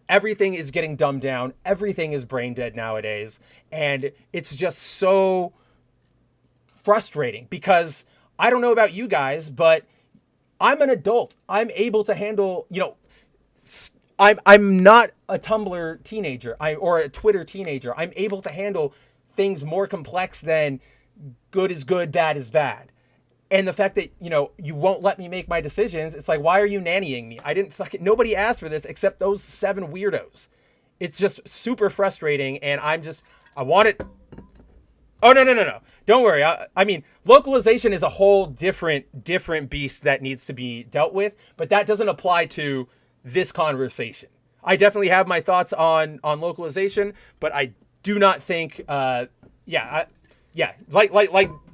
Everything is getting dumbed down. Everything is brain dead nowadays. And it's just so frustrating because I don't know about you guys, but I'm an adult. I'm able to handle, I'm not a Tumblr teenager or a Twitter teenager. I'm able to handle things more complex than good is good, bad is bad. And the fact that, you won't let me make my decisions, it's like, why are you nannying me? Nobody asked for this except those 7 weirdos. It's just super frustrating, and I want it. Oh, no. Don't worry. I mean, localization is a whole different beast that needs to be dealt with, but that doesn't apply to this conversation. I definitely have my thoughts on localization, but I do not think, like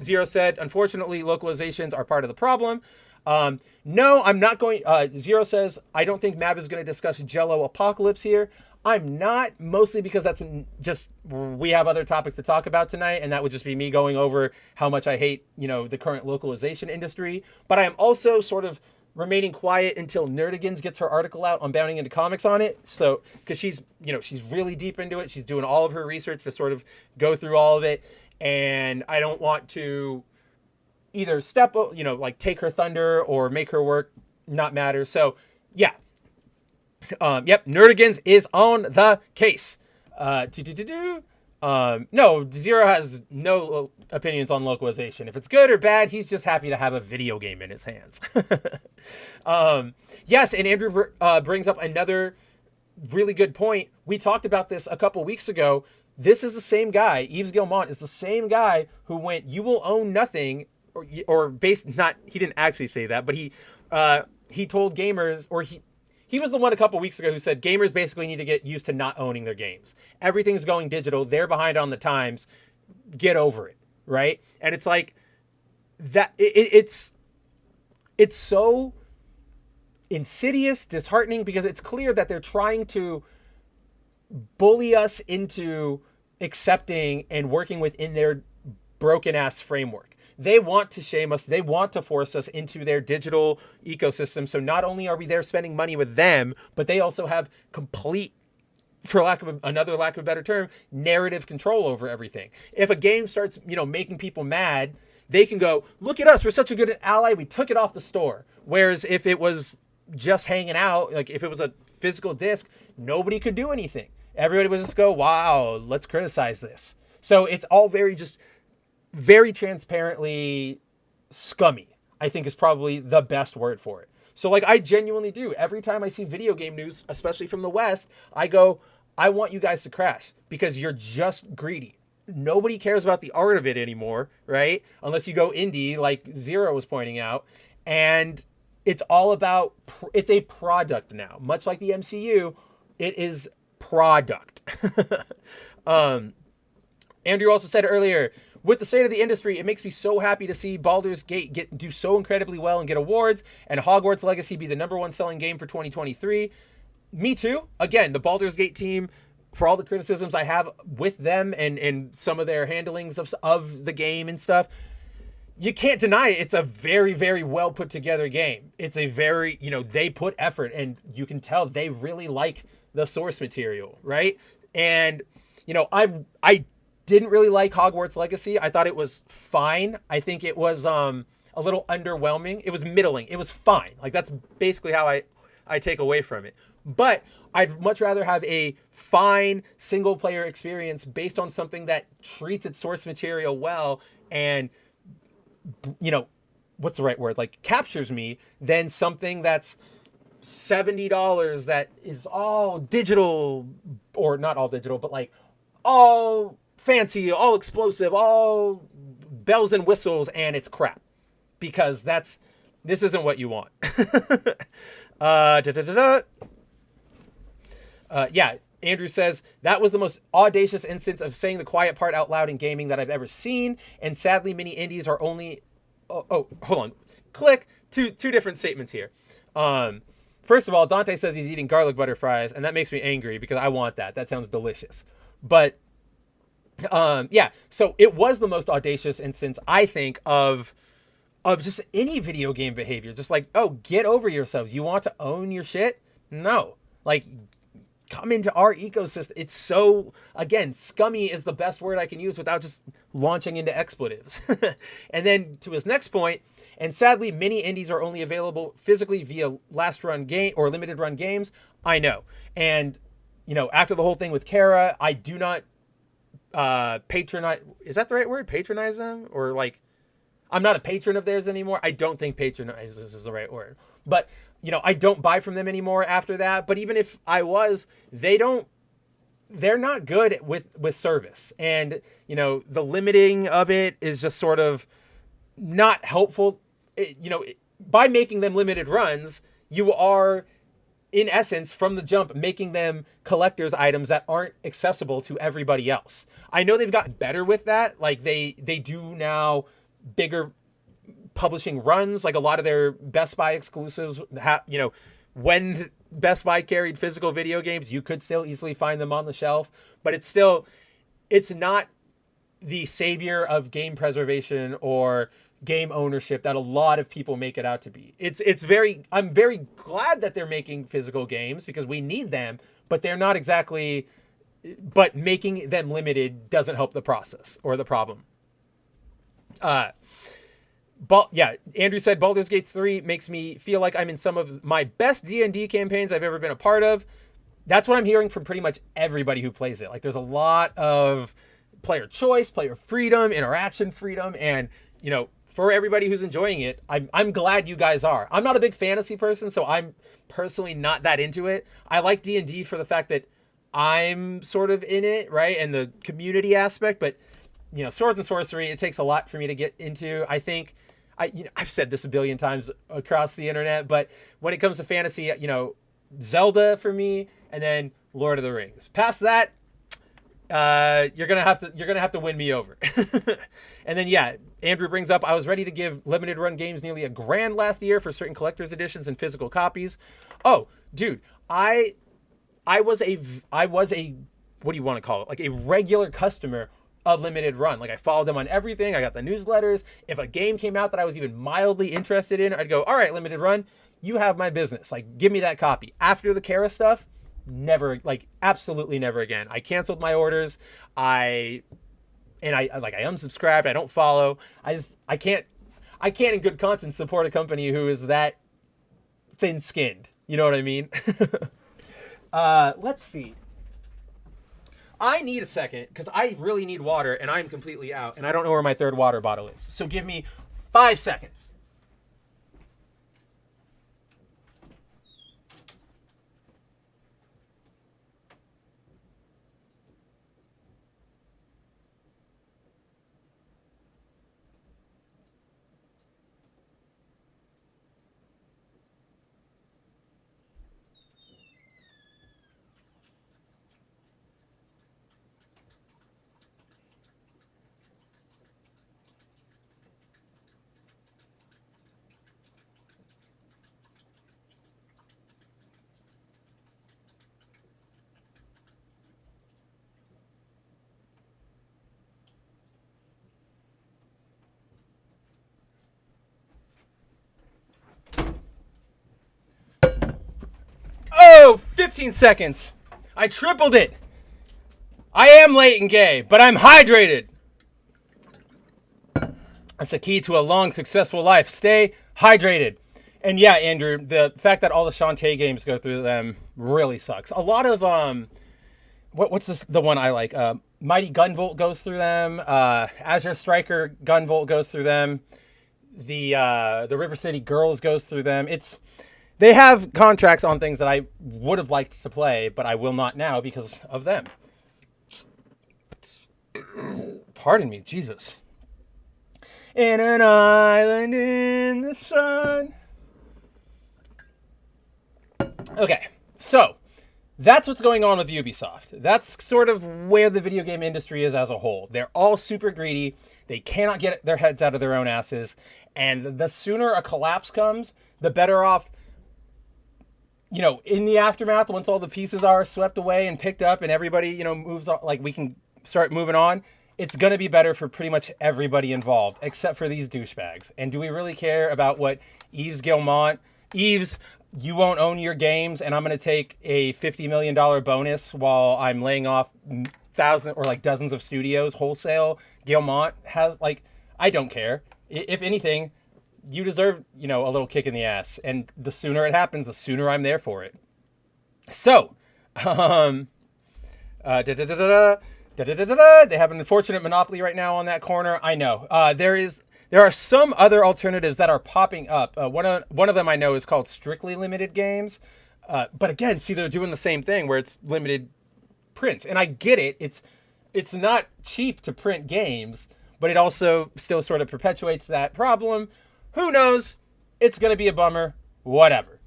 Zero said, unfortunately, localizations are part of the problem. No, I'm not going. Zero says, I don't think Mav is going to discuss Jello Apocalypse here. I'm not, mostly because that's just, we have other topics to talk about tonight, and that would just be me going over how much I hate, the current localization industry. But I am also sort of remaining quiet until Nerdigans gets her article out on Bounding into Comics on it. So, because she's really deep into it. She's doing all of her research to sort of go through all of it. And I don't want to either take her thunder or make her work not matter. So, yeah. Nerdigans is on the case. No, Zero has no opinions on localization. If it's good or bad, he's just happy to have a video game in his hands. Yes, and Andrew brings up another really good point. We talked about this a couple weeks ago. This is the same guy, Yves Guillemot is the same guy who went, you will own nothing, he didn't actually say that, but he told gamers, or he was the one a couple weeks ago who said gamers basically need to get used to not owning their games. Everything's going digital. They're behind on the times. Get over it, right? And it's like that. It's it's so insidious, disheartening, because it's clear that they're trying to bully us into accepting and working within their broken ass framework. They want to shame us. They want to force us into their digital ecosystem. So not only are we there spending money with them, but they also have complete, for lack of a better term, narrative control over everything. If a game starts, making people mad, they can go, look at us, we're such a good ally, we took it off the store. Whereas if it was just hanging out, like if it was a physical disc, nobody could do anything. Everybody would just go, wow, let's criticize this. So it's all very transparently scummy, I think is probably the best word for it. So like I genuinely do. Every time I see video game news, especially from the West, I go, I want you guys to crash because you're just greedy. Nobody cares about the art of it anymore, right? Unless you go indie, like Zero was pointing out. And it's all about, it's a product now. Much like the MCU, it is product. Andrew also said earlier, with the state of the industry, it makes me so happy to see Baldur's Gate do so incredibly well and get awards, and Hogwarts Legacy be the #1 selling game for 2023. Me too. Again, the Baldur's Gate team, for all the criticisms I have with them and some of their handlings of the game and stuff, you can't deny it. It's a very, very well put together game. It's a very, they put effort, and you can tell they really like the source material, right? And, I didn't really like Hogwarts Legacy. I thought it was fine. I think it was a little underwhelming. It was middling. It was fine. Like that's basically how I take away from it. But I'd much rather have a fine single player experience based on something that treats its source material well and, what's the right word? Like captures me than something that's $70 that is all digital, or not all digital, but like all fancy, all explosive, all bells and whistles, and it's crap, because this isn't what you want. Yeah, Andrew says, that was the most audacious instance of saying the quiet part out loud in gaming that I've ever seen, and sadly many indies are only... hold on. Click. Two different statements here. First of all, Dante says he's eating garlic butter fries, and that makes me angry because I want that. That sounds delicious. But yeah, so it was the most audacious instance, I think, of just any video game behavior. Just like, oh, get over yourselves. You want to own your shit? No. Like, come into our ecosystem. It's so, again, scummy is the best word I can use without just launching into expletives. And then to his next point, and sadly, many indies are only available physically via last run game or limited run games. I know. And, after the whole thing with Kara, I do not patronize, is that the right word? Patronize them? Or like, I'm not a patron of theirs anymore. I don't think patronize is the right word. But, I don't buy from them anymore after that. But even if I was, they're not good with service. And, the limiting of it is just sort of not helpful. By making them limited runs, you are, in essence, from the jump, making them collector's items that aren't accessible to everybody else. I know they've gotten better with that. Like they do now bigger publishing runs. Like a lot of their Best Buy exclusives, when Best Buy carried physical video games, you could still easily find them on the shelf. But it's not the savior of game preservation or game ownership that a lot of people make it out to be. I'm very glad that they're making physical games because we need them, but they're not exactly, but making them limited doesn't help the process or the problem. But yeah, Andrew said Baldur's Gate 3 makes me feel like I'm in some of my best D&D campaigns I've ever been a part of. That's what I'm hearing from pretty much everybody who plays it. Like there's a lot of player choice, player freedom, interaction freedom, and for everybody who's enjoying it, I'm glad you guys are. I'm not a big fantasy person, so I'm personally not that into it. I like D&D for the fact that I'm sort of in it, right? And the community aspect, but swords and sorcery, it takes a lot for me to get into. I think I've said this a billion times across the internet, but when it comes to fantasy, Zelda for me, and then Lord of the Rings. Past that, you're gonna have to win me over. And then yeah, Andrew brings up I was ready to give limited run games nearly $1,000 last year for certain collector's editions and physical copies. Oh, dude, I was a what do you want to call it? Like a regular customer of limited run. Like I followed them on everything. I got the newsletters. If a game came out that I was even mildly interested in, I'd go, all right, limited run, you have my business. Like give me that copy. After the Kara stuff, never, like absolutely never again. I canceled my orders. I unsubscribed. I don't follow. I can't in good conscience support a company who is that thin-skinned. You know what I mean? Let's see. I need a second because I really need water and I'm completely out and I don't know where my third water bottle is. So give me 5 seconds. Oh, 15 seconds. I tripled it. I am late and gay, but I'm hydrated. That's the key to a long, successful life. Stay hydrated. And yeah, Andrew, the fact that all the Shantae games go through them really sucks. A lot of what's this? The one I like, Mighty Gunvolt goes through them. Azure Striker Gunvolt goes through them. The River City Girls goes through them. They have contracts on things that I would have liked to play, but I will not now because of them. Pardon me, Jesus. In an island in the sun. Okay, so that's what's going on with Ubisoft. That's sort of where the video game industry is as a whole. They're all super greedy. They cannot get their heads out of their own asses. And the sooner a collapse comes, the better off, you know, in the aftermath, once all the pieces are swept away and picked up and everybody, you know, moves on, like we can start moving on, it's going to be better for pretty much everybody involved, except for these douchebags. And do we really care about what Yves Guillemot, Yves, you won't own your games and I'm going to take a $50 million bonus while I'm laying off thousands or like dozens of studios wholesale. Guillemot has, like, I don't care. If anything, you deserve, you know, a little kick in the ass. And the sooner it happens, the sooner I'm there for it. So, they have an unfortunate monopoly right now on that corner. I know. There are some other alternatives that are popping up. One of them I know is called Strictly Limited Games. But again, see, they're doing the same thing where it's limited prints. And I get it. It's not cheap to print games, but it also still sort of perpetuates that problem. Who knows? It's going to be a bummer. Whatever.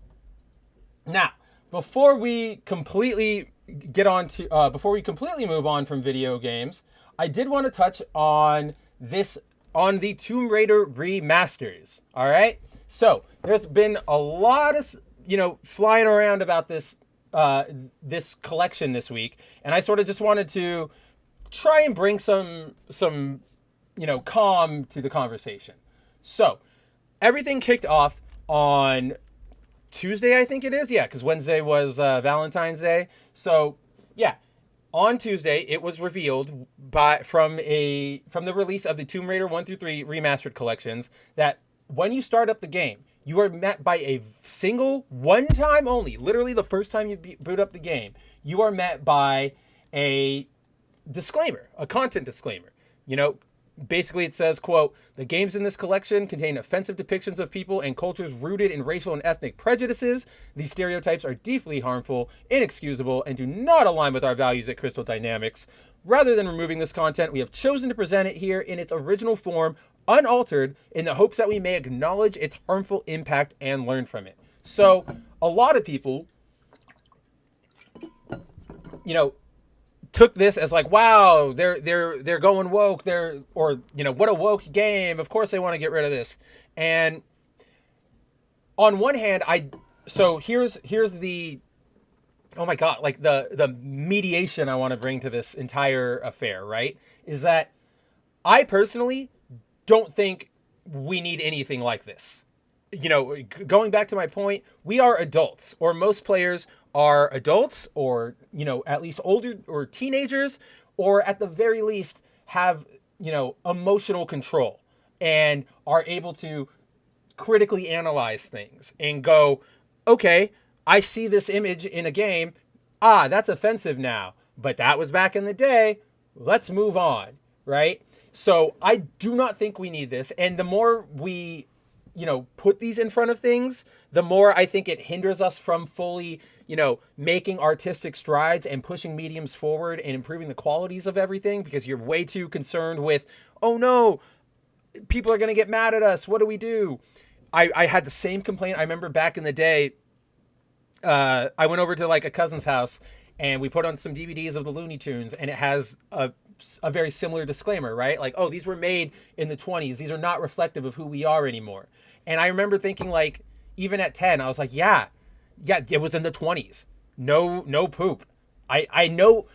Now, before we completely move on from video games, I did want to touch on the Tomb Raider remasters. All right. So there's been a lot of, you know, flying around about this collection this week, and I sort of just wanted to try and bring some you know, calm to the conversation. So everything kicked off on Tuesday, I think it is. Yeah, because Wednesday was Valentine's Day. So yeah, on Tuesday it was revealed from the release of the Tomb Raider I-III Remastered collections that when you start up the game, you are met by a single, one time only, literally the first time you boot up the game, you are met by a disclaimer, a content disclaimer. You know, basically it says, quote, "The games in this collection contain offensive depictions of people and cultures rooted in racial and ethnic prejudices. These stereotypes are deeply harmful, inexcusable, and do not align with our values at Crystal Dynamics. Rather than removing this content, we have chosen to present it here in its original form, unaltered, in the hopes that we may acknowledge its harmful impact and learn from it." So a lot of people, you know, took this as like, wow, they're going woke, or what a woke game. Of course they want to get rid of this. And on one hand, so here's the, oh my god, like the mediation I want to bring to this entire affair, right? Is that I personally don't think we need anything like this. Going back to my point, we are adults, or most players are adults, or at least older or teenagers, or at the very least have emotional control and are able to critically analyze things and go, okay, I see this image in a game, that's offensive now, but that was back in the day, let's move on, right? So I do not think we need this, and the more we put these in front of things, the more I think it hinders us from fully, making artistic strides and pushing mediums forward and improving the qualities of everything, because you're way too concerned with, oh no, people are going to get mad at us. What do we do? I had the same complaint. I remember back in the day, I went over to like a cousin's house and we put on some DVDs of the Looney Tunes, and it has a very similar disclaimer, right? Like, oh, these were made in the 20s. These are not reflective of who we are anymore. And I remember thinking, like, even at 10, I was like, yeah, it was in the 20s. No poop. I know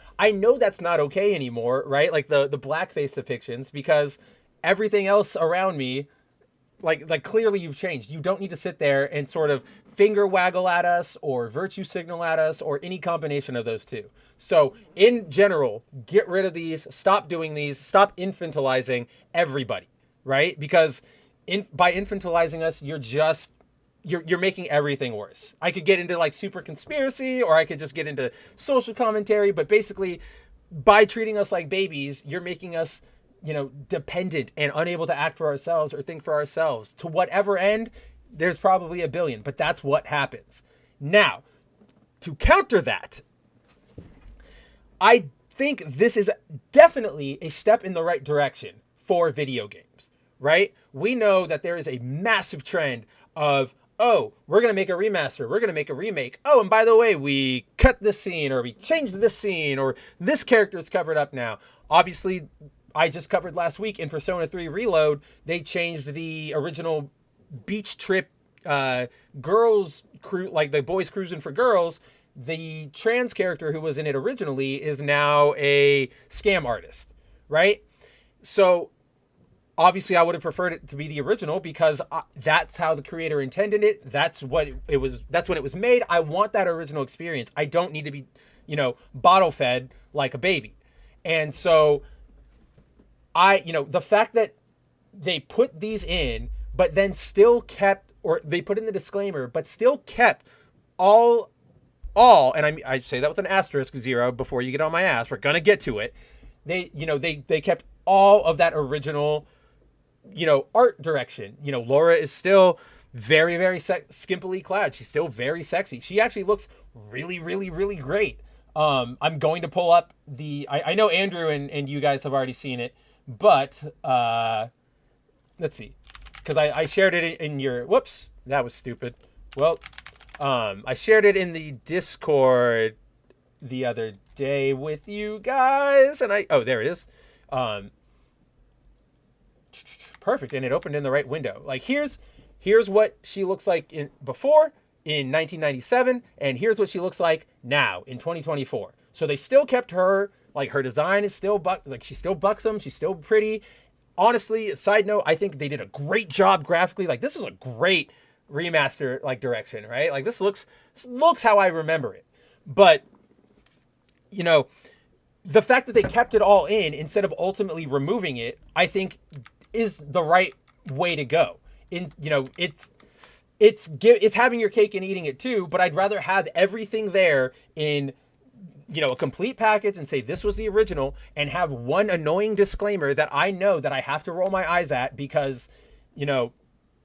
that's not okay anymore, right? Like the blackface depictions, because everything else around me, like clearly you've changed. You don't need to sit there and sort of finger waggle at us or virtue signal at us or any combination of those two. So in general, get rid of these, stop doing these, stop infantilizing everybody, right? Because by infantilizing us, you're making everything worse. I could get into like super conspiracy, or I could just get into social commentary, but basically by treating us like babies, you're making us, dependent and unable to act for ourselves or think for ourselves. To whatever end, there's probably a billion, but that's what happens. Now, to counter that, I think this is definitely a step in the right direction for video games, right? We know that there is a massive trend of, oh, we're going to make a remaster, we're going to make a remake. Oh, and by the way, we cut this scene, or we changed this scene, or this character is covered up now. Obviously, I just covered last week in Persona 3 Reload, they changed the original beach trip girls crew, like the boys cruising for girls. The trans character who was in it originally is now a scam artist, right? So obviously I would have preferred it to be the original, because that's how the creator intended it. That's what it was. That's when it was made. I want that original experience. I don't need to be, bottle fed like a baby. And so the fact that they put these in, but then still kept, or they put in the disclaimer, but still kept all, and I say that with an asterisk 0 before you get on my ass. We're going to get to it. They kept all of that original, art direction. Laura is still very, very skimpily clad. She's still very sexy. She actually looks really, really, really great. I'm going to pull up I know Andrew and you guys have already seen it, but let's see, because I shared it in your, whoops, that was stupid. Well, I shared it in the Discord the other day with you guys, and there it is. Perfect, and it opened in the right window. Like, here's what she looks like before in 1997, and here's what she looks like now in 2024. So they still kept her, like, her design is still she's still buxom, she's still pretty. Honestly, side note, I think they did a great job graphically. Like, this is a great remaster, like, direction, right? Like, this looks how I remember it. But the fact that they kept it all in instead of ultimately removing it, I think is the right way to go. It's having your cake and eating it too, but I'd rather have everything there in a complete package and say this was the original, and have one annoying disclaimer that I know that I have to roll my eyes at because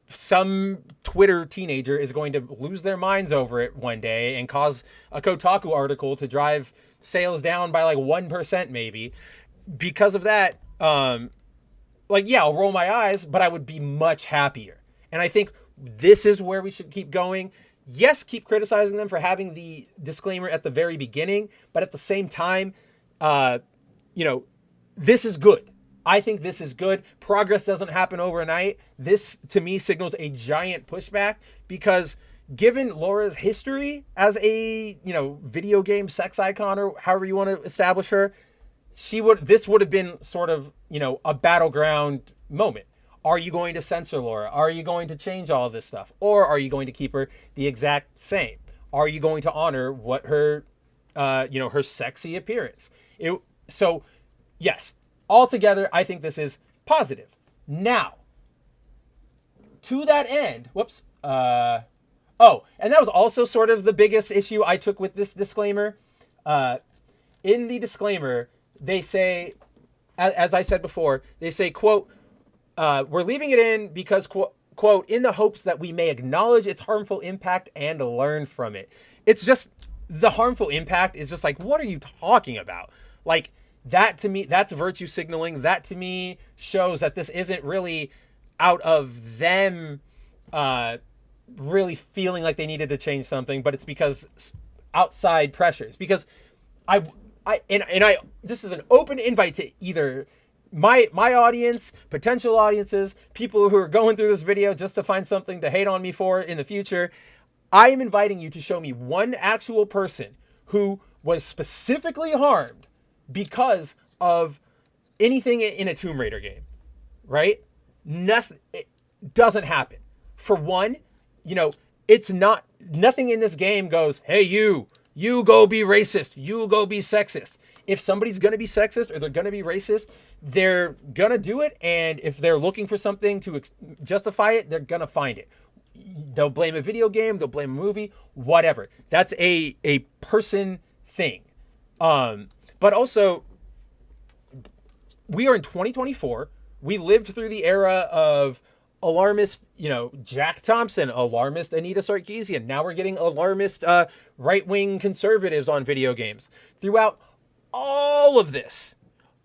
some Twitter teenager is going to lose their minds over it one day and cause a Kotaku article to drive sales down by like 1% maybe. Because of that, I'll roll my eyes, but I would be much happier. And I think this is where we should keep going. Yes, keep criticizing them for having the disclaimer at the very beginning, but at the same time, you know, this is good. I think this is good. Progress doesn't happen overnight. This, to me, signals a giant pushback because given Laura's history as a, video game sex icon or however you want to establish her, this would have been sort of, a battleground moment. Are you going to censor Laura? Are you going to change all of this stuff? Or are you going to keep her the exact same? Are you going to honor what her, her sexy appearance? So, yes, altogether, I think this is positive. Now, to that end, whoops. And that was also sort of the biggest issue I took with this disclaimer. In the disclaimer, they say, as I said before, they say, quote, we're leaving it in because, quote, in the hopes that we may acknowledge its harmful impact and learn from it. It's just, the harmful impact is just like, what are you talking about? Like, that to me, that's virtue signaling. That to me shows that this isn't really out of them really feeling like they needed to change something, but it's because outside pressures. Because this is an open invite to either my audience, potential audiences, people who are going through this video just to find something to hate on me for in the future. I am inviting you to show me one actual person who was specifically harmed because of anything in a Tomb Raider game, right? Nothing, it doesn't happen. For one, it's not, nothing in this game goes, hey, you go be racist, you go be sexist. If somebody's going to be sexist or they're going to be racist, they're going to do it. And if they're looking for something to justify it, they're going to find it. They'll blame a video game, they'll blame a movie, whatever. That's a person thing. But also, we are in 2024. We lived through the era of alarmist, Jack Thompson, alarmist Anita Sarkeesian. Now we're getting alarmist right-wing conservatives on video games. Throughout all of this,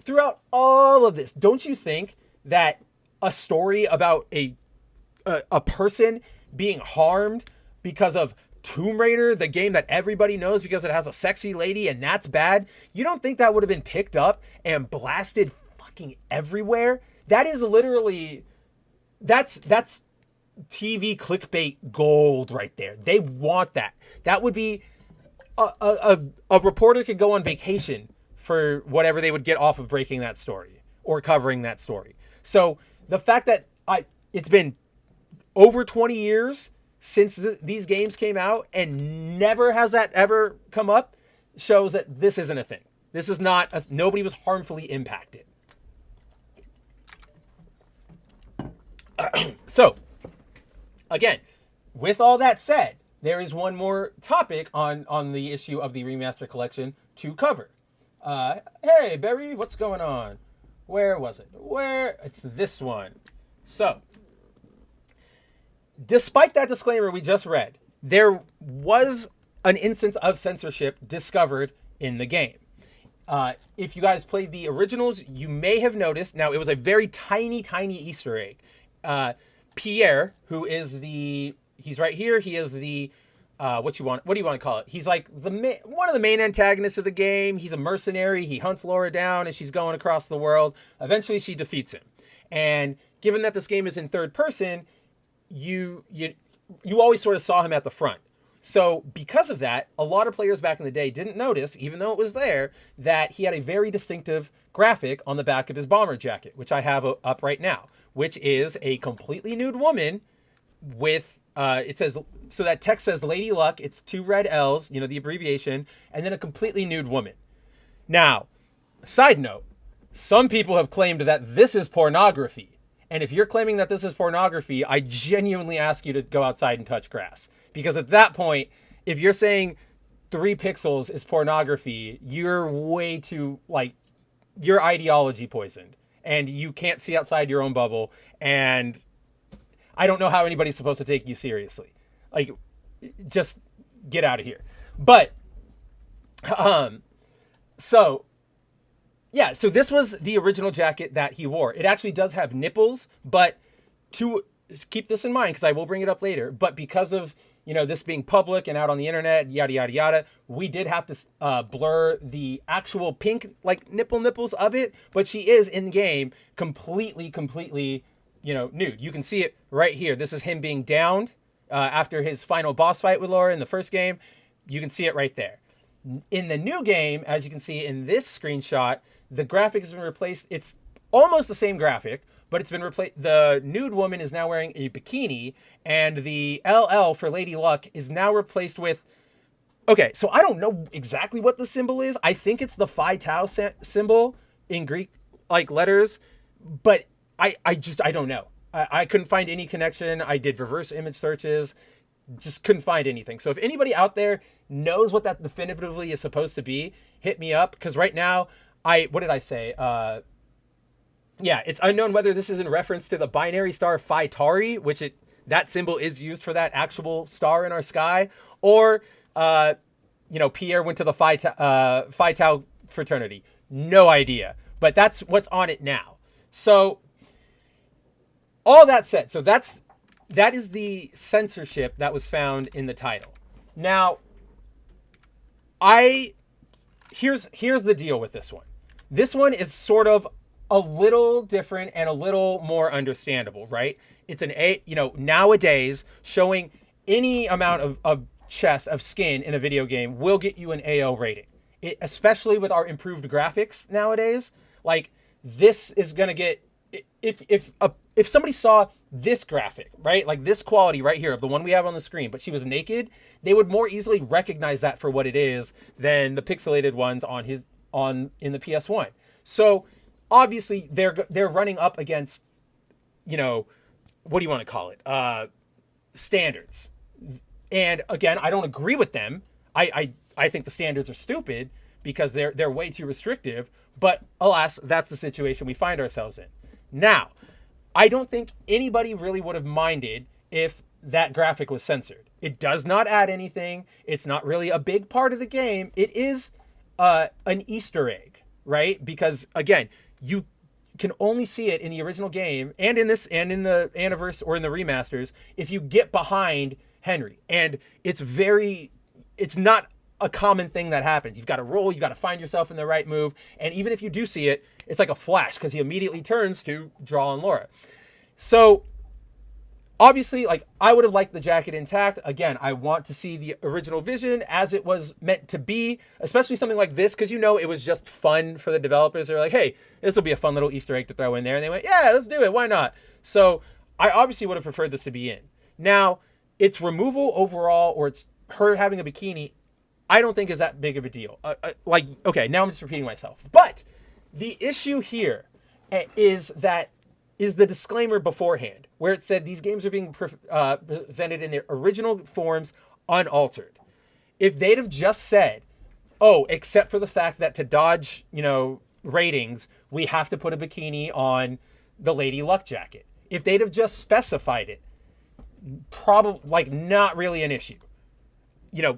don't you think that a story about a person being harmed because of Tomb Raider, the game that everybody knows because it has a sexy lady and that's bad, you don't think that would have been picked up and blasted fucking everywhere? That is literally, that's TV clickbait gold right there. They want that. That would be a reporter could go on vacation for whatever they would get off of breaking that story or covering that story. So the fact that it's been over 20 years since these games came out and never has that ever come up shows that this isn't a thing. This is not, nobody was harmfully impacted. So, again, with all that said, there is one more topic on the issue of the remaster collection to cover. Hey, Barry, what's going on? Where was it? It's this one. So, despite that disclaimer we just read, there was an instance of censorship discovered in the game. If you guys played the originals, you may have noticed, now it was a very tiny, tiny Easter egg. Pierre, who is he's right here, he is the, what do you want to call it? He's like one of the main antagonists of the game. He's a mercenary. He hunts Laura down as she's going across the world. Eventually she defeats him. And given that this game is in third person, you always sort of saw him at the front. So because of that, a lot of players back in the day didn't notice, even though it was there, that he had a very distinctive graphic on the back of his bomber jacket, which I have up right now, which is a completely nude woman with, it says, so that text says Lady Luck, it's 2 red L's, the abbreviation, and then a completely nude woman. Now, side note, some people have claimed that this is pornography. And if you're claiming that this is pornography, I genuinely ask you to go outside and touch grass. Because at that point, if you're saying 3 pixels is pornography, you're way too, your ideology poisoned. And you can't see outside your own bubble. And I don't know how anybody's supposed to take you seriously. Just get out of here. But, so this was the original jacket that he wore. It actually does have nipples, but to keep this in mind, because I will bring it up later, but because of this being public and out on the internet, yada, yada, yada, we did have to blur the actual pink, like, nipples of it. But she is in game completely, nude. You can see it right here. This is him being downed after his final boss fight with Laura in the first game. You can see it right there. In the new game, as you can see in this screenshot, the graphic has been replaced. It's almost the same graphic, but it's been replaced. The nude woman is now wearing a bikini, and the LL for Lady Luck is now replaced with... Okay, so I don't know exactly what the symbol is. I think it's the Phi Tau symbol in Greek, like, letters, but I don't know. I couldn't find any connection. I did reverse image searches, just couldn't find anything. So if anybody out there knows what that definitively is supposed to be, hit me up, because right now, what did I say? Yeah, it's unknown whether this is in reference to the binary star Phi Tauri, which that symbol is used for that actual star in our sky, or Pierre went to the Phi Tau fraternity. No idea, but that's what's on it now. So all that said, so that is the censorship that was found in the title. Now, here's the deal with this one. This one is sort of a little different and a little more understandable, right? It's nowadays showing any amount of chest, of skin in a video game will get you an AO rating. Especially with our improved graphics nowadays, like, this is going to get... If somebody saw this graphic, right, like this quality right here of the one we have on the screen, but she was naked, they would more easily recognize that for what it is than the pixelated ones in the PS1. So obviously they're running up against, what do you want to call it? Standards. And again, I don't agree with them. I think the standards are stupid because they're way too restrictive. But alas, that's the situation we find ourselves in. Now, I don't think anybody really would have minded if that graphic was censored. It does not add anything. It's not really a big part of the game. It is an Easter egg, right? Because again, you can only see it in the original game and in the anniversary or in the remasters if you get behind Henry. And it's not a common thing that happens. You've got to roll, you've got to find yourself in the right move. And even if you do see it, it's like a flash because he immediately turns to draw on Laura. So obviously, like, I would have liked the jacket intact. Again, I want to see the original vision as it was meant to be, especially something like this, because it was just fun for the developers. They're like, hey, this will be a fun little Easter egg to throw in there. And they went, yeah, let's do it. Why not? So I obviously would have preferred this to be in. Now, its removal overall, or it's her having a bikini, I don't think is that big of a deal. Okay, now I'm just repeating myself. But the issue here is the disclaimer beforehand, where it said these games are being presented in their original forms unaltered. If they'd have just said, oh, except for the fact that to dodge, ratings, we have to put a bikini on the Lady Luck jacket. If they'd have just specified it, probably, not really an issue.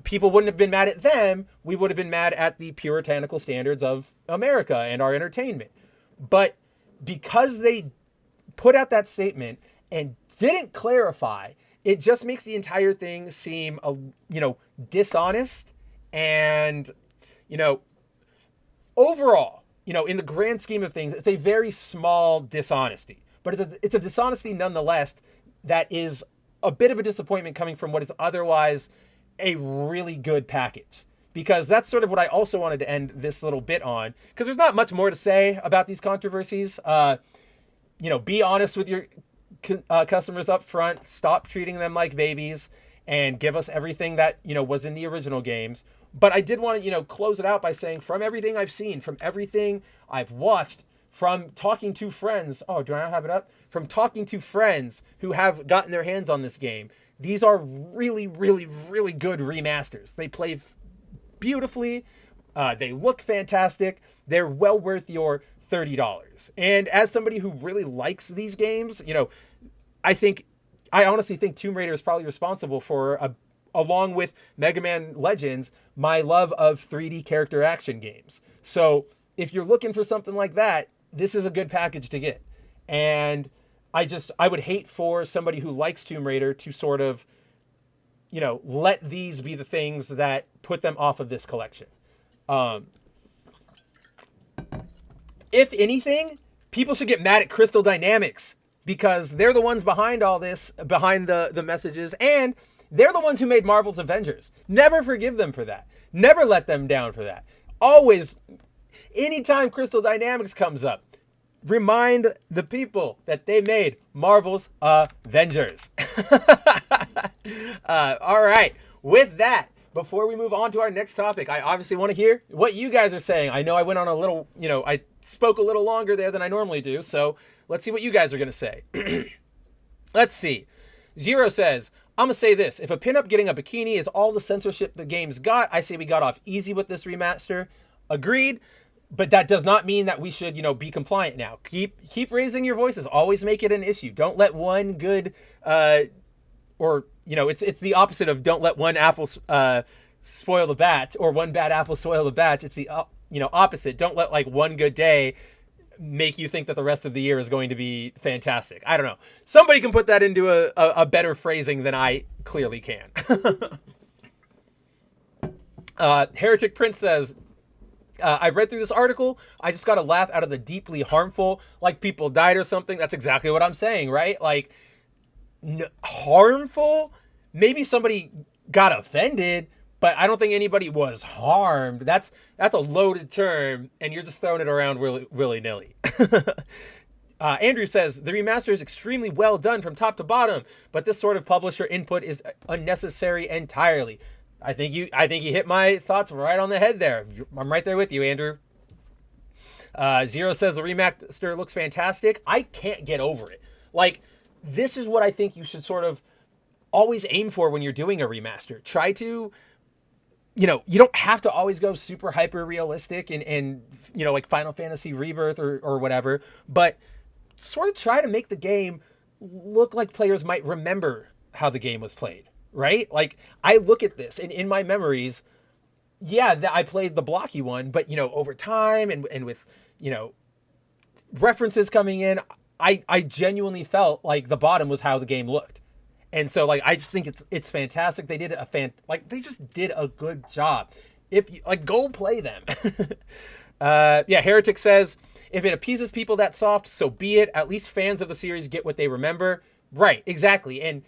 People wouldn't have been mad at them. We would have been mad at the puritanical standards of America and our entertainment. But because they put out that statement and didn't clarify, it just makes the entire thing seem, dishonest. And, overall, in the grand scheme of things, it's a very small dishonesty. But it's a dishonesty nonetheless that is a bit of a disappointment coming from what is otherwise a really good package. Because that's sort of what I also wanted to end this little bit on. Because there's not much more to say about these controversies. Be honest with your customers up front. Stop treating them like babies. And give us everything that, was in the original games. But I did want to, close it out by saying, from everything I've seen, from everything I've watched, from talking to friends. Oh, do I not have it up? From talking to friends who have gotten their hands on this game. These are really, really, really good remasters. They play beautifully. They look fantastic. They're well worth your $30. And as somebody who really likes these games, I honestly think Tomb Raider is probably responsible for, along with Mega Man Legends, my love of 3D character action games. So if you're looking for something like that, this is a good package to get. And I would hate for somebody who likes Tomb Raider to sort of let these be the things that put them off of this collection. If anything, people should get mad at Crystal Dynamics because they're the ones behind all this, behind the messages, and they're the ones who made Marvel's Avengers. Never forgive them for that. Never let them down for that. Always, anytime Crystal Dynamics comes up, remind the people that they made Marvel's Avengers. All right. With that, before we move on to our next topic, I obviously want to hear what you guys are saying. I know I went on a little, I spoke a little longer there than I normally do. So let's see what you guys are going to say. Let's see. Zero says, I'm going to say this. If a pinup getting a bikini is all the censorship the game's got, I say we got off easy with this remaster. Agreed. But that does not mean that we should, be compliant now. Keep raising your voices. Always make it an issue. Don't let one good, it's the opposite of don't let one apple spoil the batch, or one bad apple spoil the batch. It's the opposite. Don't let like one good day make you think that the rest of the year is going to be fantastic. I don't know. Somebody can put that into a better phrasing than I clearly can. Heretic Prince says, I read through this article. I just got a laugh out of the deeply harmful, like people died or something. That's exactly what I'm saying, right? Like, harmful? Maybe somebody got offended, but I don't think anybody was harmed. That's a loaded term, and you're just throwing it around willy-nilly. Andrew says, the remaster is extremely well done from top to bottom, but this sort of publisher input is unnecessary entirely. I think you hit my thoughts right on the head there. I'm right there with you, Andrew. Zero says the remaster looks fantastic. I can't get over it. Like, this is what I think you should sort of always aim for when you're doing a remaster. Try to, you don't have to always go super hyper realistic and like Final Fantasy Rebirth or whatever, but sort of try to make the game look like players might remember how the game was played. Right? Like, I look at this and in my memories, I played the blocky one, but over time and with, references coming in, I genuinely felt like the bottom was how the game looked. And so like, I just think it's fantastic. They did they just did a good job. If you go play them. Heretic says, if it appeases people that soft, so be it. At least fans of the series get what they remember. Right. Exactly. And,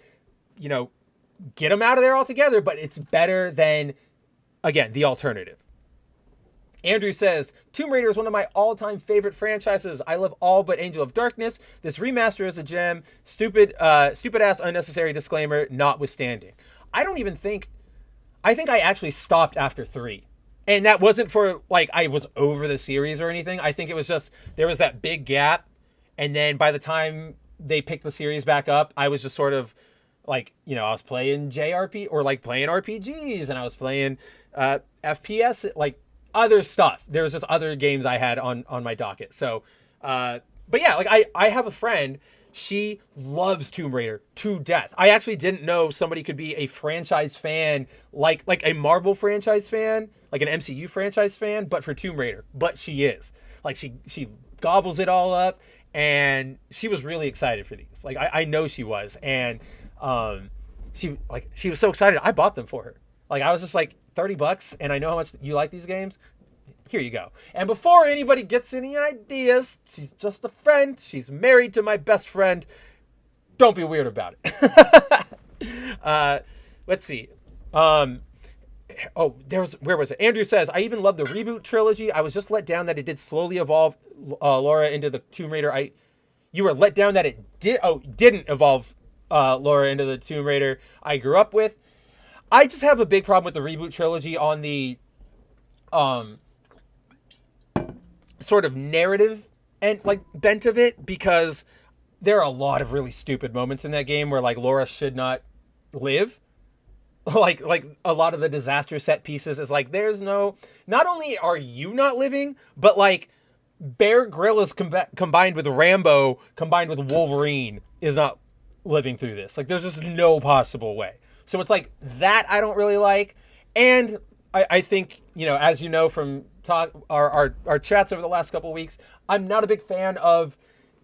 get them out of there altogether, but it's better than, again, the alternative. Andrew says, Tomb Raider is one of my all-time favorite franchises. I love all but Angel of Darkness. This remaster is a gem. Stupid-ass unnecessary disclaimer notwithstanding. I think I actually stopped after 3. And that wasn't for, I was over the series or anything. I think it was just, there was that big gap. And then by the time they picked the series back up, I was just sort of, I was playing JRP or playing RPGs, and I was playing FPS, other stuff. There was just other games I had on my docket. So, I have a friend. She loves Tomb Raider to death. I actually didn't know somebody could be a franchise fan, like a Marvel franchise fan, like an MCU franchise fan, but for Tomb Raider. But she is. She gobbles it all up, and she was really excited for these. I know she was, and she was so excited. I bought them for her. I was just $30, and I know how much you like these games. Here you go. And before anybody gets any ideas, she's just a friend. She's married to my best friend. Don't be weird about it. Let's see. Where was it? Andrew says, I even love the reboot trilogy. I was just let down that it did slowly evolve Laura into the Tomb Raider. You were let down that it didn't evolve Laura into the Tomb Raider I grew up with. I just have a big problem with the reboot trilogy on the sort of narrative and bent of it, because there are a lot of really stupid moments in that game where Laura should not live. Like a lot of the disaster set pieces is there's no, not only are you not living, but Bear Grylls combined with Rambo combined with Wolverine is not living through this. There's just no possible way. So it's that I don't really like. And I think, as you know from our chats over the last couple of weeks, I'm not a big fan of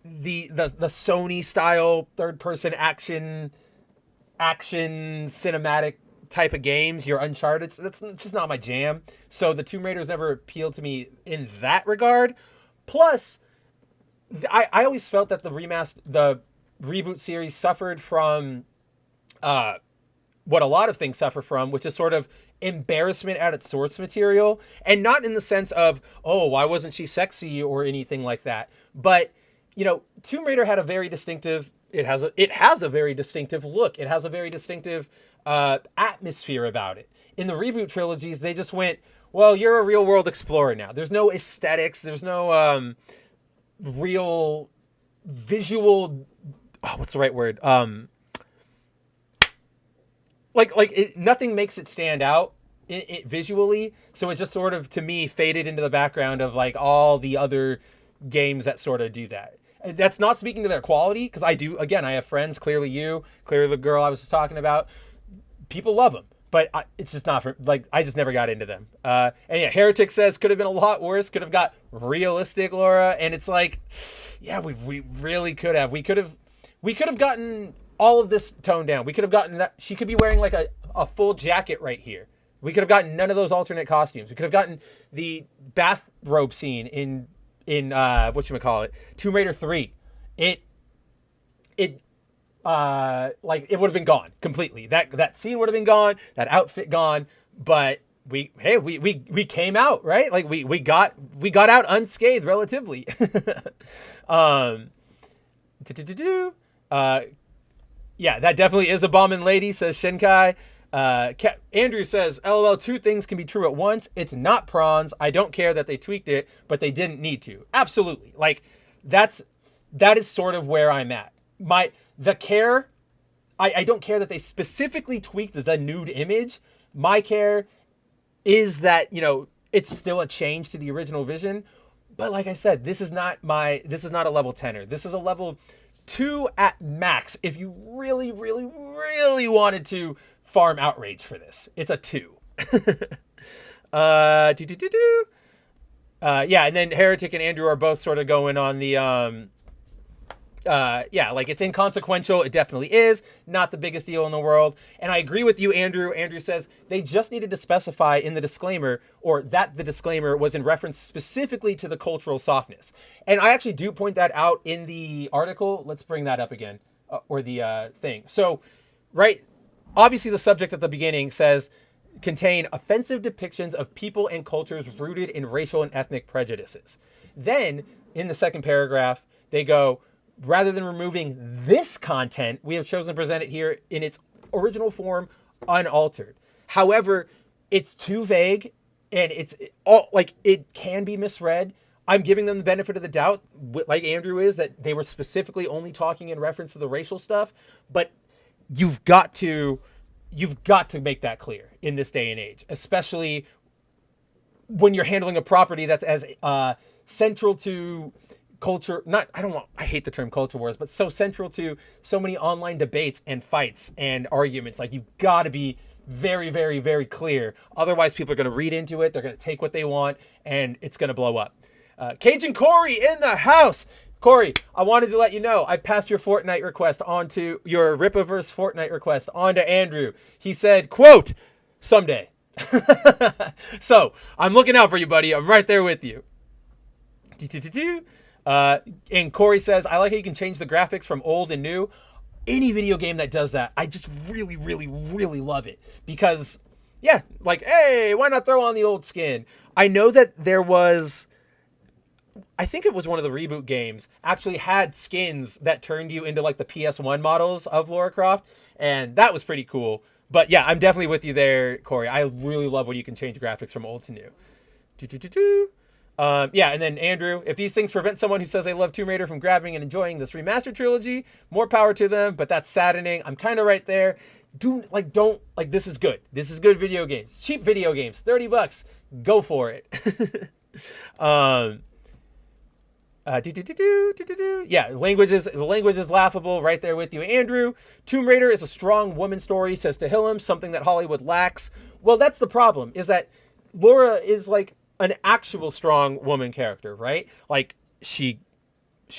the Sony style third person action cinematic type of games, your Uncharted, that's just not my jam. So the Tomb Raiders never appealed to me in that regard. Plus, I always felt that the reboot series suffered from what a lot of things suffer from, which is sort of embarrassment at its source material. And not in the sense of, oh, why wasn't she sexy or anything like that. But, Tomb Raider had a very distinctive, it has a very distinctive look. It has a very distinctive atmosphere about it. In the reboot trilogies, they just went, well, you're a real world explorer now. There's no aesthetics. There's no real visual, what's the right word? Nothing makes it stand out visually. So it just sort of, to me, faded into the background of like all the other games that sort of do that. And that's not speaking to their quality, because I have friends, clearly the girl I was just talking about. People love them, but it's just not for, I just never got into them. And yeah, Heretic says could have been a lot worse, could have got realistic Laura. And it's like, yeah, we really could have. We could have gotten all of this toned down. We could have gotten that. She could be wearing like a full jacket right here. We could have gotten none of those alternate costumes. We could have gotten the bathrobe scene in whatchamacallit, Tomb Raider 3. It would have been gone completely. That scene would have been gone, that outfit gone, but we came out, right? Like we got out unscathed relatively. Yeah, that definitely is a bombing lady, says Shinkai. Andrew says, LOL, two things can be true at once. It's not prawns. I don't care that they tweaked it, but they didn't need to. Absolutely. Like, that is sort of where I'm at. I don't care that they specifically tweaked the nude image. My care is that, it's still a change to the original vision. But like I said, this is not a level 10er. This is a level 2 at max. If you really, really, really wanted to farm outrage for this, it's a 2. Yeah, and then Heretic and Andrew are both sort of going on the it's inconsequential. It definitely is not the biggest deal in the world. And I agree with you, Andrew. Andrew says they just needed to specify in the disclaimer, or that the disclaimer was in reference specifically to the cultural softness. And I actually do point that out in the article. Let's bring that up again, or the thing. So, right, obviously the subject at the beginning says contain offensive depictions of people and cultures rooted in racial and ethnic prejudices. Then in the second paragraph, they go, rather than removing this content, we have chosen to present it here in its original form, unaltered. However, it's too vague, and it can be misread. I'm giving them the benefit of the doubt, like Andrew is, that they were specifically only talking in reference to the racial stuff. But you've got to make that clear in this day and age, especially when you're handling a property that's as central to culture, I hate the term culture wars, but so central to so many online debates and fights and arguments. Like, you've got to be very, very, very clear. Otherwise, people are going to read into it. They're going to take what they want, and it's going to blow up. Cajun Corey in the house. Corey, I wanted to let you know I passed your Fortnite request onto your Ripaverse Fortnite request onto Andrew. He said, quote, someday. So I'm looking out for you, buddy. I'm right there with you. And Corey says, I like how you can change the graphics from old and new. Any video game that does that, I just really, really, really love it. Because, yeah, like, hey, why not throw on the old skin? I know that there was, I think it was one of the reboot games, actually had skins that turned you into like the PS1 models of Lara Croft. And that was pretty cool. But yeah, I'm definitely with you there, Corey. I really love when you can change graphics from old to new. Yeah, and then Andrew, if these things prevent someone who says they love Tomb Raider from grabbing and enjoying this remastered trilogy, more power to them, but that's saddening. I'm kind of right there. This is good. This is good video games. Cheap video games, $30. Go for it. Yeah, the language is laughable. Right there with you, Andrew. Tomb Raider is a strong woman story, says Tehillim, something that Hollywood lacks. Well, that's the problem, is that Laura is like an actual strong woman character, right? Like, she's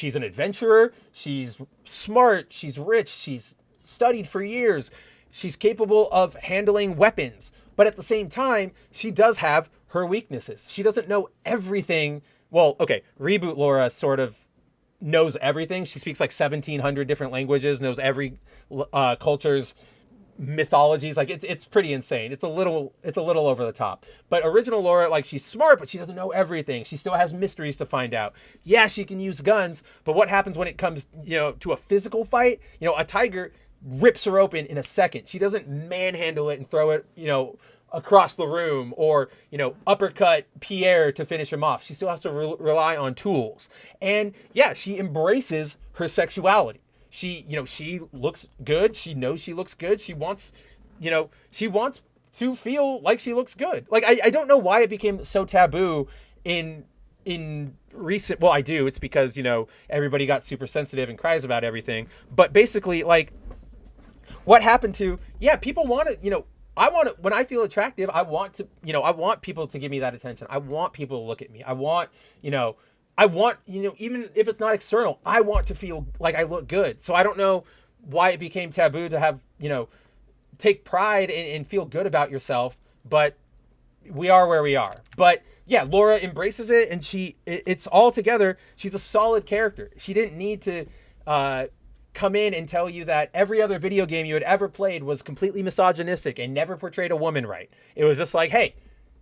an adventurer, she's smart, she's rich, she's studied for years. She's capable of handling weapons, but at the same time, she does have her weaknesses. She doesn't know everything. Well, okay, reboot Laura sort of knows everything. She speaks like 1,700 different languages, knows every culture's mythologies. Like it's pretty insane. It's a little over the top. But original Laura, like, she's smart, but she doesn't know everything. She still has mysteries to find out. Yeah, she can use guns, but what happens when it comes, to a physical fight? A tiger rips her open in a second. She doesn't manhandle it and throw it, across the room, or uppercut Pierre to finish him off. She still has to rely on tools. And yeah, she embraces her sexuality. She looks good. She knows she looks good. She wants to feel like she looks good. Like, I don't know why it became so taboo in recent, well, I do. It's because, everybody got super sensitive and cries about everything. But basically, like, what happened to, people want to, I want to, when I feel attractive, I want people to give me that attention. I want people to look at me. I want, even if it's not external, I want to feel like I look good. So I don't know why it became taboo to have, take pride and feel good about yourself, but we are where we are. But yeah, Laura embraces it, and it's all together. She's a solid character. She didn't need to come in and tell you that every other video game you had ever played was completely misogynistic and never portrayed a woman right. It was just like, hey,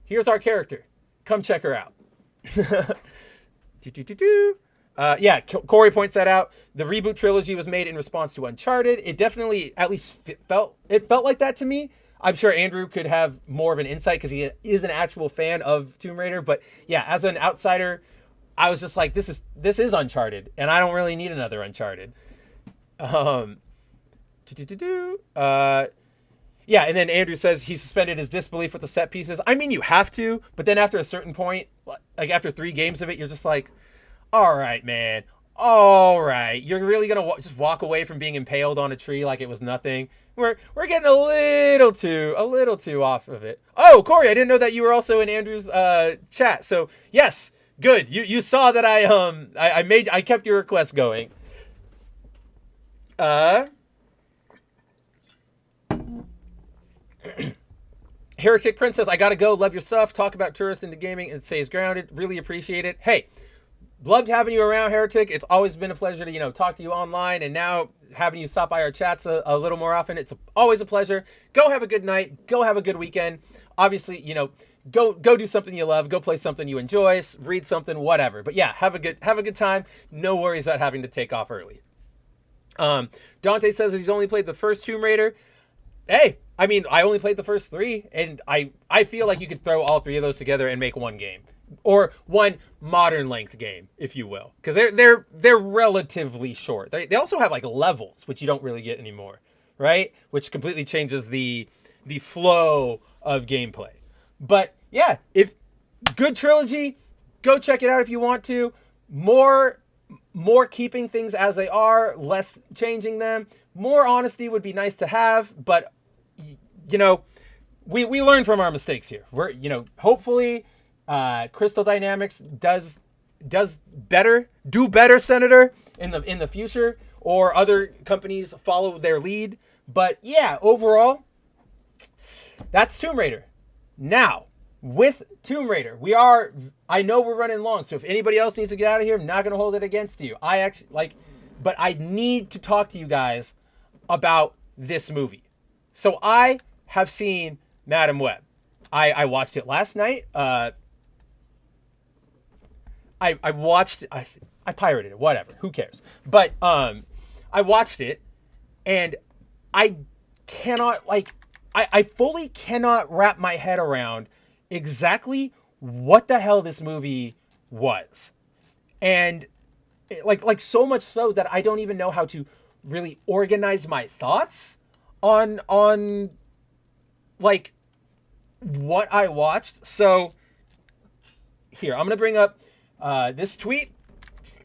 here's our character. Come check her out. Corey points that out. The reboot trilogy was made in response to Uncharted. It definitely, at least felt like that to me. I'm sure Andrew could have more of an insight because he is an actual fan of Tomb Raider. But yeah, as an outsider, I was just like, this is Uncharted, and I don't really need another Uncharted. And then Andrew says he suspended his disbelief with the set pieces. I mean, you have to, but then after a certain point, like after 3 games of it, you're just like, all right, man. All right. You're really going to just walk away from being impaled on a tree like it was nothing. We're getting a little too off of it. Oh, Corey, I didn't know that you were also in Andrew's chat. So yes, good. You saw that I kept your request going. Heretic Prince says, I gotta go. Love your stuff. Talk about tourists into gaming and stays grounded. Really appreciate it. Hey, loved having you around, Heretic. It's always been a pleasure to, talk to you online, and now having you stop by our chats a little more often. It's always a pleasure. Go have a good night. Go have a good weekend. Obviously, go do something you love. Go play something you enjoy. Read something, whatever. But yeah, have a good time. No worries about having to take off early. Dante says he's only played the first Tomb Raider. Hey, I mean, I only played the first 3, and I feel like you could throw all 3 of those together and make one game, or one modern length game, if you will, because they're relatively short. They also have like levels, which you don't really get anymore, right? Which completely changes the flow of gameplay. But yeah, if good trilogy, go check it out if you want to. More keeping things as they are, less changing them. More honesty would be nice to have, but we learn from our mistakes here. We're hopefully Crystal Dynamics do better, Senator, in the future, or other companies follow their lead. But yeah, overall, that's Tomb Raider. Now, with Tomb Raider, I know we're running long, so if anybody else needs to get out of here, I'm not going to hold it against you. But I need to talk to you guys about this movie. So I have seen Madam Web. I watched it last night. I watched, I pirated it, whatever, who cares? But I watched it, and I cannot, I fully cannot wrap my head around exactly what the hell this movie was. And like so much so that I don't even know how to really organize my thoughts on like what I watched. So here, I'm going to bring up this tweet.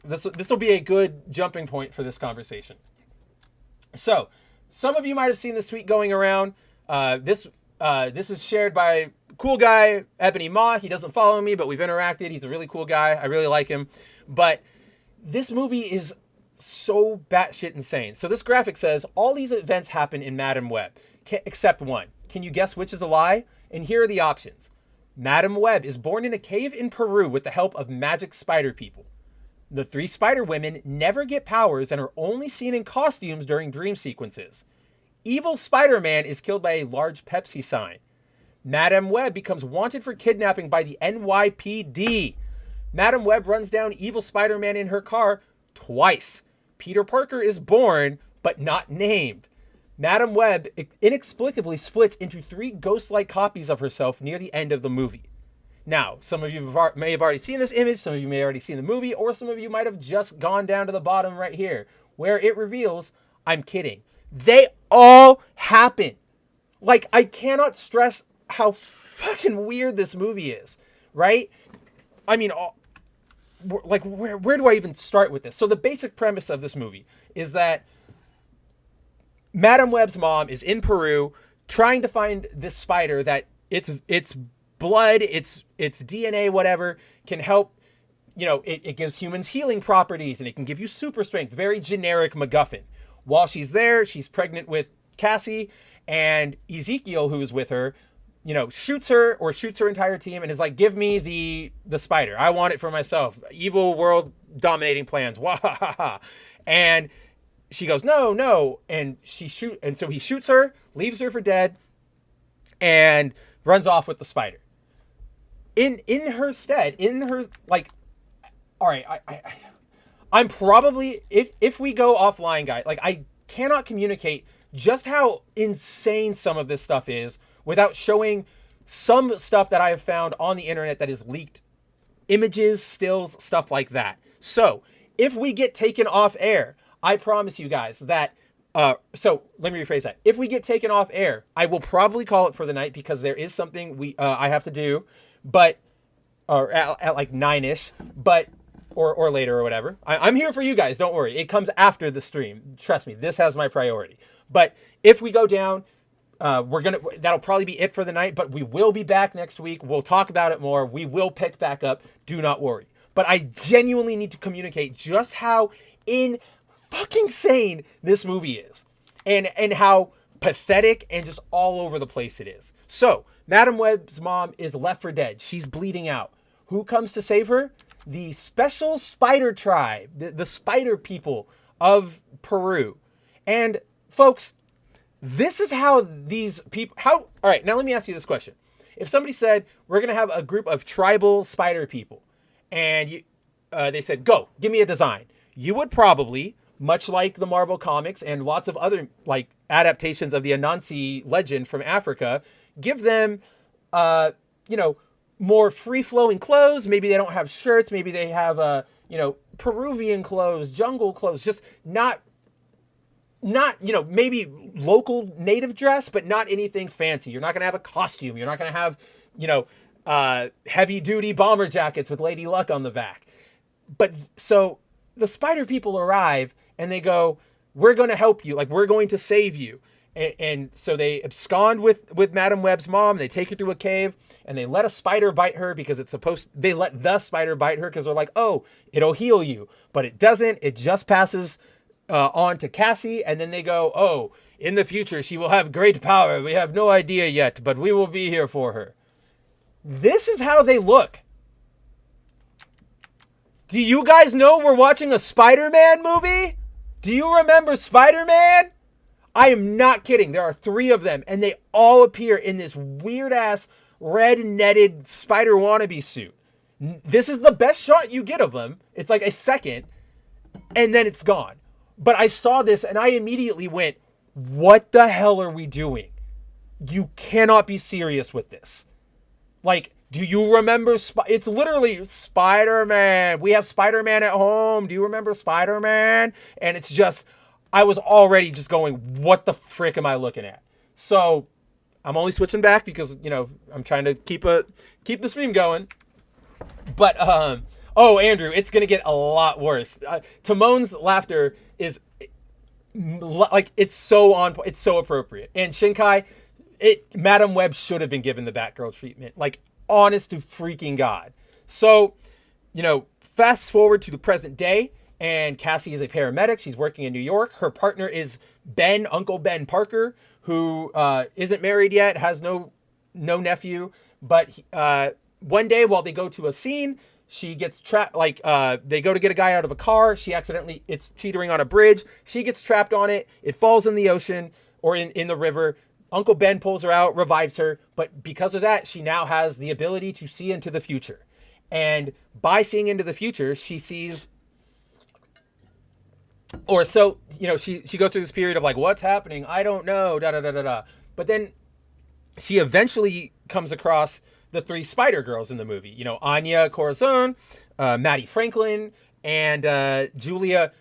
This will be a good jumping point for this conversation. So some of you might have seen this tweet going around. This is shared by cool guy, Ebony Ma. He doesn't follow me, but we've interacted. He's a really cool guy. I really like him. But this movie is so batshit insane. So this graphic says, all these events happen in Madam Web. except one. Can you guess which is a lie? And here are the options. Madam Web is born in a cave in Peru with the help of magic spider people. The 3 spider women never get powers and are only seen in costumes during dream sequences. Evil Spider-Man is killed by a large Pepsi sign. Madam Web becomes wanted for kidnapping by the NYPD. Madam Web runs down evil Spider-Man in her car twice. Peter Parker is born, but not named. Madam Web inexplicably splits into 3 ghost-like copies of herself near the end of the movie. Now, some of you may have already seen this image, some of you may have already seen the movie, or some of you might have just gone down to the bottom right here, where it reveals, I'm kidding, they all happen. Like, I cannot stress how fucking weird this movie is, right? I mean, like, where do I even start with this? So the basic premise of this movie is that Madam Web's mom is in Peru trying to find this spider that its blood, its DNA, whatever, can help, you know, it gives humans healing properties and it can give you super strength. Very generic MacGuffin. While she's there, she's pregnant with Cassie, and Ezekiel, who is with her, you know, shoots her entire team and is like, give me the spider. I want it for myself. Evil world dominating plans. Wahaha. And she goes, no. And so he shoots her, leaves her for dead, and runs off with the spider. In her stead, like, all right, I'm probably, if we go offline, guys, like, I cannot communicate just how insane some of this stuff is without showing some stuff that I have found on the internet that is leaked. Images, stills, stuff like that. So, if we get taken off air, I promise you guys that, so let me rephrase that. If we get taken off air, I will probably call it for the night because there is something I have to do, but, or at like 9-ish, but, or later or whatever. I'm here for you guys, don't worry. It comes after the stream. Trust me, this has my priority. But if we go down, that'll probably be it for the night, but we will be back next week. We'll talk about it more. We will pick back up. Do not worry. But I genuinely need to communicate just how fucking sane this movie is, and how pathetic and just all over the place it is. So, Madam Web's mom is left for dead. She's bleeding out. Who comes to save her? The special spider tribe, the spider people of Peru. And folks, this is how these people, all right, now let me ask you this question. If somebody said, we're going to have a group of tribal spider people, and they said, go, give me a design, you would probably, much like the Marvel comics and lots of other like adaptations of the Anansi legend from Africa, give them, more free-flowing clothes. Maybe they don't have shirts. Maybe they have, Peruvian clothes, jungle clothes, just not, maybe local native dress, but not anything fancy. You're not going to have a costume. You're not going to have, heavy-duty bomber jackets with Lady Luck on the back. But so the spider people arrive and they go, we're going to help you. Like, we're going to save you. And so they abscond with Madam Web's mom. They take her through a cave and they let a spider bite her because they let the spider bite her because they're like, oh, it'll heal you. But it doesn't. It just passes on to Cassie. And then they go, oh, in the future, she will have great power. We have no idea yet, but we will be here for her. This is how they look. Do you guys know we're watching a Spider-Man movie? Do you remember Spider-Man? I am not kidding. There are 3 of them, and they all appear in this weird-ass red netted spider wannabe suit. This is the best shot you get of them. It's like a second, and then it's gone. But I saw this, and I immediately went, what the hell are we doing? You cannot be serious with this. Like, do you remember? It's literally Spider-Man. We have Spider-Man at home. Do you remember Spider-Man? And it's just, I was already just going, what the frick am I looking at? So I'm only switching back because, I'm trying to keep the stream going. But, Andrew, it's going to get a lot worse. Timon's laughter is like, it's so appropriate. And Shinkai, Madam Web should have been given the Batgirl treatment. Like, honest to freaking God. So, fast forward to the present day, and Cassie is a paramedic. She's working in New York. Her partner is Ben, Uncle Ben Parker, who isn't married yet, has no nephew. But one day while they go to a scene, she gets trapped. Like they go to get a guy out of a car. It's teetering on a bridge. She gets trapped on it. It falls in the ocean or in the river. Uncle Ben pulls her out, revives her. But because of that, she now has the ability to see into the future. And by seeing into the future, she sees, or so, she goes through this period of like, what's happening? I don't know, da da da da da. But then she eventually comes across the three Spider Girls in the movie. Anya Corazon, Maddie Franklin, and Julia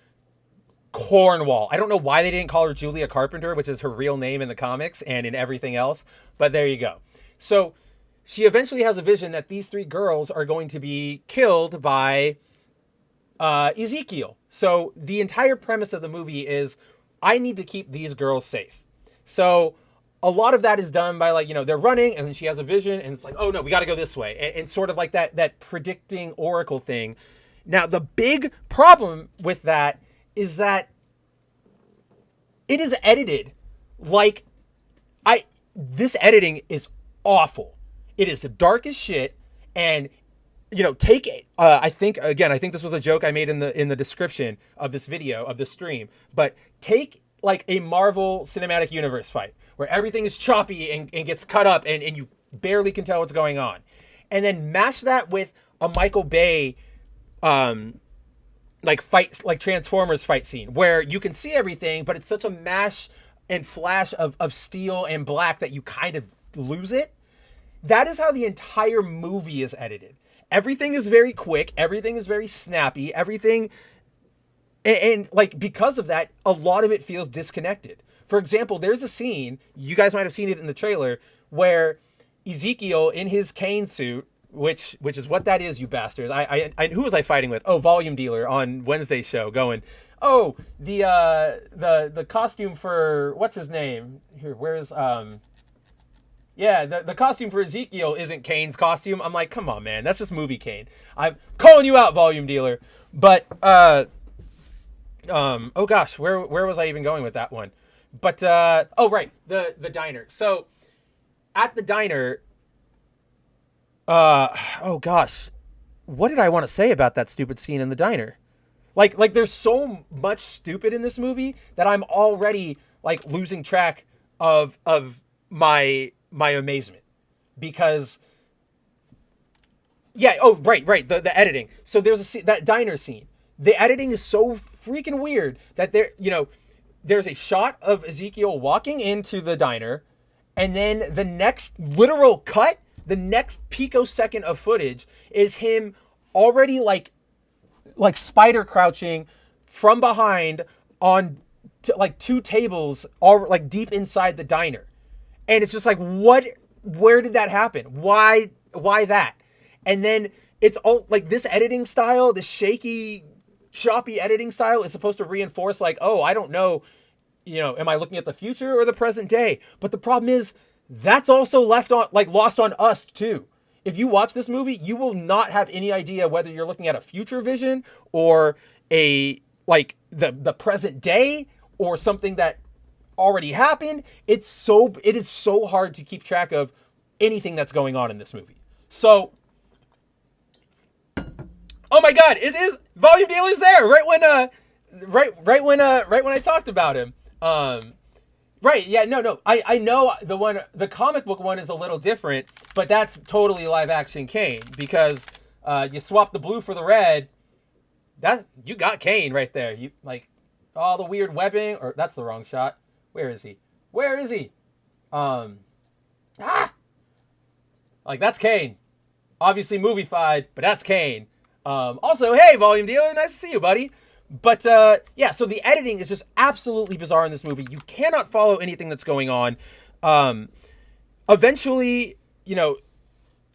Cornwall. I don't know why they didn't call her Julia Carpenter, which is her real name in the comics and in everything else. But there you go. So she eventually has a vision that these three girls are going to be killed by Ezekiel. So the entire premise of the movie is, I need to keep these girls safe. So a lot of that is done by like, they're running and then she has a vision and it's like, oh no, we got to go this way. And sort of like that predicting oracle thing. Now, the big problem with that is that it is edited like this editing is awful. It is dark as shit. And take it. I think this was a joke I made in the description of this video, of the stream. But take like a Marvel Cinematic Universe fight where everything is choppy and gets cut up and you barely can tell what's going on. And then mash that with a Michael Bay like Transformers fight scene where you can see everything, but it's such a mash and flash of steel and black that you kind of lose it. That is how the entire movie is edited. Everything is very quick. Everything is very snappy. Everything. And like, because of that, a lot of it feels disconnected. For example, there's a scene, you guys might have seen it in the trailer, where Ezekiel in his cane suit, which is what that is, you bastards. Who was I fighting with? Oh, Volume Dealer on Wednesday's show going, oh, the costume for, what's his name? Here, where's, yeah, the costume for Ezekiel isn't Kane's costume. I'm like, come on, man. That's just movie Kane. I'm calling you out, Volume Dealer. But, oh gosh, where was I even going with that one? But, oh, right, the diner. So, at the diner, oh gosh, what did I want to say about that stupid scene in the diner? Like there's so much stupid in this movie that I'm already, like, losing track of my amazement. Because, yeah, oh, right, the editing. So there's that diner scene. The editing is so freaking weird that there's a shot of Ezekiel walking into the diner, and then the next literal cut, the next picosecond of footage is him already like spider crouching from behind on like two tables, all like deep inside the diner. And it's just like, where did that happen? Why that? And then it's all like this editing style, this shaky, choppy editing style is supposed to reinforce like, oh, I don't know, am I looking at the future or the present day? But the problem is that's also lost on us too. If you watch this movie, you will not have any idea whether you're looking at a future vision or the present day or something that already happened. It is so hard to keep track of anything that's going on in this movie. So, oh my God, it is Volume Dealer's there right when I talked about him. Right, yeah, no. I know the comic book one is a little different, but that's totally live action Kane because you swap the blue for the red. That you got Kane right there. You like all the weird webbing, or that's the wrong shot. Where is he? Like that's Kane. Obviously movie-fied, but that's Kane. Also, hey, Volume Dealer, nice to see you, buddy. But, yeah, so the editing is just absolutely bizarre in this movie. You cannot follow anything that's going on. Eventually,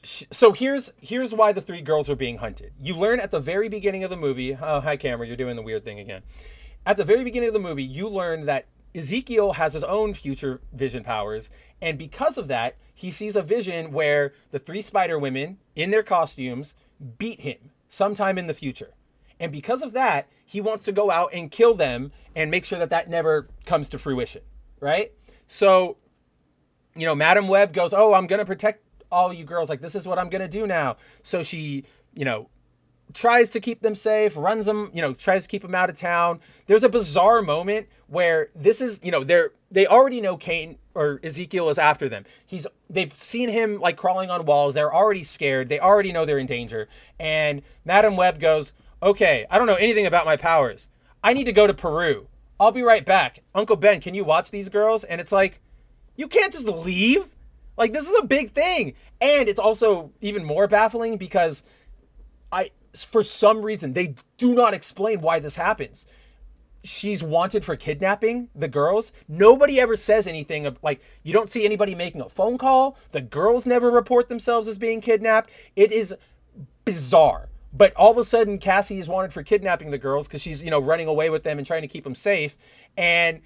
so here's why the three girls are being hunted. You learn at the very beginning of the movie, oh, hi, camera, you're doing the weird thing again. At the very beginning of the movie, you learn that Ezekiel has his own future vision powers, and because of that, he sees a vision where the three Spider Women, in their costumes, beat him sometime in the future. And because of that, he wants to go out and kill them and make sure that that never comes to fruition, right? So, Madam Web goes, oh, I'm going to protect all you girls. Like, this is what I'm going to do now. So she, tries to keep them safe, runs them, tries to keep them out of town. There's a bizarre moment where this is, they already know Cain or Ezekiel is after them. They've seen him like crawling on walls. They're already scared. They already know they're in danger. And Madam Web goes, okay, I don't know anything about my powers. I need to go to Peru. I'll be right back. Uncle Ben, can you watch these girls? And it's like, you can't just leave. Like, this is a big thing. And it's also even more baffling because for some reason, they do not explain why this happens. She's wanted for kidnapping the girls. Nobody ever says anything like, you don't see anybody making a phone call. The girls never report themselves as being kidnapped. It is bizarre. But all of a sudden, Cassie is wanted for kidnapping the girls because she's, running away with them and trying to keep them safe. And,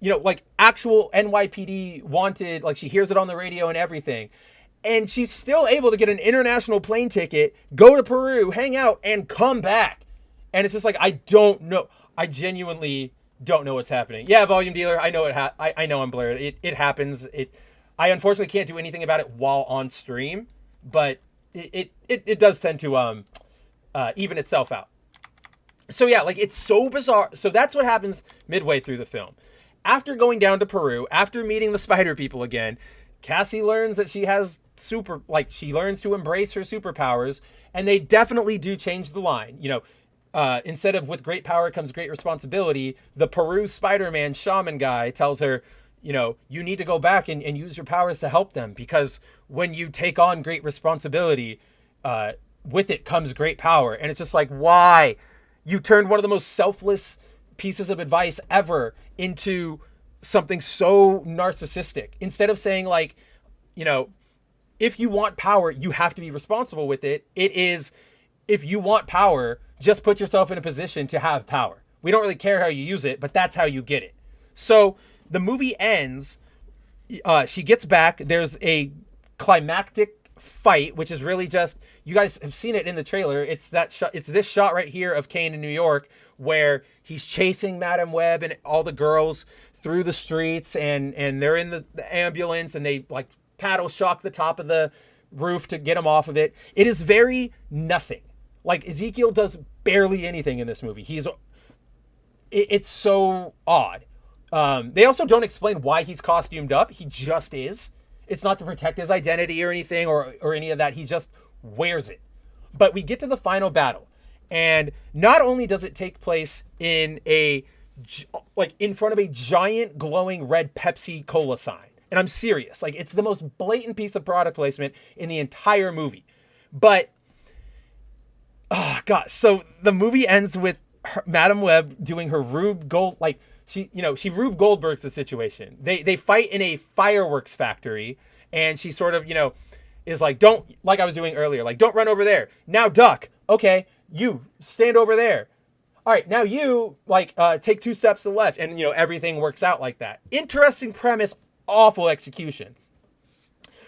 like actual NYPD wanted, like she hears it on the radio and everything. And she's still able to get an international plane ticket, go to Peru, hang out, and come back. And it's just like, I don't know. I genuinely don't know what's happening. Yeah, Volume Dealer, I know I know I'm blurred. It happens. I unfortunately can't do anything about it while on stream, but it does tend to even itself out. So yeah, like it's so bizarre. So that's what happens midway through the film. After going down to Peru, after meeting the spider people again, Cassie learns that she has she learns to embrace her superpowers, and they definitely do change the line. Instead of with great power comes great responsibility, the Peru Spider-Man shaman guy tells her, you need to go back and use your powers to help them, because when you take on great responsibility, with it comes great power. And it's just like, why? You turned one of the most selfless pieces of advice ever into something so narcissistic. Instead of saying like, if you want power, you have to be responsible with it. It is, if you want power, just put yourself in a position to have power. We don't really care how you use it, but that's how you get it. So the movie ends. She gets back. There's a climactic fight, which is really just, you guys have seen it in the trailer. It's that shot. It's this shot right here of Cain in New York, where he's chasing Madam Web and all the girls through the streets, and they're in the ambulance, and they like paddle shock the top of the roof to get him off of it. It is very nothing. Like, Ezekiel does barely anything in this movie. It's so odd. They also don't explain why he's costumed up. He just is. It's not to protect his identity or anything or any of that. He just wears it. But we get to the final battle, and not only does it take place in in front of a giant glowing red Pepsi Cola sign. And I'm serious. Like, it's the most blatant piece of product placement in the entire movie. But, oh God. So the movie ends with Madam Web doing her Rube Gold, like she Rube Goldberg's the situation. They fight in a fireworks factory, and she sort of, is like, don't, like I was doing earlier, like, don't run over there. Now duck. Okay. You stand over there. All right, now you take 2 steps to the left, and everything works out like that. Interesting premise, awful execution.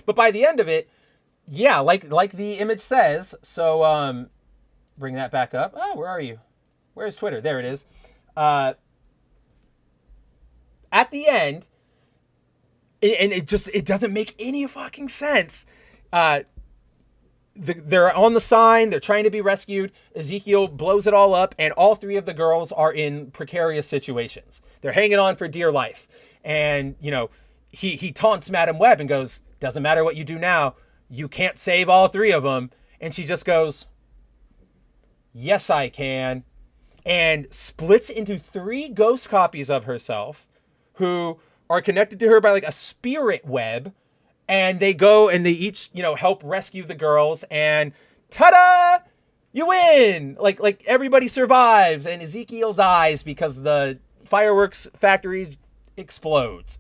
But by the end of it, yeah, like the image says. So bring that back up. Oh, where are you? Where's Twitter? There it is. At the end, and it doesn't make any fucking sense. They're on the sign. They're trying to be rescued. Ezekiel blows it all up, and all 3 of the girls are in precarious situations. They're hanging on for dear life. And, he taunts Madam Web and goes, doesn't matter what you do now, you can't save all 3 of them. And she just goes, yes, I can. And splits into 3 ghost copies of herself who are connected to her by like a spirit web. And they go and they each, help rescue the girls, and ta-da! You win! Like everybody survives, and Ezekiel dies because the fireworks factory explodes.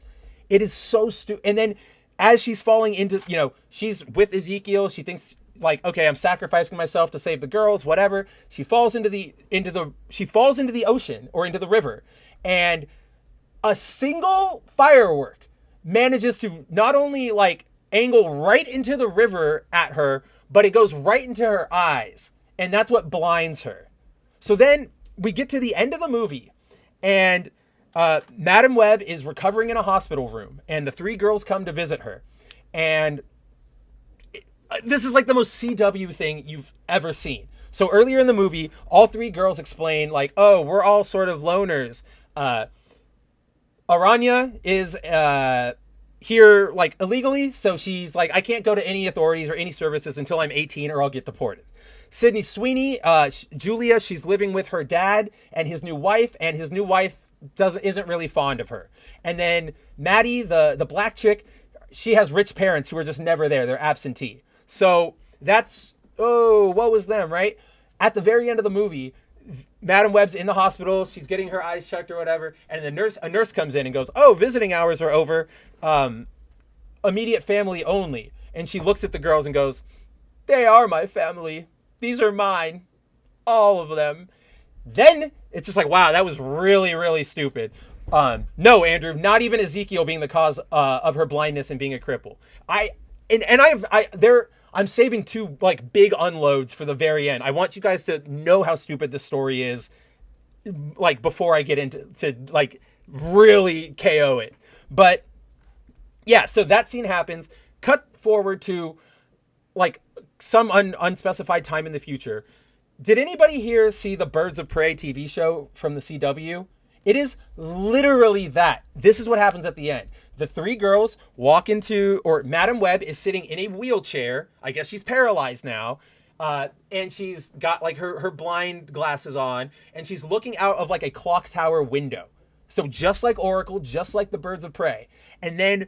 It is so stupid. And then as she's falling into, she's with Ezekiel, she thinks like, okay, I'm sacrificing myself to save the girls, whatever. She falls into the ocean or into the river, and a single firework manages to not only angle right into the river at her, but it goes right into her eyes. And that's what blinds her. So then we get to the end of the movie, and Madam Web is recovering in a hospital room, and the three girls come to visit her. And this is like the most CW thing you've ever seen. So earlier in the movie, all three girls explain, like, oh, we're all sort of loners. Aranya is here, like, illegally, so she's like, I can't go to any authorities or any services until I'm 18 or I'll get deported. Sydney Sweeney, Julia, she's living with her dad and his new wife isn't really fond of her. And then Maddie, the black chick, she has rich parents who are just never there. They're absentee. So that's, oh, what was them, right? At the very end of the movie, Madam Web's in the hospital. She's getting her eyes checked or whatever. And a nurse comes in and goes, oh, visiting hours are over. Immediate family only. And she looks at the girls and goes, they are my family. These are mine. All of them. Then it's just like, wow, that was really, really stupid. No, Andrew, not even Ezekiel being the cause of her blindness and being a cripple. I'm saving two like big unloads for the very end. I want you guys to know how stupid this story is, like before I get into like really KO it. But yeah, so that scene happens. Cut forward to like some unspecified time in the future. Did anybody here see the Birds of Prey TV show from the CW? It is literally that. This is what happens at the end. The three girls walk into, or Madam Web is sitting in a wheelchair. I guess she's paralyzed now. And she's got like her blind glasses on, and she's looking out of like a clock tower window. So just like Oracle, just like the Birds of Prey. And then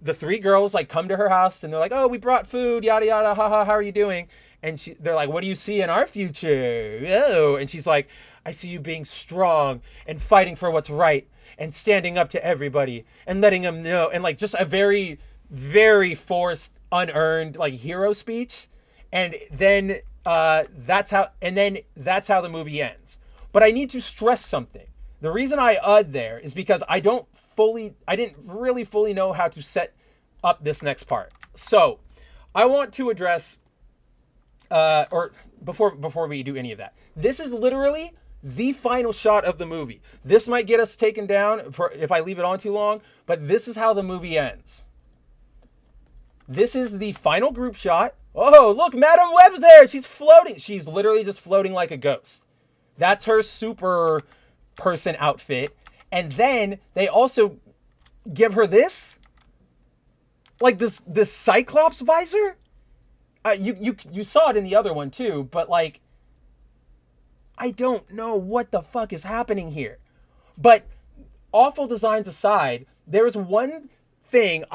the three girls like come to her house and they're like, oh, we brought food, yada, yada, haha, how are you doing? And they're like, what do you see in our future? Oh, and she's like, I see you being strong and fighting for what's right and standing up to everybody and letting them know. And like just a very, very forced, unearned like hero speech. And then that's how the movie ends. But I need to stress something. The reason I there is because I didn't really fully know how to set up this next part. So I want to address, or before we do any of that, this is literally the final shot of the movie. This might get us taken down if I leave it on too long, but this is how the movie ends. This is the final group shot. Oh, look, Madam Web's there. She's floating. She's literally just floating like a ghost. That's her super person outfit. And then they also give her this, like this Cyclops visor. You saw it in the other one too, but like, I don't know what the fuck is happening here. But awful designs aside, there's one thing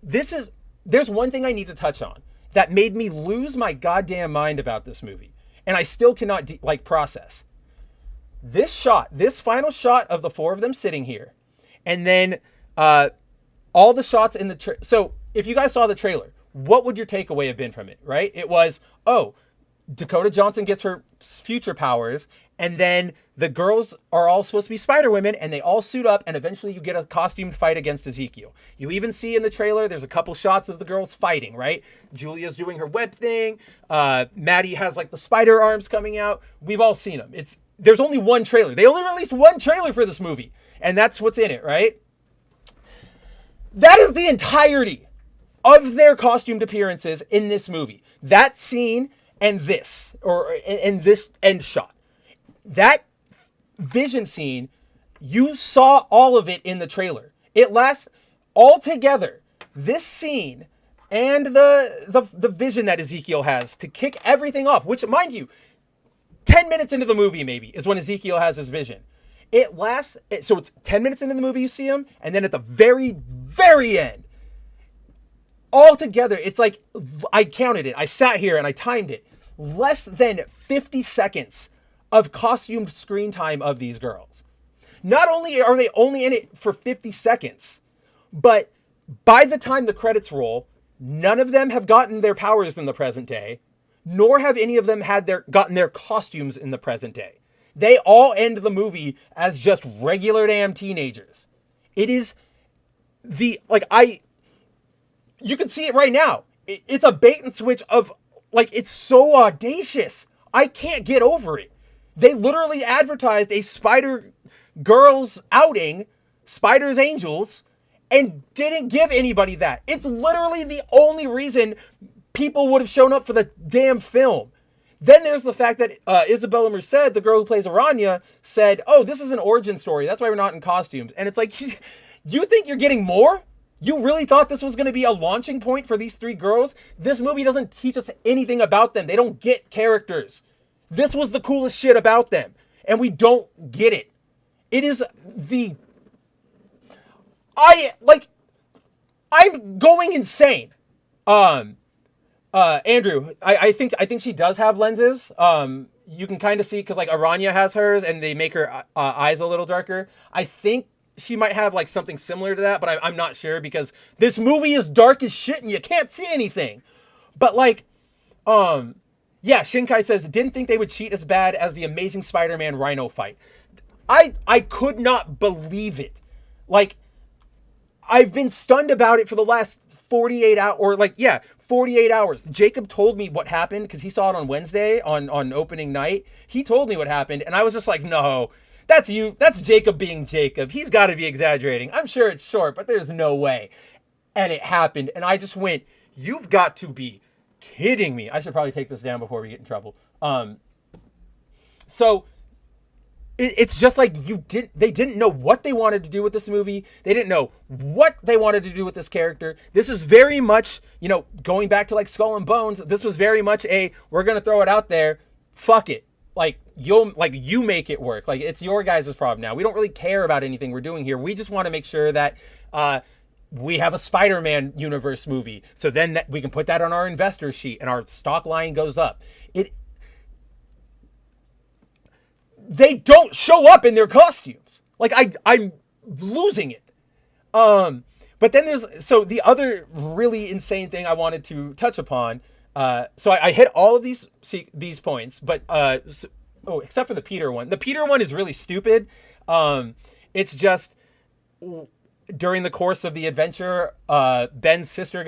there's one thing I need to touch on that made me lose my goddamn mind about this movie, and I still cannot process. This final shot of the four of them sitting here, and then all the shots in the so if you guys saw the trailer, what would your takeaway have been from it, right? It was, oh, Dakota Johnson gets her future powers, and then the girls are all supposed to be Spider Women, and they all suit up, and eventually you get a costumed fight against Ezekiel. You even see in the trailer, there's a couple shots of the girls fighting, right? Julia's doing her web thing. Maddie has like the spider arms coming out. We've all seen them. There's only one trailer. They only released one trailer for this movie, and that's what's in it, right? That is the entirety of their costumed appearances in this movie. That scene and this end shot. That vision scene, you saw all of it in the trailer. It lasts all together. This scene and the vision that Ezekiel has to kick everything off, which, mind you, 10 minutes into the movie maybe is when Ezekiel has his vision. It lasts, so it's 10 minutes into the movie you see him, and then at the very, very end, all together, it's like, I counted it. I sat here and I timed it. Less than 50 seconds of costumed screen time of these girls. Not only are they only in it for 50 seconds, but by the time the credits roll, none of them have gotten their powers in the present day, nor have any of them gotten their costumes in the present day. They all end the movie as just regular damn teenagers. It is you can see it right now. It's a bait and switch of, like, it's so audacious. I can't get over it. They literally advertised a Spider Girls outing, Spider's Angels, and didn't give anybody that. It's literally the only reason people would have shown up for the damn film. Then there's the fact that Isabella Merced, the girl who plays Aranya, said, oh, this is an origin story. That's why we're not in costumes. And it's like, you think you're getting more? You really thought this was going to be a launching point for these three girls? This movie doesn't teach us anything about them. They don't get characters. This was the coolest shit about them. And we don't get it. It is the... I'm going insane. Andrew, I think she does have lenses. You can kind of see, because like Aranya has hers and they make her eyes a little darker. I think she might have like something similar to that, but I'm not sure, because this movie is dark as shit and you can't see anything. But like, yeah, Shinkai says, didn't think they would cheat as bad as the Amazing Spider-Man Rhino fight. I could not believe it. Like, I've been stunned about it for the last 48 hours, or like, yeah, 48 hours. Jacob told me what happened because he saw it on Wednesday on opening night. He told me what happened, and I was just like, no, that's you. That's Jacob being Jacob. He's got to be exaggerating. I'm sure it's short, but there's no way. And it happened, and I just went, you've got to be kidding me. I should probably take this down before we get in trouble. So it's just like they didn't know what they wanted to do with this movie. They didn't know what they wanted to do with this character. This is very much, you know, going back to like Skull and Bones, this was very much we're going to throw it out there. Fuck it. Like you make it work. Like, it's your guys' problem now. We don't really care about anything we're doing here. We just want to make sure that we have a Spider-Man universe movie. So then we can put that on our investor sheet and our stock line goes up. They don't show up in their costumes. Like, I'm losing it. But then so the other really insane thing I wanted to touch upon. So I hit all of these points, but except for the Peter one. The Peter one is really stupid. It's just during the course of the adventure, Ben's sister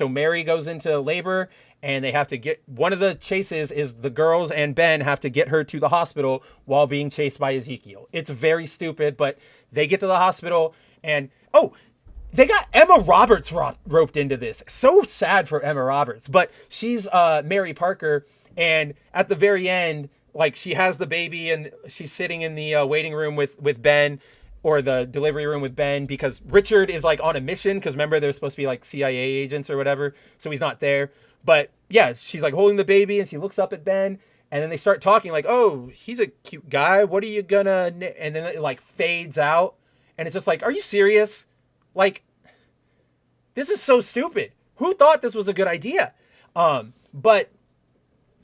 Mary goes into labor, and they have to get, one of the chases is the girls and Ben have to get her to the hospital while being chased by Ezekiel. It's very stupid, but they get to the hospital and, they got Emma Roberts roped into this. So sad for Emma Roberts, but she's Mary Parker, and at the very end, like, she has the baby and she's sitting in the waiting room with Ben, or the delivery room with Ben, because Richard is like on a mission, because remember they're supposed to be like CIA agents or whatever, so he's not there. But yeah, she's like holding the baby and she looks up at Ben, and then they start talking like, oh, he's a cute guy, what are you gonna, and then it like fades out, and it's just like, are you serious? Like, this is so stupid. Who thought this was a good idea? But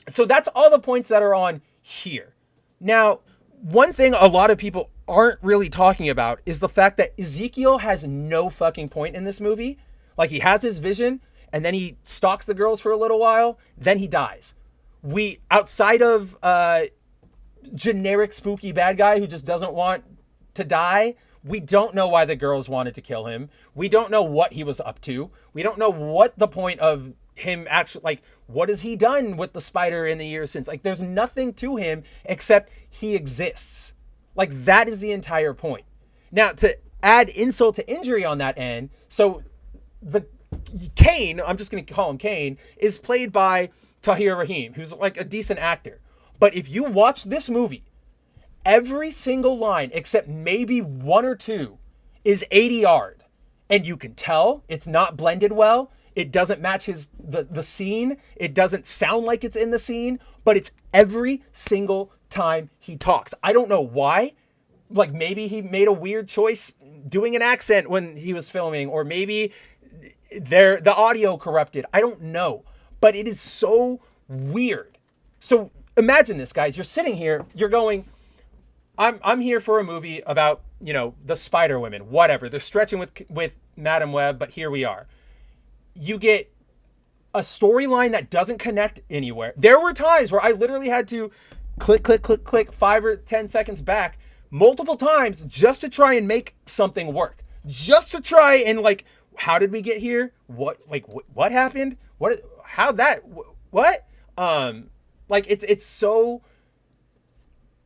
so that's all the points that are on here. Now, one thing a lot of people aren't really talking about is the fact that Ezekiel has no fucking point in this movie. Like, he has his vision, and then he stalks the girls for a little while, then he dies. Outside of generic spooky bad guy who just doesn't want to die, we don't know why the girls wanted to kill him. We don't know what he was up to. We don't know what the point of him actually, like, what has he done with the spider in the years since? Like, there's nothing to him except he exists. Like, that is the entire point. Now, to add insult to injury on that end, so the Kane, I'm just going to call him Kane, is played by Tahir Rahim, who's like a decent actor. But if you watch this movie, every single line, except maybe one or two, is ADR'd. And you can tell it's not blended well. It doesn't match the scene. It doesn't sound like it's in the scene, but it's every single time he talks. I don't know why. Like, maybe he made a weird choice doing an accent when he was filming, or maybe the audio corrupted. I don't know, but it is so weird. So imagine this, guys. You're sitting here, you're going, I'm here for a movie about, you know, the Spider Women, whatever. They're stretching with Madam Web, but here we are. You get a storyline that doesn't connect anywhere. There were times where I literally had to click 5 or 10 seconds back multiple times just to try and make something work. Just to try and, like, how did we get here? What happened? Like, it's so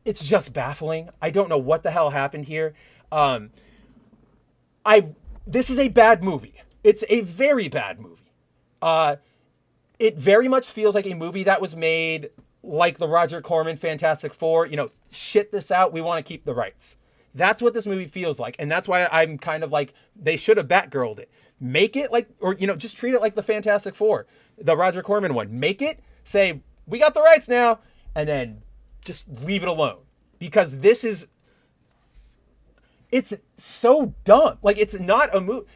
it's just baffling. I don't know what the hell happened here. Um, I This is a bad movie. It's a very bad movie. Uh, it very much feels like a movie that was made like the Roger Corman Fantastic Four. You know, shit this out. We want to keep the rights. That's what this movie feels like, and that's why I'm kind of like they should have Batgirled it. Make it like, or you know, just treat it like the Fantastic Four, the Roger Corman one. Make it say we got the rights now, and then just leave it alone because this is it's so dumb. Like it's not a movie.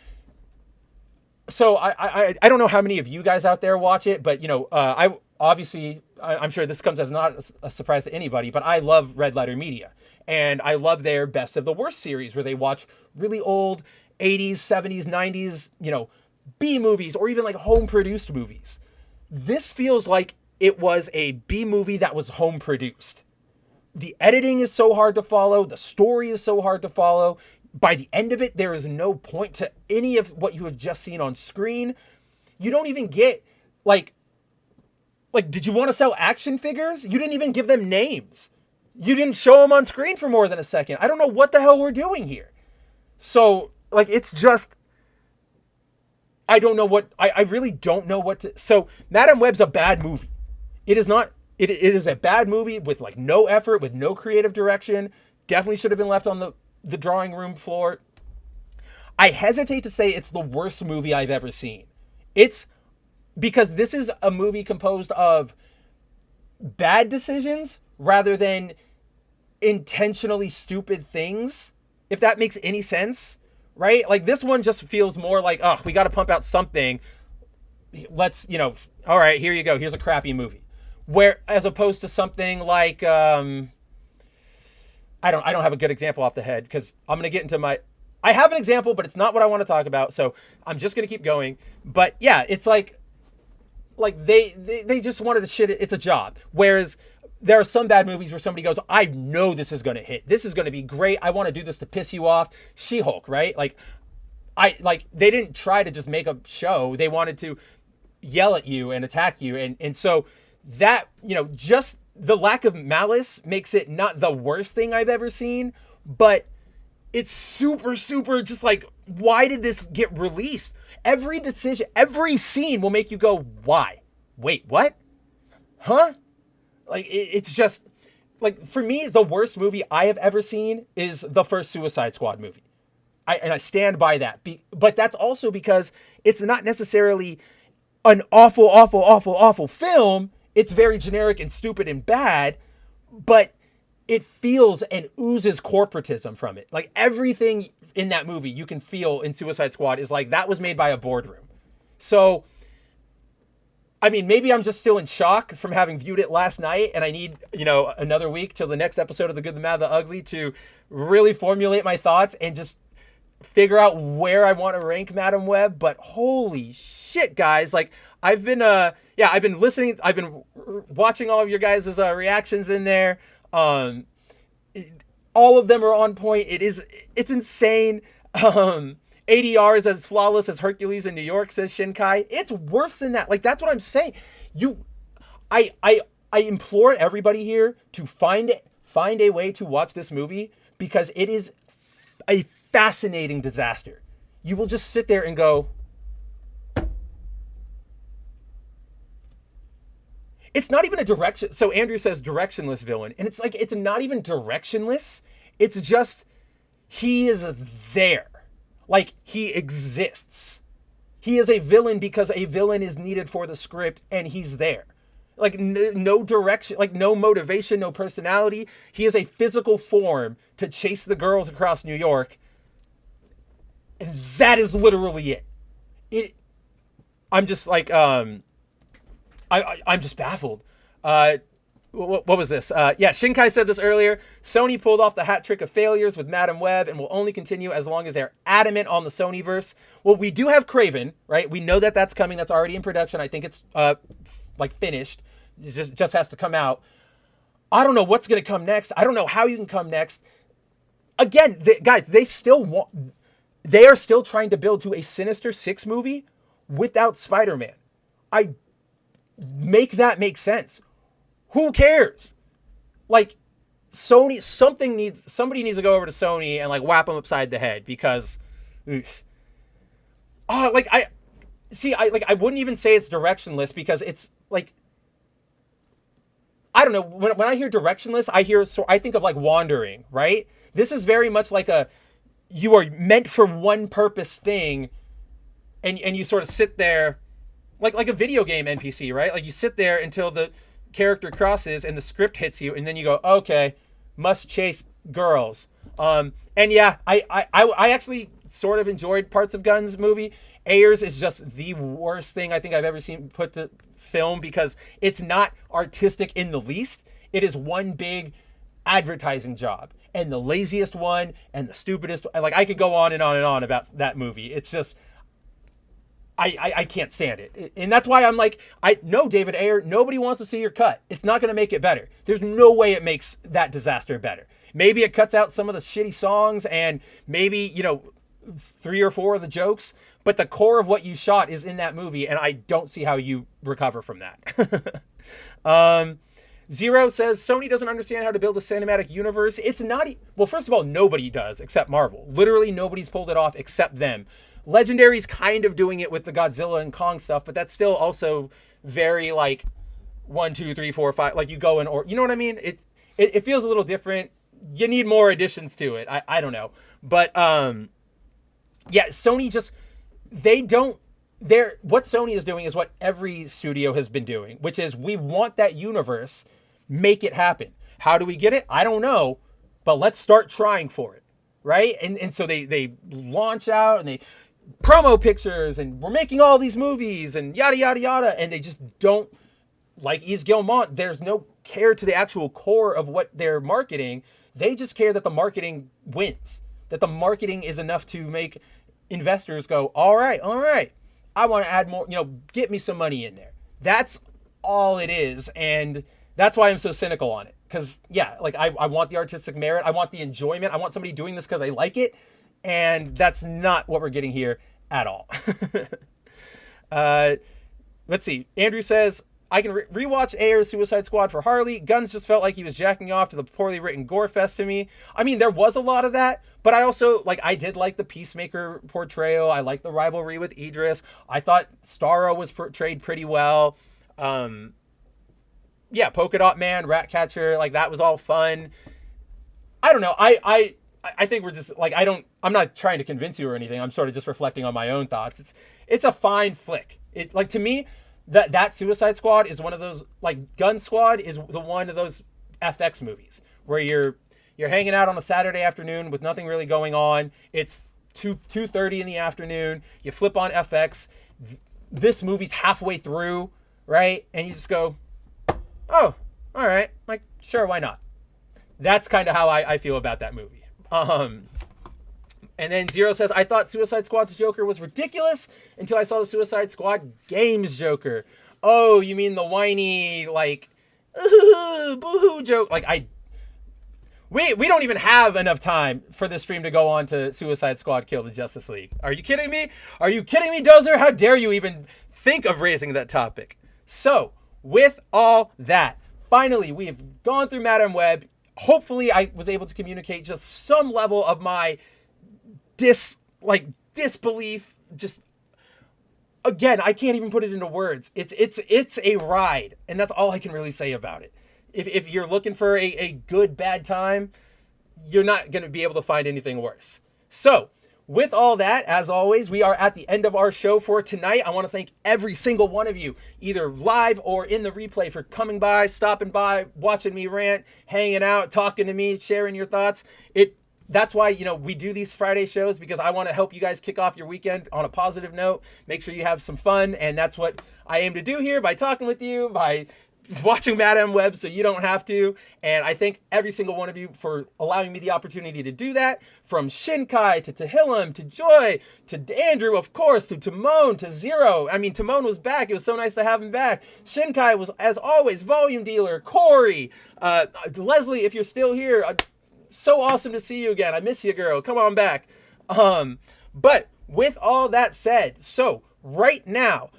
So I don't know how many of you guys out there watch it, but you know, I'm sure this comes as not a surprise to anybody, but I love Red Letter Media, and I love their Best of the Worst series where they watch really old 80s, 70s, 90s, you know, B movies or even like home produced movies. This feels like it was a B movie that was home produced. The editing is so hard to follow. The story is so hard to follow. By the end of it, there is no point to any of what you have just seen on screen. You don't even get like, did you want to sell action figures? You didn't even give them names. You didn't show them on screen for more than a second. I don't know what the hell we're doing here. So, like, it's just, I don't know what, I really don't know what to, so Madam Web's a bad movie. It is not, it is a bad movie with like no effort, with no creative direction. Definitely should have been left on the drawing room floor. I hesitate to say it's the worst movie I've ever seen. It's because this is a movie composed of bad decisions rather than intentionally stupid things, if that makes any sense, right? Like this one just feels more like, oh, we got to pump out something. Let's, you know, all right, here you go. Here's a crappy movie. Where, as opposed to something like, I don't have a good example off the head because I'm going to get into I have an example, but it's not what I want to talk about. So I'm just going to keep going. But yeah, it's like they just wanted to shit it. It's a job. Whereas there are some bad movies where somebody goes, I know this is going to hit. This is going to be great. I want to do this to piss you off. She-Hulk, right? They didn't try to just make a show. They wanted to yell at you and attack you. And so that, you know, just the lack of malice makes it not the worst thing I've ever seen, but it's super, super just like, why did this get released? Every decision, every scene will make you go, why? Wait, what? Huh? Like, it's just, like, for me, the worst movie I have ever seen is the first Suicide Squad movie. And I stand by that. But that's also because it's not necessarily an awful, awful, awful, awful film. It's very generic and stupid and bad, but it feels and oozes corporatism from it. Like everything in that movie you can feel in Suicide Squad is like, that was made by a boardroom. So, I mean, maybe I'm just still in shock from having viewed it last night and I need, you know, another week till the next episode of The Good, the Mad, the Ugly to really formulate my thoughts and just figure out where I want to rank Madam Web. But holy shit, guys. Like I've been listening. I've been watching all of your guys' reactions in there. All of them are on point. It's insane. ADR is as flawless as Hercules in New York, says Shinkai. It's worse than that. Like, that's what I'm saying. I implore everybody here to find a way to watch this movie because it is a fascinating disaster. You will just sit there and go, it's not even a direction. So Andrew says directionless villain. And it's like, it's not even directionless. It's just, he is there. Like, he exists. He is a villain because a villain is needed for the script and he's there. Like, no direction, like no motivation, no personality. He is a physical form to chase the girls across New York. And that is literally it. I'm just like, I'm just baffled. What was this? Yeah, Shinkai said this earlier. Sony pulled off the hat trick of failures with Madam Web and will only continue as long as they're adamant on the Sonyverse. Well, we do have Kraven, right? We know that that's coming. That's already in production. I think it's like finished. It just has to come out. I don't know what's going to come next. I don't know how you can come next. Again, guys, they are still trying to build to a Sinister Six movie without Spider-Man. Make that make sense. Who cares? Like, Sony, somebody needs to go over to Sony and like whap them upside the head because, oof. Oh, like I see, I wouldn't even say it's directionless because it's like, I don't know. When I hear directionless, I think of like wandering, right? This is very much like you are meant for one purpose thing, and you sort of sit there, like a video game NPC, right? Like you sit there until the character crosses and the script hits you, and then you go, okay, must chase girls. And yeah, I actually sort of enjoyed parts of Gunn's movie. Ayers is just the worst thing I think I've ever seen put to film because it's not artistic in the least. It is one big advertising job and the laziest one and the stupidest. Like I could go on and on and on about that movie. It's just, I can't stand it. And that's why I'm like, no, David Ayer, nobody wants to see your cut. It's not going to make it better. There's no way it makes that disaster better. Maybe it cuts out some of the shitty songs and maybe, 3 or 4 of the jokes, but the core of what you shot is in that movie, and I don't see how you recover from that. Zero says, Sony doesn't understand how to build a cinematic universe. It's not... Well, first of all, nobody does except Marvel. Literally nobody's pulled it off except them. Legendary's kind of doing it with the Godzilla and Kong stuff, but that's still also very, like, 1, 2, 3, 4, 5... Like, you go in or... You know what I mean? It feels a little different. You need more additions to it. I don't know. But, yeah, Sony just... What Sony is doing is what every studio has been doing, which is we want that universe, make it happen. How do we get it? I don't know, but let's start trying for it, right? And so they launch out and they promo pictures and we're making all these movies and yada, yada, yada. And they just don't, like Yves Guillemot, there's no care to the actual core of what they're marketing. They just care that the marketing wins, that the marketing is enough to make investors go, all right, I want to add more, get me some money in there. That's all it is. And that's why I'm so cynical on it. Because, yeah, like I want the artistic merit. I want the enjoyment. I want somebody doing this because I like it. And that's not what we're getting here at all. Let's see. Andrew says, I can rewatch Ayer's Suicide Squad for Harley. Guns just felt like he was jacking off to the poorly written gore fest to me. I mean, there was a lot of that, but I also, I did like the Peacemaker portrayal. I liked the rivalry with Idris. I thought Starro was portrayed pretty well. Yeah, Polka Dot Man, Ratcatcher, that was all fun. I don't know. I think we're just, I'm not trying to convince you or anything. I'm sort of just reflecting on my own thoughts. It's a fine flick. To me, that Suicide Squad is one of those, Gun Squad is the one of those FX movies where you're hanging out on a Saturday afternoon with nothing really going on. It's 2:30 in the afternoon. You flip on FX. This movie's halfway through, right? And you just go, oh, all right. Sure, why not? That's kind of how I feel about that movie. And then Zero says, I thought Suicide Squad's Joker was ridiculous until I saw the Suicide Squad Games Joker. Oh, you mean the whiny, boo-hoo joke? We don't even have enough time for this stream to go on to Suicide Squad Kill the Justice League. Are you kidding me? Are you kidding me, Dozer? How dare you even think of raising that topic? So, with all that, finally, we have gone through Madame Web. Hopefully, I was able to communicate just some level of my disbelief. Just, again, I can't even put it into words. It's a ride, and that's all I can really say about it. If you're looking for a good, bad time, you're not going to be able to find anything worse. So, with all that, as always, we are at the end of our show for tonight. I want to thank every single one of you, either live or in the replay, for coming by, stopping by, watching me rant, hanging out, talking to me, sharing your thoughts. That's why, we do these Friday shows, because I want to help you guys kick off your weekend on a positive note. Make sure you have some fun, and that's what I aim to do here by talking with you, by watching Madame Web so you don't have to. And I thank every single one of you for allowing me the opportunity to do that. From Shinkai to Tehillim to Joy to Andrew, of course, to Timon to Zero. I mean, Timon was back. It was so nice to have him back. Shinkai was, as always, Volume Dealer, Corey, Leslie, if you're still here, so awesome to see you again. I miss you, girl. Come on back. But with all that said, so right now,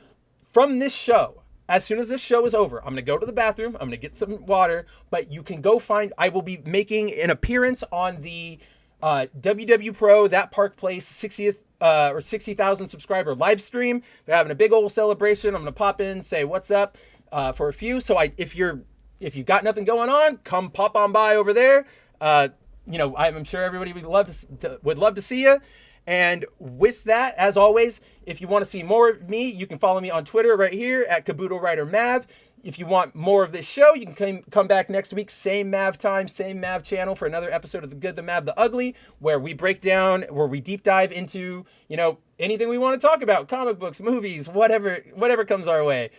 from this show, as soon as this show is over, I'm going to go to the bathroom. I'm going to get some water, but you can go find, I will be making an appearance on the WW Pro, That Park Place 60th or 60,000 subscriber live stream. They're having a big old celebration. I'm going to pop in, say what's up for a few. So if you've got nothing going on, come pop on by over there. I'm sure everybody would love to see you. And with that, as always, if you want to see more of me, you can follow me on Twitter right here at Caboodle Rider Mav. If you want more of this show, you can come back next week, same Mav time, same Mav channel for another episode of The Good, the Mav, the Ugly, where we deep dive into, anything we want to talk about, comic books, movies, whatever comes our way.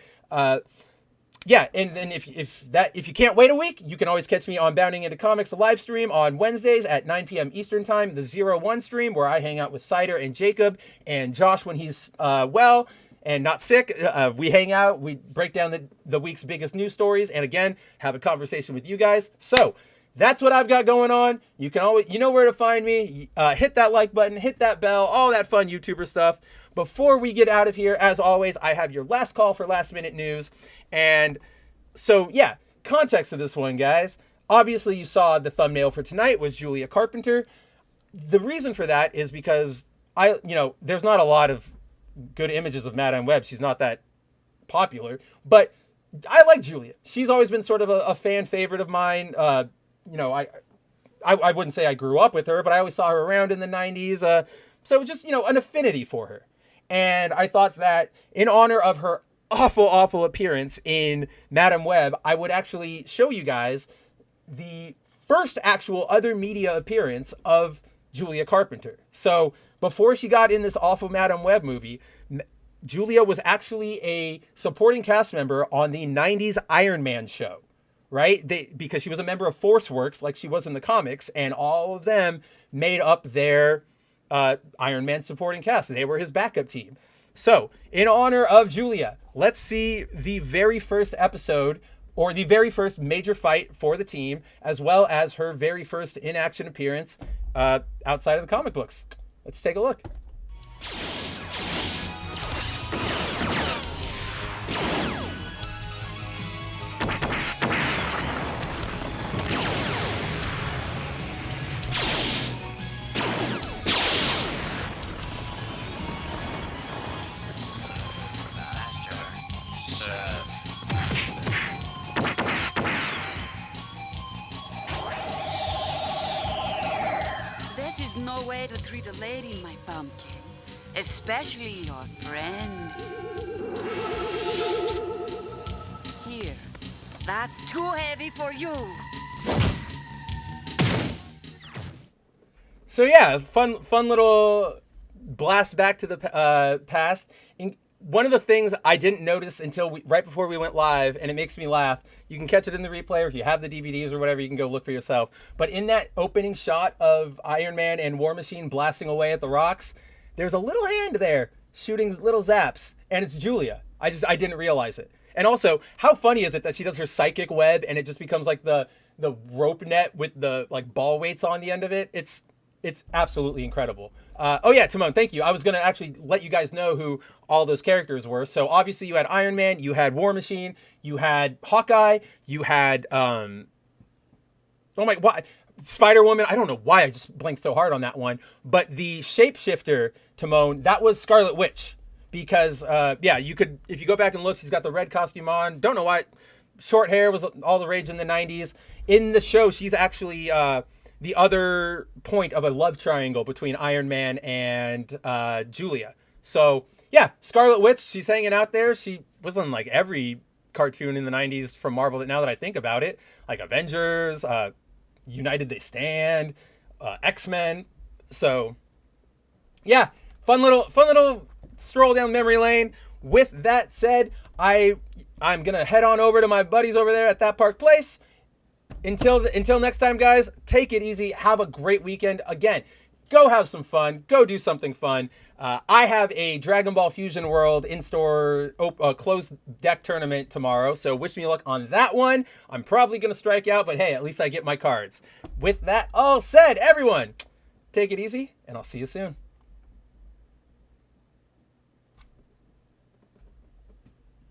Yeah, and then if you can't wait a week, you can always catch me on Bounding Into Comics, the live stream on Wednesdays at 9 p.m. Eastern Time, the 01 stream, where I hang out with Cider and Jacob and Josh when he's well and not sick. We hang out, we break down the week's biggest news stories, and again, have a conversation with you guys. So that's what I've got going on. You can always, you know where to find me. Hit that like button, hit that bell, all that fun YouTuber stuff. Before we get out of here, as always, I have your last call for last minute news. And so, yeah, context of this one, guys. Obviously, you saw the thumbnail for tonight was Julia Carpenter. The reason for that is because there's not a lot of good images of Madame Web. She's not that popular, but I like Julia. She's always been sort of a fan favorite of mine. I wouldn't say I grew up with her, but I always saw her around in the 90s. So just, an affinity for her. And I thought that in honor of her awful appearance in Madame Web, I would actually show you guys the first actual other media appearance of Julia Carpenter. So before she got in this awful Madame Web movie, Julia was actually a supporting cast member on the 90s Iron Man show, right? Because she was a member of ForceWorks like she was in the comics, and all of them made up their Iron Man supporting cast. They were his backup team. So, in honor of Julia, let's see the very first episode, or the very first major fight for the team, as well as her very first in-action appearance outside of the comic books. Let's take a look. No way to treat a lady, my pumpkin. Especially your friend. Here. That's too heavy for you. So yeah, fun little blast back to the past. One of the things I didn't notice until right before we went live, and it makes me laugh, you can catch it in the replay, or if you have the DVDs or whatever, you can go look for yourself. But in that opening shot of Iron Man and War Machine blasting away at the rocks, there's a little hand there shooting little zaps, and it's Julia. I didn't realize it. And also, how funny is it that she does her psychic web and it just becomes like the rope net with the like ball weights on the end of it? It's absolutely incredible. Oh yeah, Timon, thank you. I was going to actually let you guys know who all those characters were. So obviously you had Iron Man, you had War Machine, you had Hawkeye, you had, Spider-Woman. I don't know why I just blinked so hard on that one. But the shapeshifter, Timon, that was Scarlet Witch. Because, you could, if you go back and look, she's got the red costume on. Don't know why. Short hair was all the rage in the 90s. In the show, she's actually the other point of a love triangle between Iron Man and Julia. So, yeah, Scarlet Witch, she's hanging out there. She was on, like, every cartoon in the 90s from Marvel now that I think about it. Like Avengers, United They Stand, X-Men. So, yeah, fun little stroll down memory lane. With that said, I'm going to head on over to my buddies over there at That Park Place. Until next time, guys, take it easy. Have a great weekend. Again, go have some fun. Go do something fun. I have a Dragon Ball Fusion World in-store closed deck tournament tomorrow, so wish me luck on that one. I'm probably going to strike out, but hey, at least I get my cards. With that all said, everyone, take it easy, and I'll see you soon.